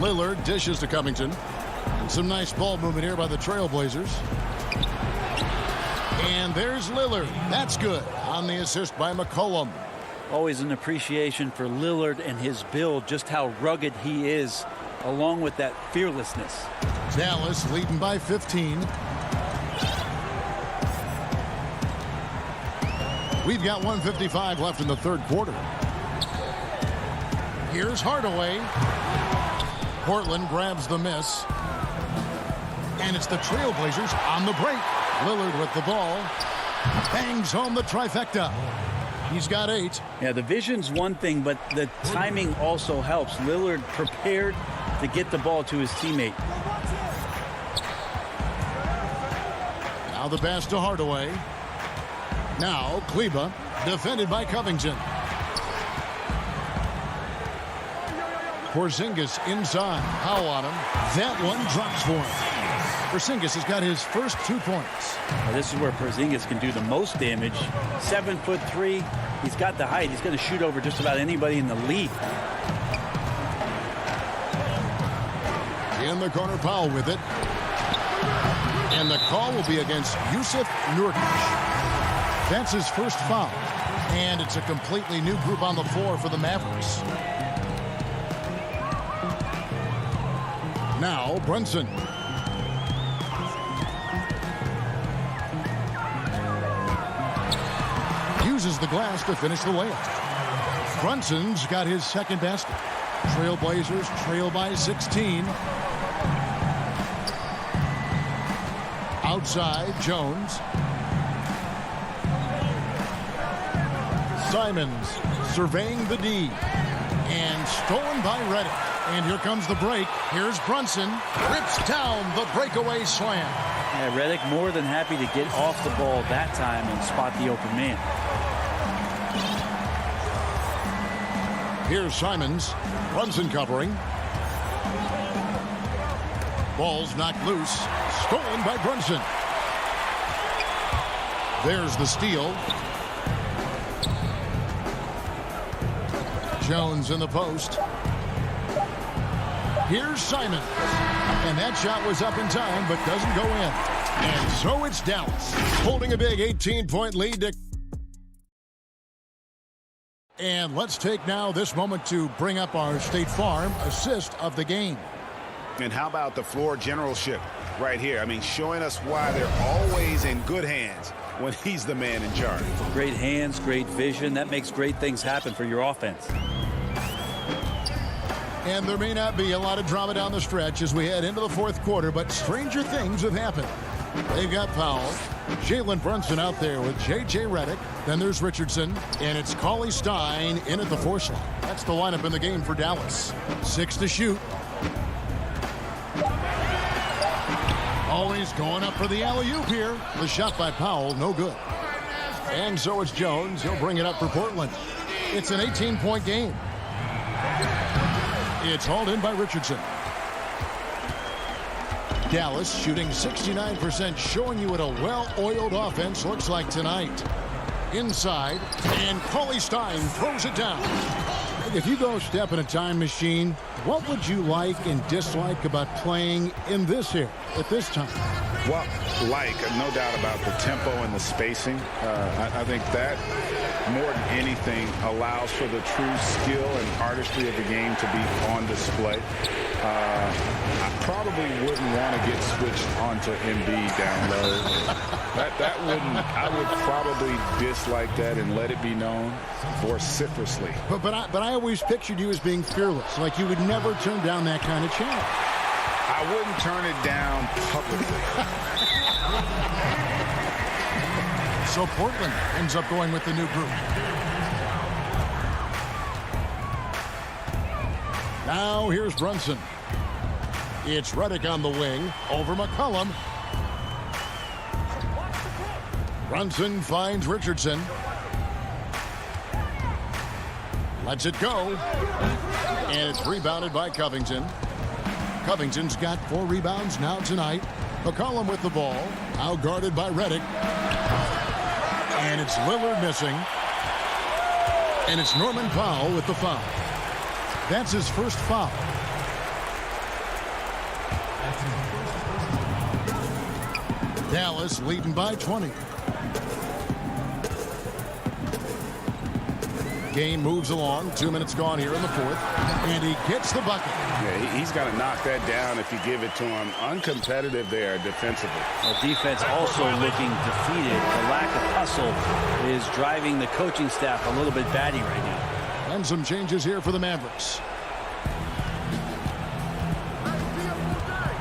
Speaker 2: Lillard dishes to Covington. And some nice ball movement here by the Trailblazers. And there's Lillard. That's good. On the assist by McCollum.
Speaker 14: Always an appreciation for Lillard and his build, just how rugged he is, along with that fearlessness.
Speaker 2: Dallas leading by 15. We've got 1:55 left in the third quarter. Here's Hardaway. Portland grabs the miss. And it's the Trailblazers on the break. Lillard with the ball. Bangs home the trifecta. He's got 8.
Speaker 14: Yeah, the vision's one thing, but the timing also helps. Lillard prepared to get the ball to his teammate.
Speaker 2: Now the pass to Hardaway. Now Kleba, defended by Covington. Porzingis inside. Powell on him. That one drops for him. Porzingis has got his first 2 points.
Speaker 14: Now this is where Porzingis can do the most damage. 7'3". He's got the height. He's going to shoot over just about anybody in the league.
Speaker 2: In the corner, Powell with it. And the call will be against Yusuf Nurkic. That's his first foul. And it's a completely new group on the floor for the Mavericks. Now Brunson. Uses the glass to finish the layup. Brunson's got his second basket. Trailblazers trail by 16. Outside, Jones. Simons surveying the D. And stolen by Redick. And here comes the break. Here's Brunson. Rips down the breakaway slam.
Speaker 14: Yeah, Redick more than happy to get off the ball that time and spot the open man.
Speaker 2: Here's Simons. Brunson covering. Ball's knocked loose. Stolen by Brunson. There's the steal. Jones in the post. Here's Simon. And that shot was up in time, but doesn't go in. And so it's Dallas, holding a big 18-point lead. And let's take now this moment to bring up our State Farm assist of the game.
Speaker 4: And how about the floor generalship right here? I mean, showing us why they're always in good hands when he's the man in charge.
Speaker 14: Great hands, great vision. That makes great things happen for your offense.
Speaker 2: And there may not be a lot of drama down the stretch as we head into the fourth quarter, but stranger things have happened. They've got Powell, Jalen Brunson out there with J.J. Redick. Then there's Richardson, and it's Cauley Stein in at the 4 slot. That's the lineup in the game for Dallas. 6 to shoot. Always going up for the alley-oop here. The shot by Powell, no good. And so it's Jones. He'll bring it up for Portland. It's an 18-point game. It's hauled in by Richardson. Dallas shooting 69%, showing you what a well-oiled offense looks like tonight. Inside, and Cauley Stein throws it down. If you go step in a time machine, what would you like and dislike about playing in this here at this time?
Speaker 4: Well, no doubt about the tempo and the spacing. I think that, more than anything, allows for the true skill and artistry of the game to be on display. I probably wouldn't want to get switched onto Embiid down low. I would probably dislike that and let it be known vociferously.
Speaker 2: But I always pictured you as being fearless, like you would never turn down that kind of challenge.
Speaker 4: I wouldn't turn it down publicly.
Speaker 2: So Portland ends up going with the new group. Now here's Brunson. It's Redick on the wing over McCollum. Brunson finds Richardson. Lets it go. And it's rebounded by Covington. Covington's got 4 rebounds now tonight. McCollum with the ball. Now guarded by Redick. And it's Lillard missing. And it's Norman Powell with the foul. That's his first foul. Dallas leading by 20. Game moves along. 2 minutes gone here in the fourth. And he gets the bucket.
Speaker 4: Yeah, he's got to knock that down if you give it to him. Uncompetitive there defensively.
Speaker 14: Well, defense also looking defeated. The lack of hustle is driving the coaching staff a little bit batty right now.
Speaker 2: And some changes here for the Mavericks.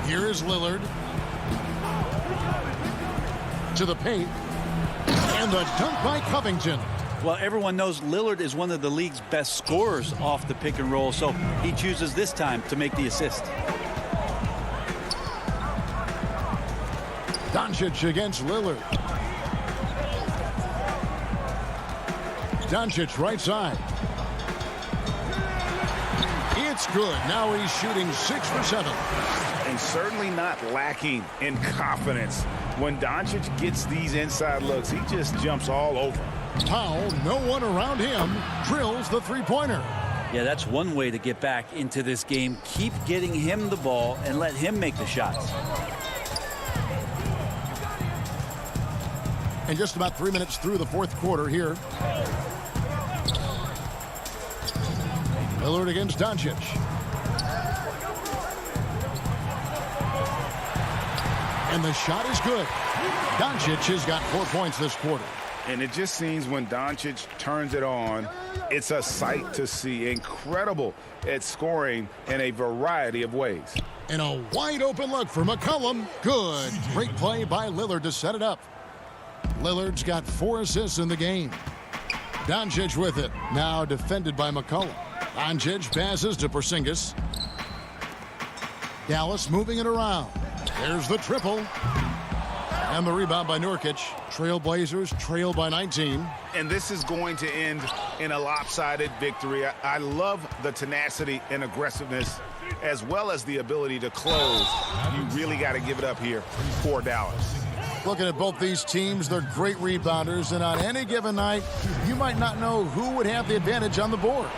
Speaker 2: Here is Lillard. To the paint. And the dunk by Covington.
Speaker 14: Well, everyone knows Lillard is one of the league's best scorers off the pick and roll, so he chooses this time to make the assist.
Speaker 2: Doncic against Lillard. Doncic right side. It's good. Now he's shooting 6 for 7.
Speaker 4: And certainly not lacking in confidence. When Doncic gets these inside looks, he just jumps all over.
Speaker 2: Powell, no one around him, drills the three-pointer.
Speaker 14: Yeah, that's one way to get back into this game. Keep getting him the ball and let him make the shots.
Speaker 2: And just about 3 minutes through the fourth quarter here. Lillard against Doncic. And the shot is good. Doncic has got 4 points this quarter.
Speaker 4: And it just seems when Doncic turns it on, it's a sight to see. Incredible at scoring in a variety of ways.
Speaker 2: And a wide open look for McCollum. Good. Great play by Lillard to set it up. Lillard's got 4 assists in the game. Doncic with it. Now defended by McCollum. Doncic passes to Porzingis. Dallas moving it around. There's the triple. And the rebound by Nurkic. Trailblazers trail by 19.
Speaker 4: And this is going to end in a lopsided victory. I love the tenacity and aggressiveness as well as the ability to close. You really got to give it up here for Dallas.
Speaker 2: Looking at both these teams, they're great rebounders, and on any given night, you might not know who would have the advantage on the boards.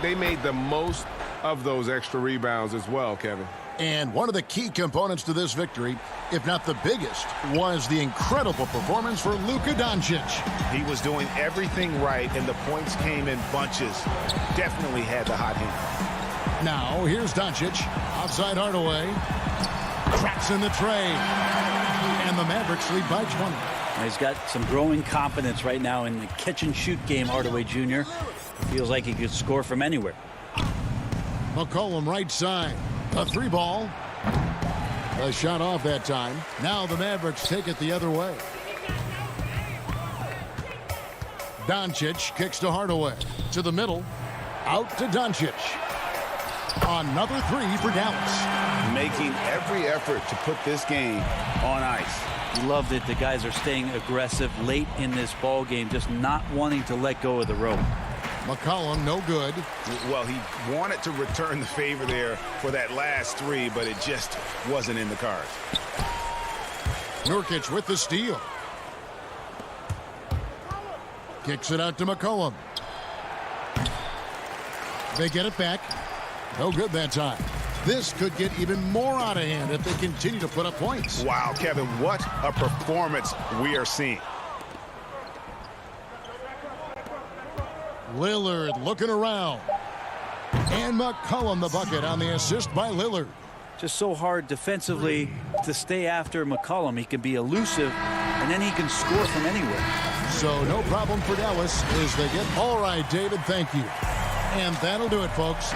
Speaker 15: They made the most
Speaker 9: of those extra rebounds as well, Kevin.
Speaker 2: And one of the key components to this victory, if not the biggest, was the incredible performance for Luka Doncic.
Speaker 4: He was doing everything right, and the points came in bunches. Definitely had the hot hand.
Speaker 2: Now, here's Doncic. Outside Hardaway. Cracks in the tray. And the Mavericks lead by 20.
Speaker 14: He's got some growing confidence right now in the catch-and-shoot game, Hardaway Jr. Feels like he could score from anywhere.
Speaker 2: McCollum right side. A three ball. A shot off that time. Now the Mavericks take it the other way. Doncic kicks to Hardaway. To the middle. Out to Doncic. Another three for Dallas.
Speaker 4: Making every effort to put this game on ice.
Speaker 14: You love that the guys are staying aggressive late in this ball game, just not wanting to let go of the rope.
Speaker 2: McCollum, no good.
Speaker 4: Well, he wanted to return the favor there for that last three, but it just wasn't in the cards.
Speaker 2: Nurkic with the steal. Kicks it out to McCollum. They get it back. No good that time. This could get even more out of hand if they continue to put up points.
Speaker 4: Wow, Kevin, what a performance we are seeing.
Speaker 2: Lillard looking around. And McCollum the bucket on the assist by Lillard.
Speaker 14: Just so hard defensively to stay after McCollum. He can be elusive, and then he can score from anywhere.
Speaker 2: So no problem for Dallas as they get... All right, David, thank you. And that'll do it, folks.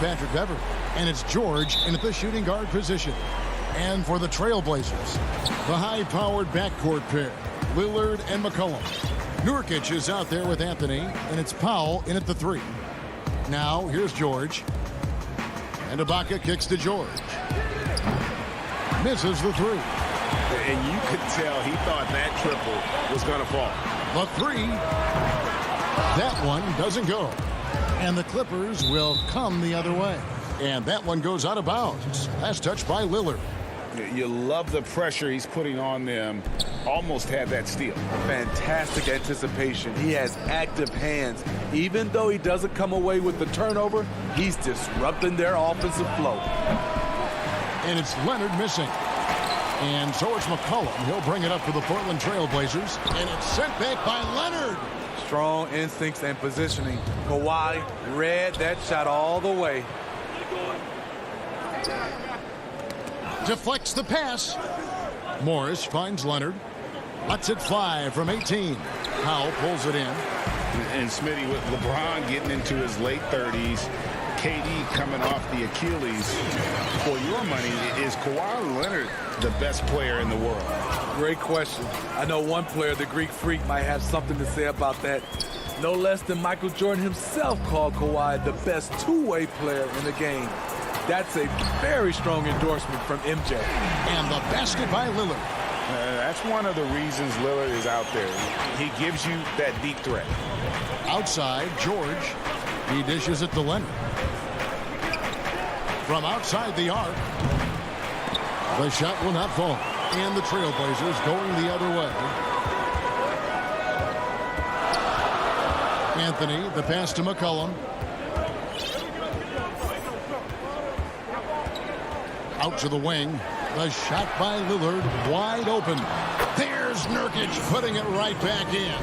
Speaker 2: Patrick Beverley. And it's George in at the shooting guard position. And for the Trailblazers, the high-powered backcourt pair, Lillard and McCollum. Nurkic is out there with Anthony, and it's Powell in at the 3. Now, here's George. And Ibaka kicks to George. Misses the 3.
Speaker 15: And you could tell he thought that triple was going to fall.
Speaker 2: The 3. That one doesn't go. And the Clippers will come the other way. And that one goes out of bounds. Last touch by Lillard.
Speaker 4: You love the pressure he's putting on them. Almost had that steal.
Speaker 5: Fantastic anticipation. He has active hands. Even though he doesn't come away with the turnover, he's disrupting their offensive flow.
Speaker 2: And it's Leonard missing. And so it's McCollum. He'll bring it up for the Portland Trailblazers. And it's sent back by Leonard.
Speaker 5: Strong instincts and positioning. Kawhi read that shot all the way.
Speaker 2: Deflects the pass. Morris finds Leonard. Lets it fly from 18. Powell pulls it in.
Speaker 4: And Smitty, with LeBron getting into his late 30s, KD coming off the Achilles, for your money, is Kawhi Leonard the best player in the world?
Speaker 5: Great question. I know one player, the Greek Freak, might have something to say about that. No less than Michael Jordan himself called Kawhi the best two-way player in the game. That's a very strong endorsement from MJ.
Speaker 2: And the basket by Lillard.
Speaker 4: That's one of the reasons Lillard is out there. He gives you that deep threat.
Speaker 2: Outside, George. He dishes it to Leonard. From outside the arc. The shot will not fall. And the Trailblazers going the other way. Anthony, the pass to McCollum. Out to the wing. The shot by Lillard, wide open. There's Nurkic putting it right back in.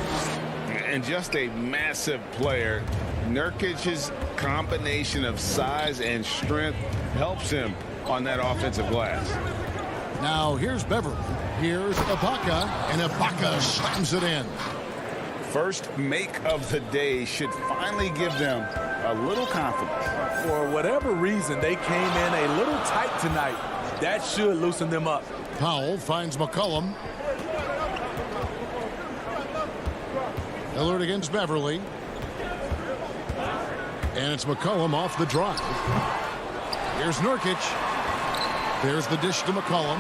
Speaker 4: And just a massive player. Nurkic's combination of size and strength helps him on that offensive glass.
Speaker 2: Now here's Beverley. Here's Ibaka, and Ibaka slams it in.
Speaker 4: First make of the day should finally give them a little confidence.
Speaker 5: For whatever reason, they came in a little tight tonight. That should loosen them up.
Speaker 2: Powell finds McCollum. Lillard against Beverley. And it's McCollum off the drive. Here's Nurkic. There's the dish to McCollum.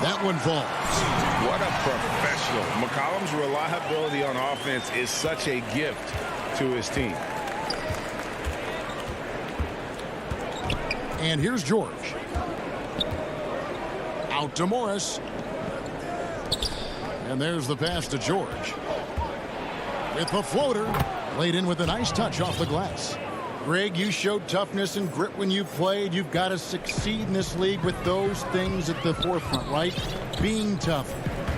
Speaker 2: That one falls.
Speaker 4: What a professional. McCollum's reliability on offense is such a gift to his team.
Speaker 2: And here's George. Out to Morris. And there's the pass to George. With the floater. Laid in with a nice touch off the glass. Greg, you showed toughness and grit when you played. You've got to succeed in this league with those things at the forefront, right? Being tough,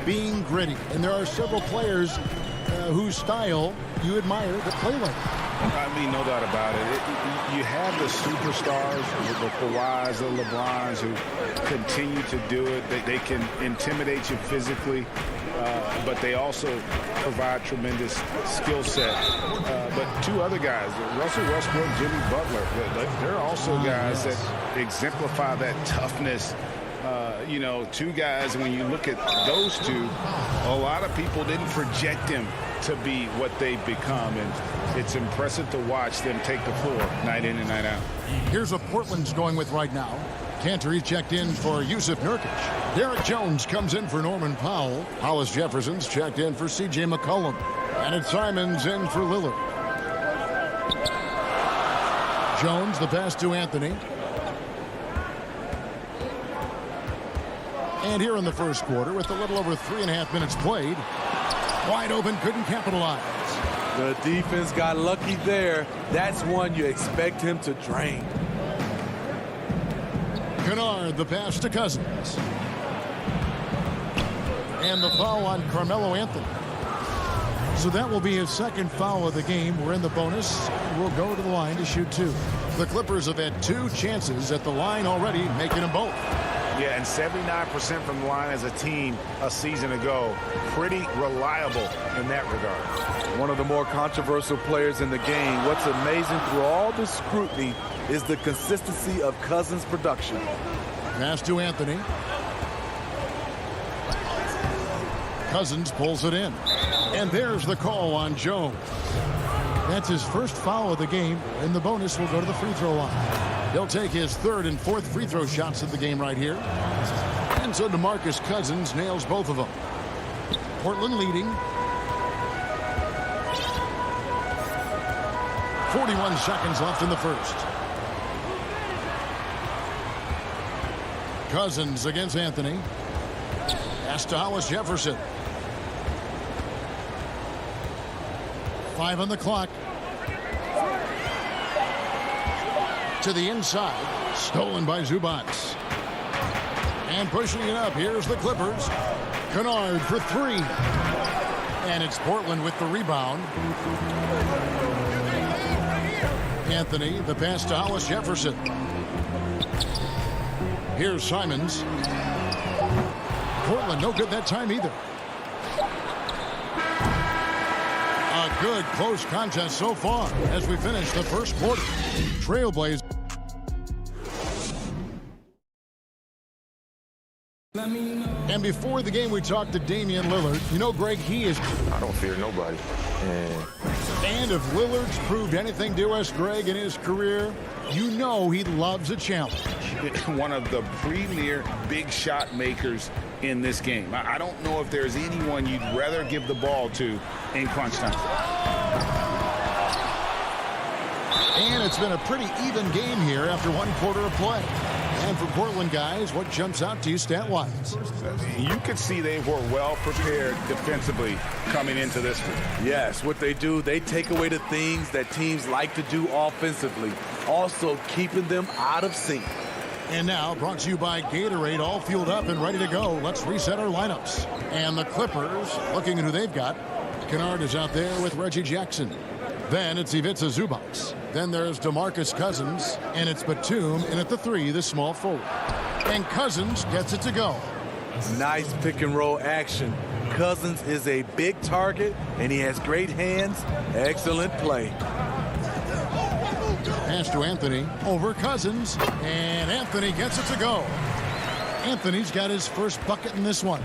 Speaker 2: being gritty. And there are several players whose style you admire that play like that.
Speaker 4: I mean, no doubt about it. You have the superstars, the Kawhis, the LeBrons, who continue to do it. They can intimidate you physically, but they also provide tremendous skill set. But two other guys, Russell Westbrook, Jimmy Butler, they're also guys that exemplify that toughness. You know, two guys, when you look at those two, a lot of people didn't project them to be what they've become, and it's impressive to watch them take the floor night in and night out.
Speaker 2: Here's what Portland's going with right now. Cantor, he's checked in for Yusuf Nurkic. Derek Jones comes in for Norman Powell. Hollis Jefferson's checked in for C.J. McCollum. And it's Simons in for Lillard. Jones, the pass to Anthony. And here in the first quarter, with a little over 3.5 minutes played, wide open, couldn't capitalize.
Speaker 5: The defense got lucky there. That's one you expect him to drain.
Speaker 2: Kennard, the pass to Cousins. And the foul on Carmelo Anthony. So that will be his second foul of the game. We're in the bonus. We'll go to the line to shoot two. The Clippers have had 2 chances at the line already, making them both.
Speaker 4: Yeah, and 79% from the line as a team a season ago. Pretty reliable in that regard.
Speaker 5: One of the more controversial players in the game. What's amazing through all the scrutiny is the consistency of Cousins' production.
Speaker 2: Pass to Anthony. Cousins pulls it in. And there's the call on Jones. That's his first foul of the game, and the bonus will go to the free throw line. He'll take his third and fourth free throw shots of the game right here. And so DeMarcus Cousins nails both of them. Portland leading. 41 seconds left in the first. Cousins against Anthony. Pass to Hollis Jefferson. 5 on the clock. To the inside. Stolen by Zubac. And pushing it up. Here's the Clippers. Kennard for 3. And it's Portland with the rebound. Anthony, the pass to Hollis Jefferson. Here's Simons. Portland no good that time either. A good close contest so far as we finish the first quarter. Trailblazers. And before the game, we talked to Damian Lillard. You know, Greg, he is...
Speaker 3: I don't fear nobody.
Speaker 2: And if Lillard's proved anything to us, Greg, in his career, you know he loves a challenge.
Speaker 4: One of the premier big shot makers in this game. I don't know if there's anyone you'd rather give the ball to in crunch time.
Speaker 2: And it's been a pretty even game here after one quarter of play. And for Portland guys, what jumps out to you stat-wise?
Speaker 4: You could see they were well prepared defensively coming into this one.
Speaker 5: Yes, what they do, they take away the things that teams like to do offensively, also keeping them out of sync.
Speaker 2: And now, brought to you by Gatorade, all fueled up and ready to go. Let's reset our lineups. And the Clippers, looking at who they've got. Kennard is out there with Reggie Jackson. Then it's Ivica Zubac. Then there's DeMarcus Cousins. And it's Batum in at the 3, the small forward. And Cousins gets it to go.
Speaker 5: Nice pick and roll action. Cousins is a big target, and he has great hands. Excellent play.
Speaker 2: Pass to Anthony over Cousins. And Anthony gets it to go. Anthony's got his first bucket in this one.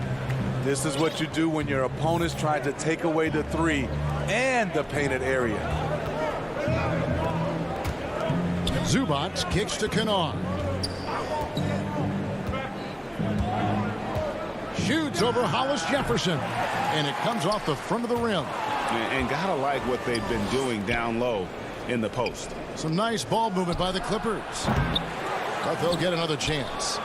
Speaker 5: This is what you do when your opponent's trying to take away the 3 and the painted area.
Speaker 2: Zubac kicks to Kennard. Shoots over Hollis Jefferson. And it comes off the front of the rim.
Speaker 4: And gotta like what they've been doing down low in the post.
Speaker 2: Some nice ball movement by the Clippers. But they'll get another chance.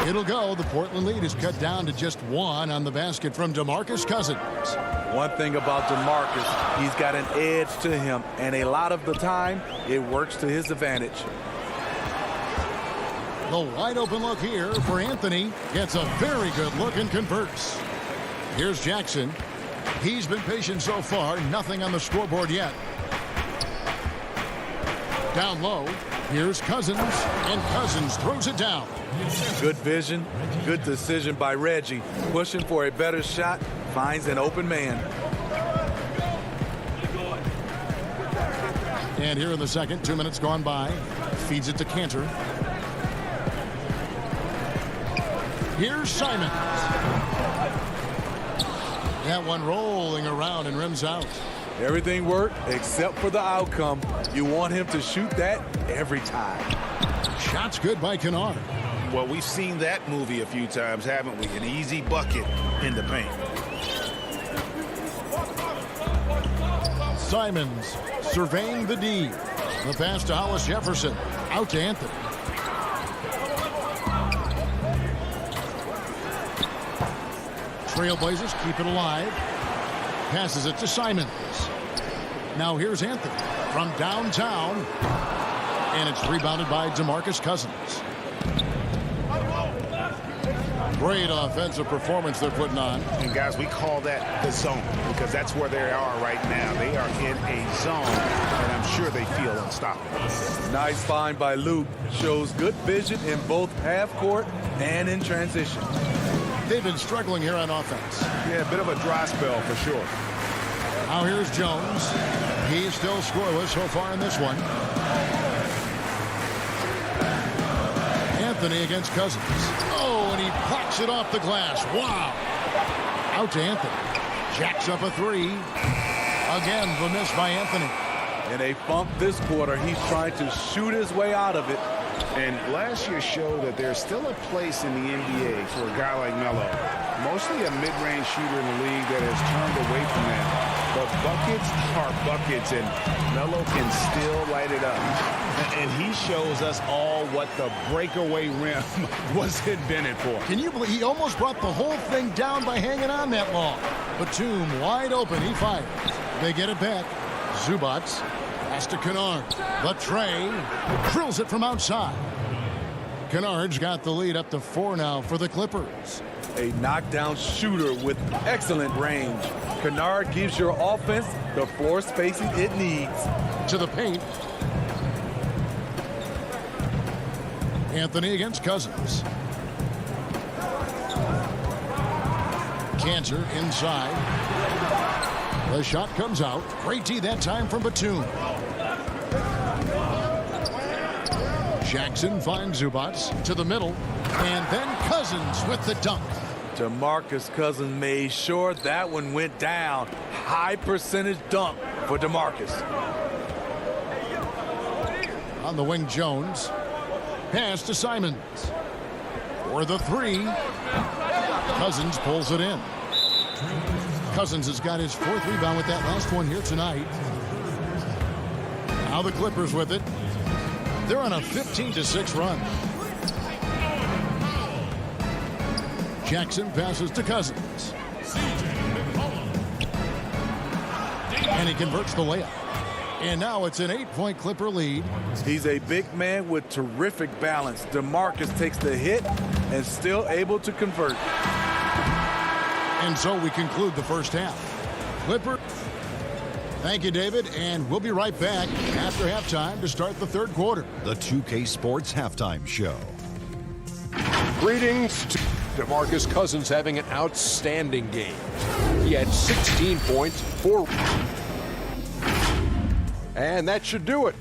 Speaker 2: It'll go. The Portland lead is cut down to just 1 on the basket from DeMarcus Cousins.
Speaker 5: One thing about DeMarcus, he's got an edge to him, and a lot of the time, it works to his advantage.
Speaker 2: The wide open look here for Anthony. Gets a very good look and converts. Here's Jackson. He's been patient so far. Nothing on the scoreboard yet. Down low. Here's Cousins. And Cousins throws it down.
Speaker 5: Good vision. Good decision by Reggie. Pushing for a better shot. Finds an open man.
Speaker 2: And here in the second, 2 minutes gone by. Feeds it to Cantor. Here's Simons. That one rolling around and rims out.
Speaker 5: Everything worked except for the outcome. You want him to shoot that every time.
Speaker 2: Shot's good by Kennard.
Speaker 4: Well, we've seen that movie a few times, haven't we? An easy bucket in the paint.
Speaker 2: Simons surveying the D. The pass to Hollis Jefferson. Out to Anthony. Trailblazers keep it alive. Passes it to Simons. Now here's Anthony from downtown. And it's rebounded by DeMarcus Cousins. Great offensive performance they're putting on.
Speaker 4: And guys, we call that the zone because that's where they are right now. They are in a zone, and I'm sure they feel unstoppable.
Speaker 5: Nice find by Luke. Shows good vision in both half court and in transition.
Speaker 2: They've been struggling here on offense.
Speaker 4: Yeah, a bit of a dry spell for sure.
Speaker 2: Now here's Jones. He's still scoreless so far in this one. Anthony against Cousins. Oh, and he plucks it off the glass. Wow. Out to Anthony. Jacks up a three. Again, the miss by Anthony.
Speaker 5: In a funk this quarter, he's trying to shoot his way out of it.
Speaker 4: And last year showed that there's still a place in the NBA for a guy like Melo. Mostly a mid-range shooter in the league that has turned away from that. But buckets are buckets, and Melo can still light it up. And he shows us all what the breakaway rim was invented for.
Speaker 2: Can you believe he almost brought the whole thing down by hanging on that long? Batum wide open. He fires. They get it back. Zubac pass to Kennard. The tray drills it from outside. Kennard's got the lead up to 4 now for the Clippers.
Speaker 5: A knockdown shooter with excellent range. Kennard gives your offense the floor spacing it needs.
Speaker 2: To the paint. Anthony against Cousins. Cantor inside. The shot comes out. Great D that time from Batum. Jackson finds Zubac to the middle. And then Cousins with the dunk.
Speaker 5: DeMarcus Cousins made sure that one went down. High percentage dunk for DeMarcus.
Speaker 2: On the wing, Jones. Pass to Simons. For the three. Cousins pulls it in. Cousins has got his 4th rebound with that last one here tonight. Now the Clippers with it. They're on a 15-6 run. Jackson passes to Cousins. And he converts the layup. And now it's an 8-point Clipper lead.
Speaker 5: He's a big man with terrific balance. DeMarcus takes the hit and still able to convert.
Speaker 2: And so we conclude the first half. Clipper. Thank you, David. And we'll be right back after halftime to start the third quarter.
Speaker 6: The 2K Sports Halftime Show.
Speaker 7: Greetings to DeMarcus Cousins having an outstanding game. He had 16 points, 4. And that should do it.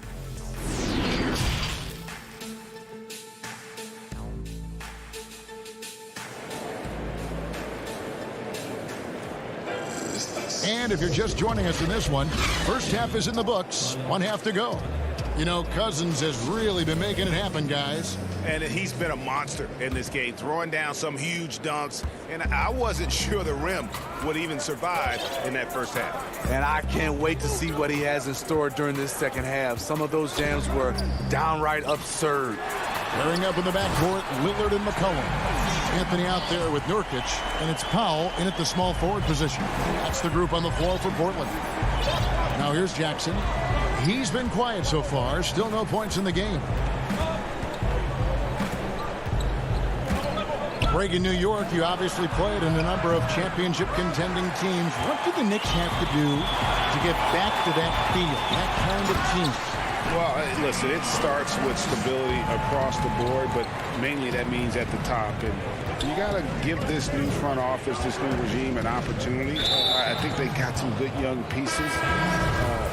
Speaker 2: And if you're just joining us in this one, first half is in the books. 1 half to go. You know, Cousins has really been making it happen, guys.
Speaker 15: And he's been a monster in this game, throwing down some huge dunks. And I wasn't sure the rim would even survive in that first half.
Speaker 5: And I can't wait to see what he has in store during this second half. Some of those jams were downright absurd.
Speaker 2: Clearing up in the backcourt, Lillard and McCollum. Anthony out there with Nurkic, and it's Powell in at the small forward position. That's the group on the floor for Portland. Now here's Jackson. He's been quiet so far. Still no points in the game. Greg, in New York, you obviously played in a number of championship contending teams. What do the Knicks have to do to get back to that feel, that kind of team?
Speaker 4: Well, listen, it starts with stability across the board, but mainly that means at the top. And you got to give this new front office, this new regime, an opportunity. I think they got some good young pieces,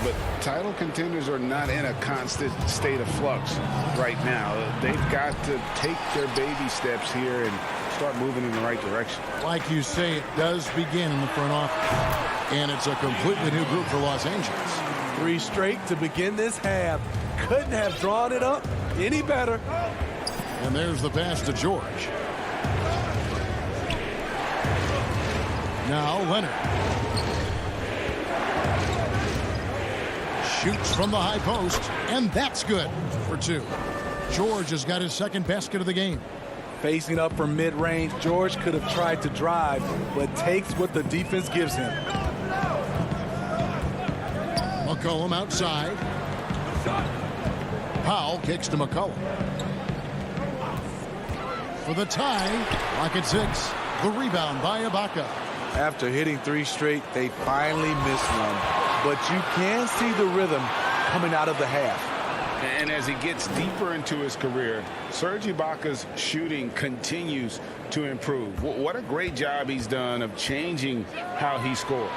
Speaker 4: but title contenders are not in a constant state of flux right now. They've got to take their baby steps here and start moving in the right direction.
Speaker 2: Like you say, it does begin in the front office, and it's a completely new group for Los Angeles.
Speaker 5: 3 straight to begin this half. Couldn't have drawn it up any better.
Speaker 2: And there's the pass to George. Now Leonard. Shoots from the high post, and that's good for 2. George has got his second basket of the game.
Speaker 5: Facing up from mid-range, George could have tried to drive, but takes what the defense gives him.
Speaker 2: McCollum outside. Powell kicks to McCollum. for the tie. Lock at 6. The rebound by Ibaka.
Speaker 5: After hitting 3 straight, they finally missed one. But you can see the rhythm coming out of the half.
Speaker 4: And as he gets deeper into his career, Serge Ibaka's shooting continues to improve. What a great job he's done of changing how he scores.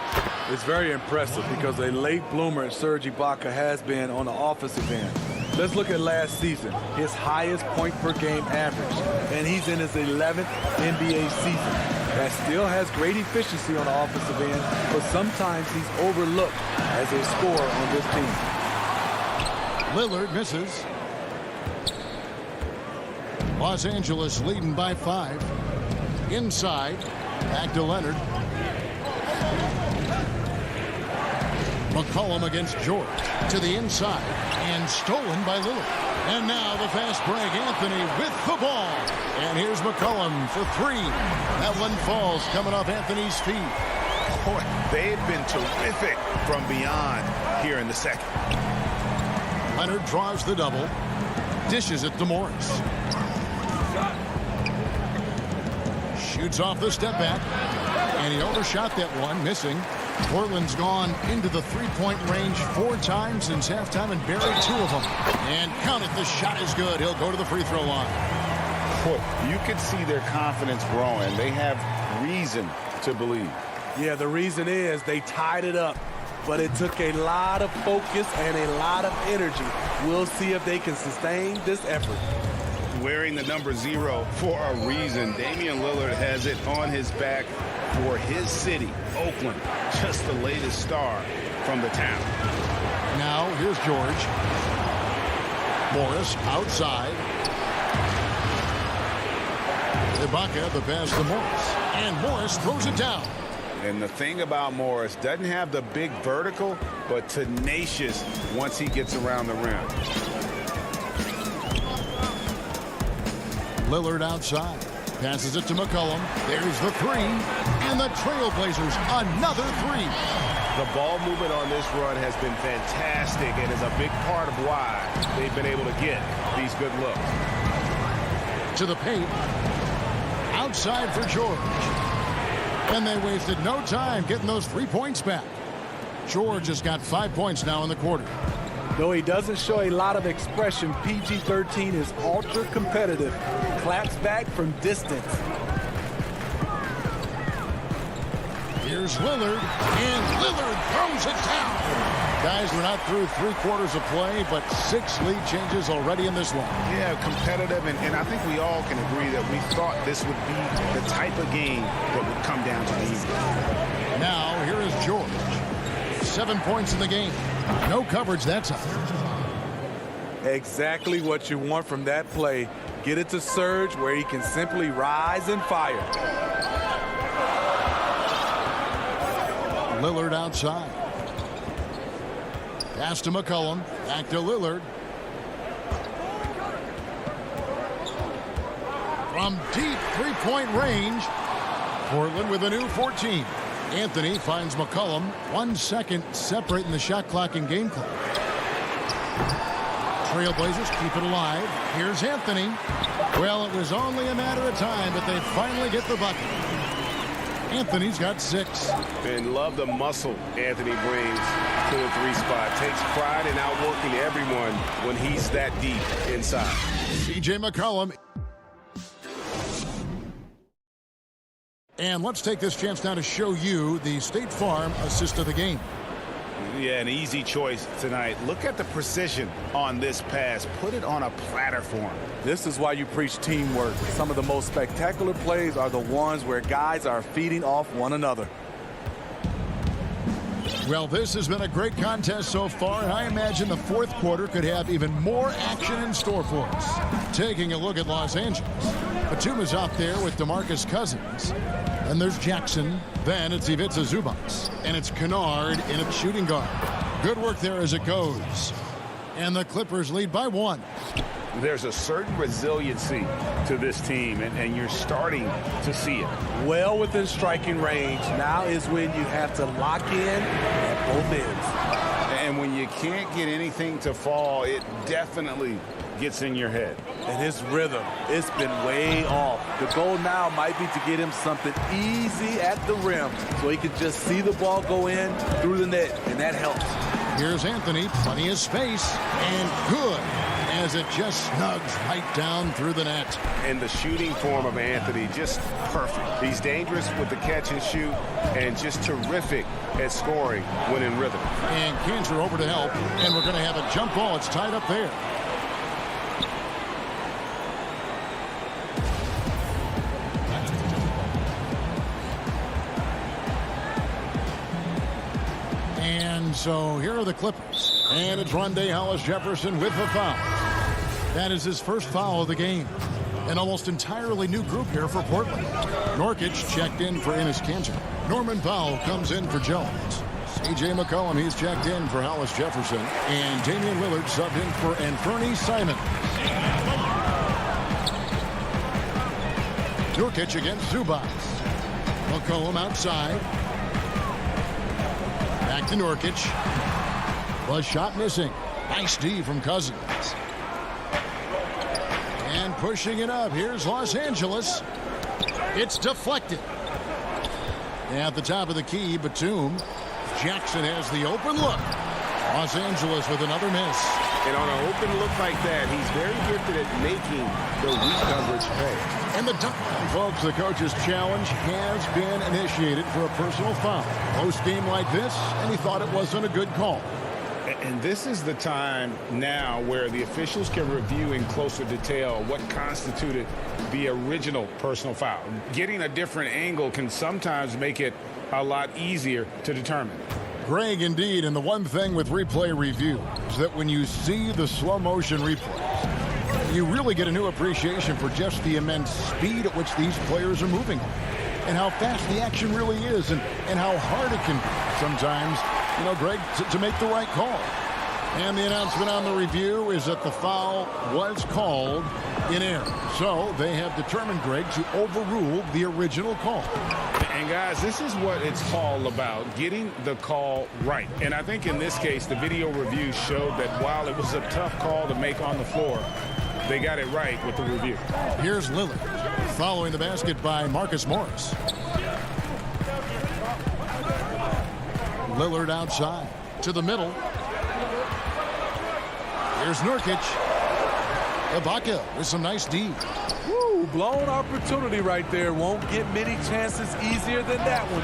Speaker 5: It's very impressive because a late bloomer Serge Ibaka has been on the offensive end. Let's look at last season, his highest point per game average, and he's in his 11th NBA season. That still has great efficiency on the offensive end, but sometimes he's overlooked as a scorer on this team.
Speaker 2: Lillard misses. Los Angeles leading by 5. Inside, back to Leonard. McCollum against George. To the inside, and stolen by Lillard. And now the fast break, Anthony with the ball. And here's McCollum for 3. That one falls coming off Anthony's feet.
Speaker 15: Boy, they've been terrific from beyond here in the second.
Speaker 2: Leonard draws the double. Dishes it to Morris. Shoots off the step back. And he overshot that one, missing. Portland's gone into the three-point range 4 times since halftime and buried 2 of them. And count it, the shot is good. He'll go to the free throw line.
Speaker 4: Boy, you could see their confidence growing. They have reason to believe.
Speaker 5: Yeah, the reason is they tied it up. But it took a lot of focus and a lot of energy. We'll see if they can sustain this effort.
Speaker 4: Wearing the number 0 for a reason. Damian Lillard has it on his back for his city, Oakland. Just the latest star from the town.
Speaker 2: Now, here's George. Morris outside. Ibaka, the pass to Morris. And Morris throws it down.
Speaker 4: And the thing about Morris, doesn't have the big vertical, but tenacious once he gets around the rim.
Speaker 2: Lillard outside. Passes it to McCollum. There's the 3. And the Trailblazers, another 3.
Speaker 15: The ball movement on this run has been fantastic and is a big part of why they've been able to get these good looks.
Speaker 2: To the paint. Outside for George. And they wasted no time getting those 3 points back. George has got 5 points now in the quarter.
Speaker 5: Though he doesn't show a lot of expression, PG-13 is ultra competitive. Claps back from distance.
Speaker 2: Here's Lillard, and Lillard throws it down. Guys, we're not through 3 quarters of play, but 6 lead changes already in this one.
Speaker 4: Yeah, competitive, and I think we all can agree that we thought this would be the type of game that would come down to the end.
Speaker 2: Now, here is George. 7 points in the game. No coverage that time.
Speaker 5: Exactly what you want from that play. Get it to Serge where he can simply rise and fire.
Speaker 2: Lillard outside. Pass to McCollum. Back to Lillard. From deep three-point range. Portland with a new 14. Anthony finds McCollum. 1 second separating the shot clock and game clock. Trailblazers keep it alive. Here's Anthony. Well, it was only a matter of time, but they finally get the bucket. Anthony's got 6.
Speaker 15: And love the muscle Anthony brings to the 3 spot. Takes pride in outworking everyone when he's that deep inside.
Speaker 2: C.J. McCollum. And let's take this chance now to show you the State Farm assist of the game.
Speaker 15: Yeah, an easy choice tonight. Look at the precision on this pass. Put it on a platter for him.
Speaker 5: This is why you preach teamwork. Some of the most spectacular plays are the ones where guys are feeding off one another.
Speaker 2: Well, this has been a great contest so far, and I imagine the 4th quarter could have even more action in store for us. Taking a look at Los Angeles. Batum is out there with DeMarcus Cousins. Then there's Jackson. Then it's Ivica Zubac. And it's Kennard in at shooting guard. Good work there as it goes. And the Clippers lead by 1.
Speaker 4: There's a certain resiliency to this team, and you're starting to see it.
Speaker 5: Well within striking range. Now is when you have to lock in at both ends.
Speaker 4: And when you can't get anything to fall, it definitely gets in your head.
Speaker 5: And his rhythm, it's been way off. The goal now might be to get him something easy at the rim so he can just see the ball go in through the net, and that helps.
Speaker 2: Here's Anthony, plenty of space, and good, as it just snugs right down through the net.
Speaker 4: And the shooting form of Anthony, just perfect. He's dangerous with the catch and shoot, and just terrific at scoring when in rhythm.
Speaker 2: And Kanter over to help, and we're going to have a jump ball. It's tied up there. And so here are the Clippers. And it's Rondae Hollis-Jefferson with the foul. That is his first foul of the game. An almost entirely new group here for Portland. Nurkic checked in for Enes Kanter. Norman Powell comes in for Jones. C.J. McCollum, he's checked in for Hollis-Jefferson. And Damian Lillard subbed in for Anthony Simon. Nurkic against Zubac. McCollum outside. Back to Nurkic. Was shot missing. Nice D from Cousins. And pushing it up. Here's Los Angeles. It's deflected. At the top of the key, Batum. Jackson has the open look. Los Angeles with another miss.
Speaker 4: And on an open look like that, he's very gifted at making the weak coverage pay.
Speaker 2: And the dunk. Folks, the coach's challenge has been initiated for a personal foul. Post game like this, and he thought it wasn't a good call.
Speaker 9: And this is the time now where the officials can review in closer detail what constituted the original personal foul. Getting a different angle can sometimes make it a lot easier to determine.
Speaker 2: Greg, indeed, and the one thing with replay review is that when you see the slow motion replays, you really get a new appreciation for just the immense speed at which these players are moving and how fast the action really is and how hard it can be sometimes, you know, Greg, to make the right call. And the announcement on the review is that the foul was called in error. So they have determined, Greg, to overrule the original call.
Speaker 9: And guys, this is what it's all about, getting the call right. And I think in this case, the video review showed that while it was a tough call to make on the floor, they got it right with the review.
Speaker 2: Here's Lillard, following the basket by Marcus Morris. Lillard outside to the middle. Here's Nurkic. Ibaka with some nice D.
Speaker 5: Woo, blown opportunity right there. Won't get many chances easier than that one.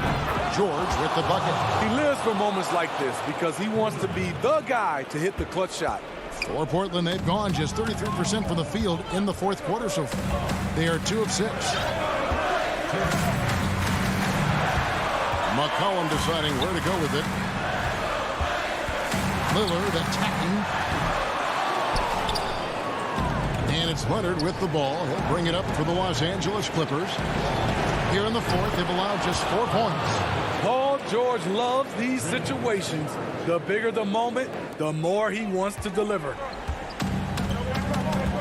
Speaker 2: George with the bucket.
Speaker 5: He lives for moments like this because he wants to be the guy to hit the clutch shot.
Speaker 2: For Portland, they've gone just 33% from the field in the fourth quarter so far. They are 2 of 6. McCollum deciding where to go with it. Lillard attacking. And it's Leonard with the ball. He'll bring it up for the Los Angeles Clippers. Here in the fourth, they've allowed just 4 points.
Speaker 5: Paul George loves these situations. The bigger the moment, the more he wants to deliver.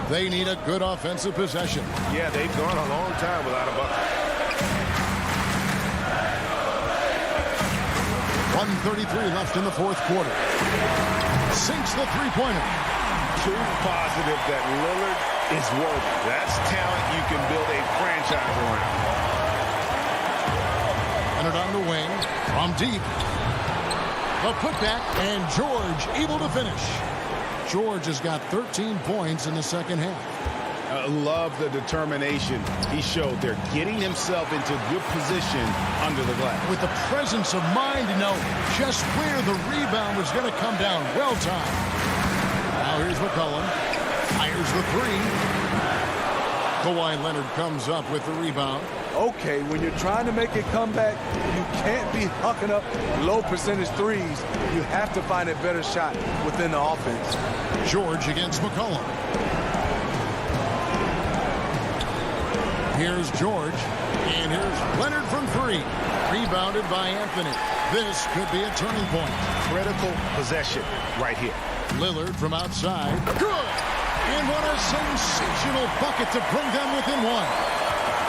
Speaker 2: They need a good offensive possession.
Speaker 15: Yeah, they've gone a long time without a bucket.
Speaker 2: 1:33 left in the fourth quarter. Sinks the three-pointer.
Speaker 15: Proof positive that Lillard is worthy. That's talent you can build a franchise around.
Speaker 2: Leonard on the wing, from deep. The putback, and George able to finish. George has got 13 points in the second half.
Speaker 4: I love the determination he showed there, getting himself into good position under the glass.
Speaker 2: With the presence of mind to know just where the rebound was going to come down. Well timed. Now here's McCollum. Fires the three. Kawhi Leonard comes up with the rebound.
Speaker 5: Okay, when you're trying to make a comeback, you can't be hucking up low percentage threes. You have to find a better shot within the offense.
Speaker 2: George against McCollum. Here's George, and here's Leonard from 3. Rebounded by Anthony. This could be a turning point.
Speaker 15: Critical possession right here.
Speaker 2: Lillard from outside. Good! And what a sensational bucket to bring them within 1.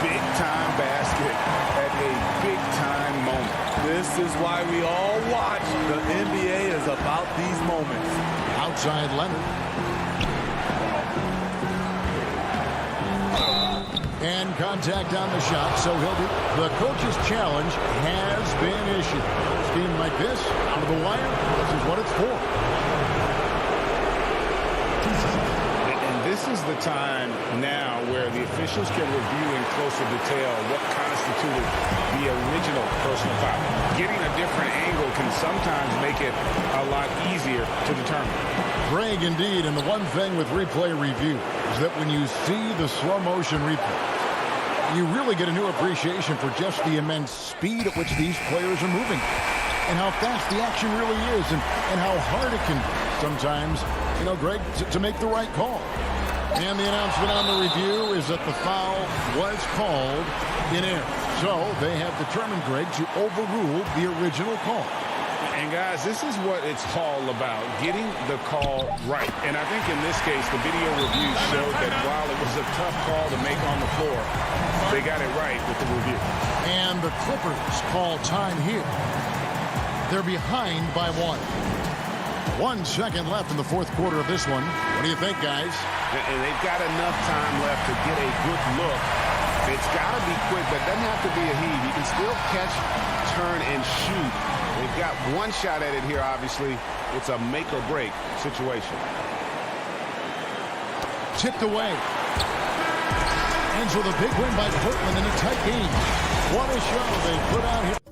Speaker 4: Big-time basket at a big-time moment.
Speaker 5: This is why we all watch. The NBA is about these moments.
Speaker 2: Outside Leonard. contact on the shot, so he'll be. The coach's challenge has been issued. A scheme like this, out of the wire, this is what it's for.
Speaker 9: This is the time now where the officials can review in closer detail what constituted the original personal foul. Getting a different angle can sometimes make it a lot easier to determine.
Speaker 2: Greg, indeed, and the one thing with replay review is that when you see the slow motion replay, you really get a new appreciation for just the immense speed at which these players are moving and how fast the action really is and how hard it can be sometimes, Greg, to make the right call. And the announcement on the review is that the foul was called in error. So they have determined, Greg, to overrule the original call.
Speaker 9: And, guys, this is what it's all about, getting the call right. And I think in this case, the video review showed that while it was a tough call to make on the floor, they got it right with the review.
Speaker 2: And the Clippers call time here. They're behind by 1. 1 second left in the fourth quarter of this one. What do you think, guys?
Speaker 9: And they've got enough time left to get a good look. It's got to be quick, but it doesn't have to be a heave. You can still catch, turn, and shoot. They've got one shot at it here, obviously. It's a make-or-break situation.
Speaker 2: Tipped away. Ends with a big win by Portland in a tight game. What a show they put out here.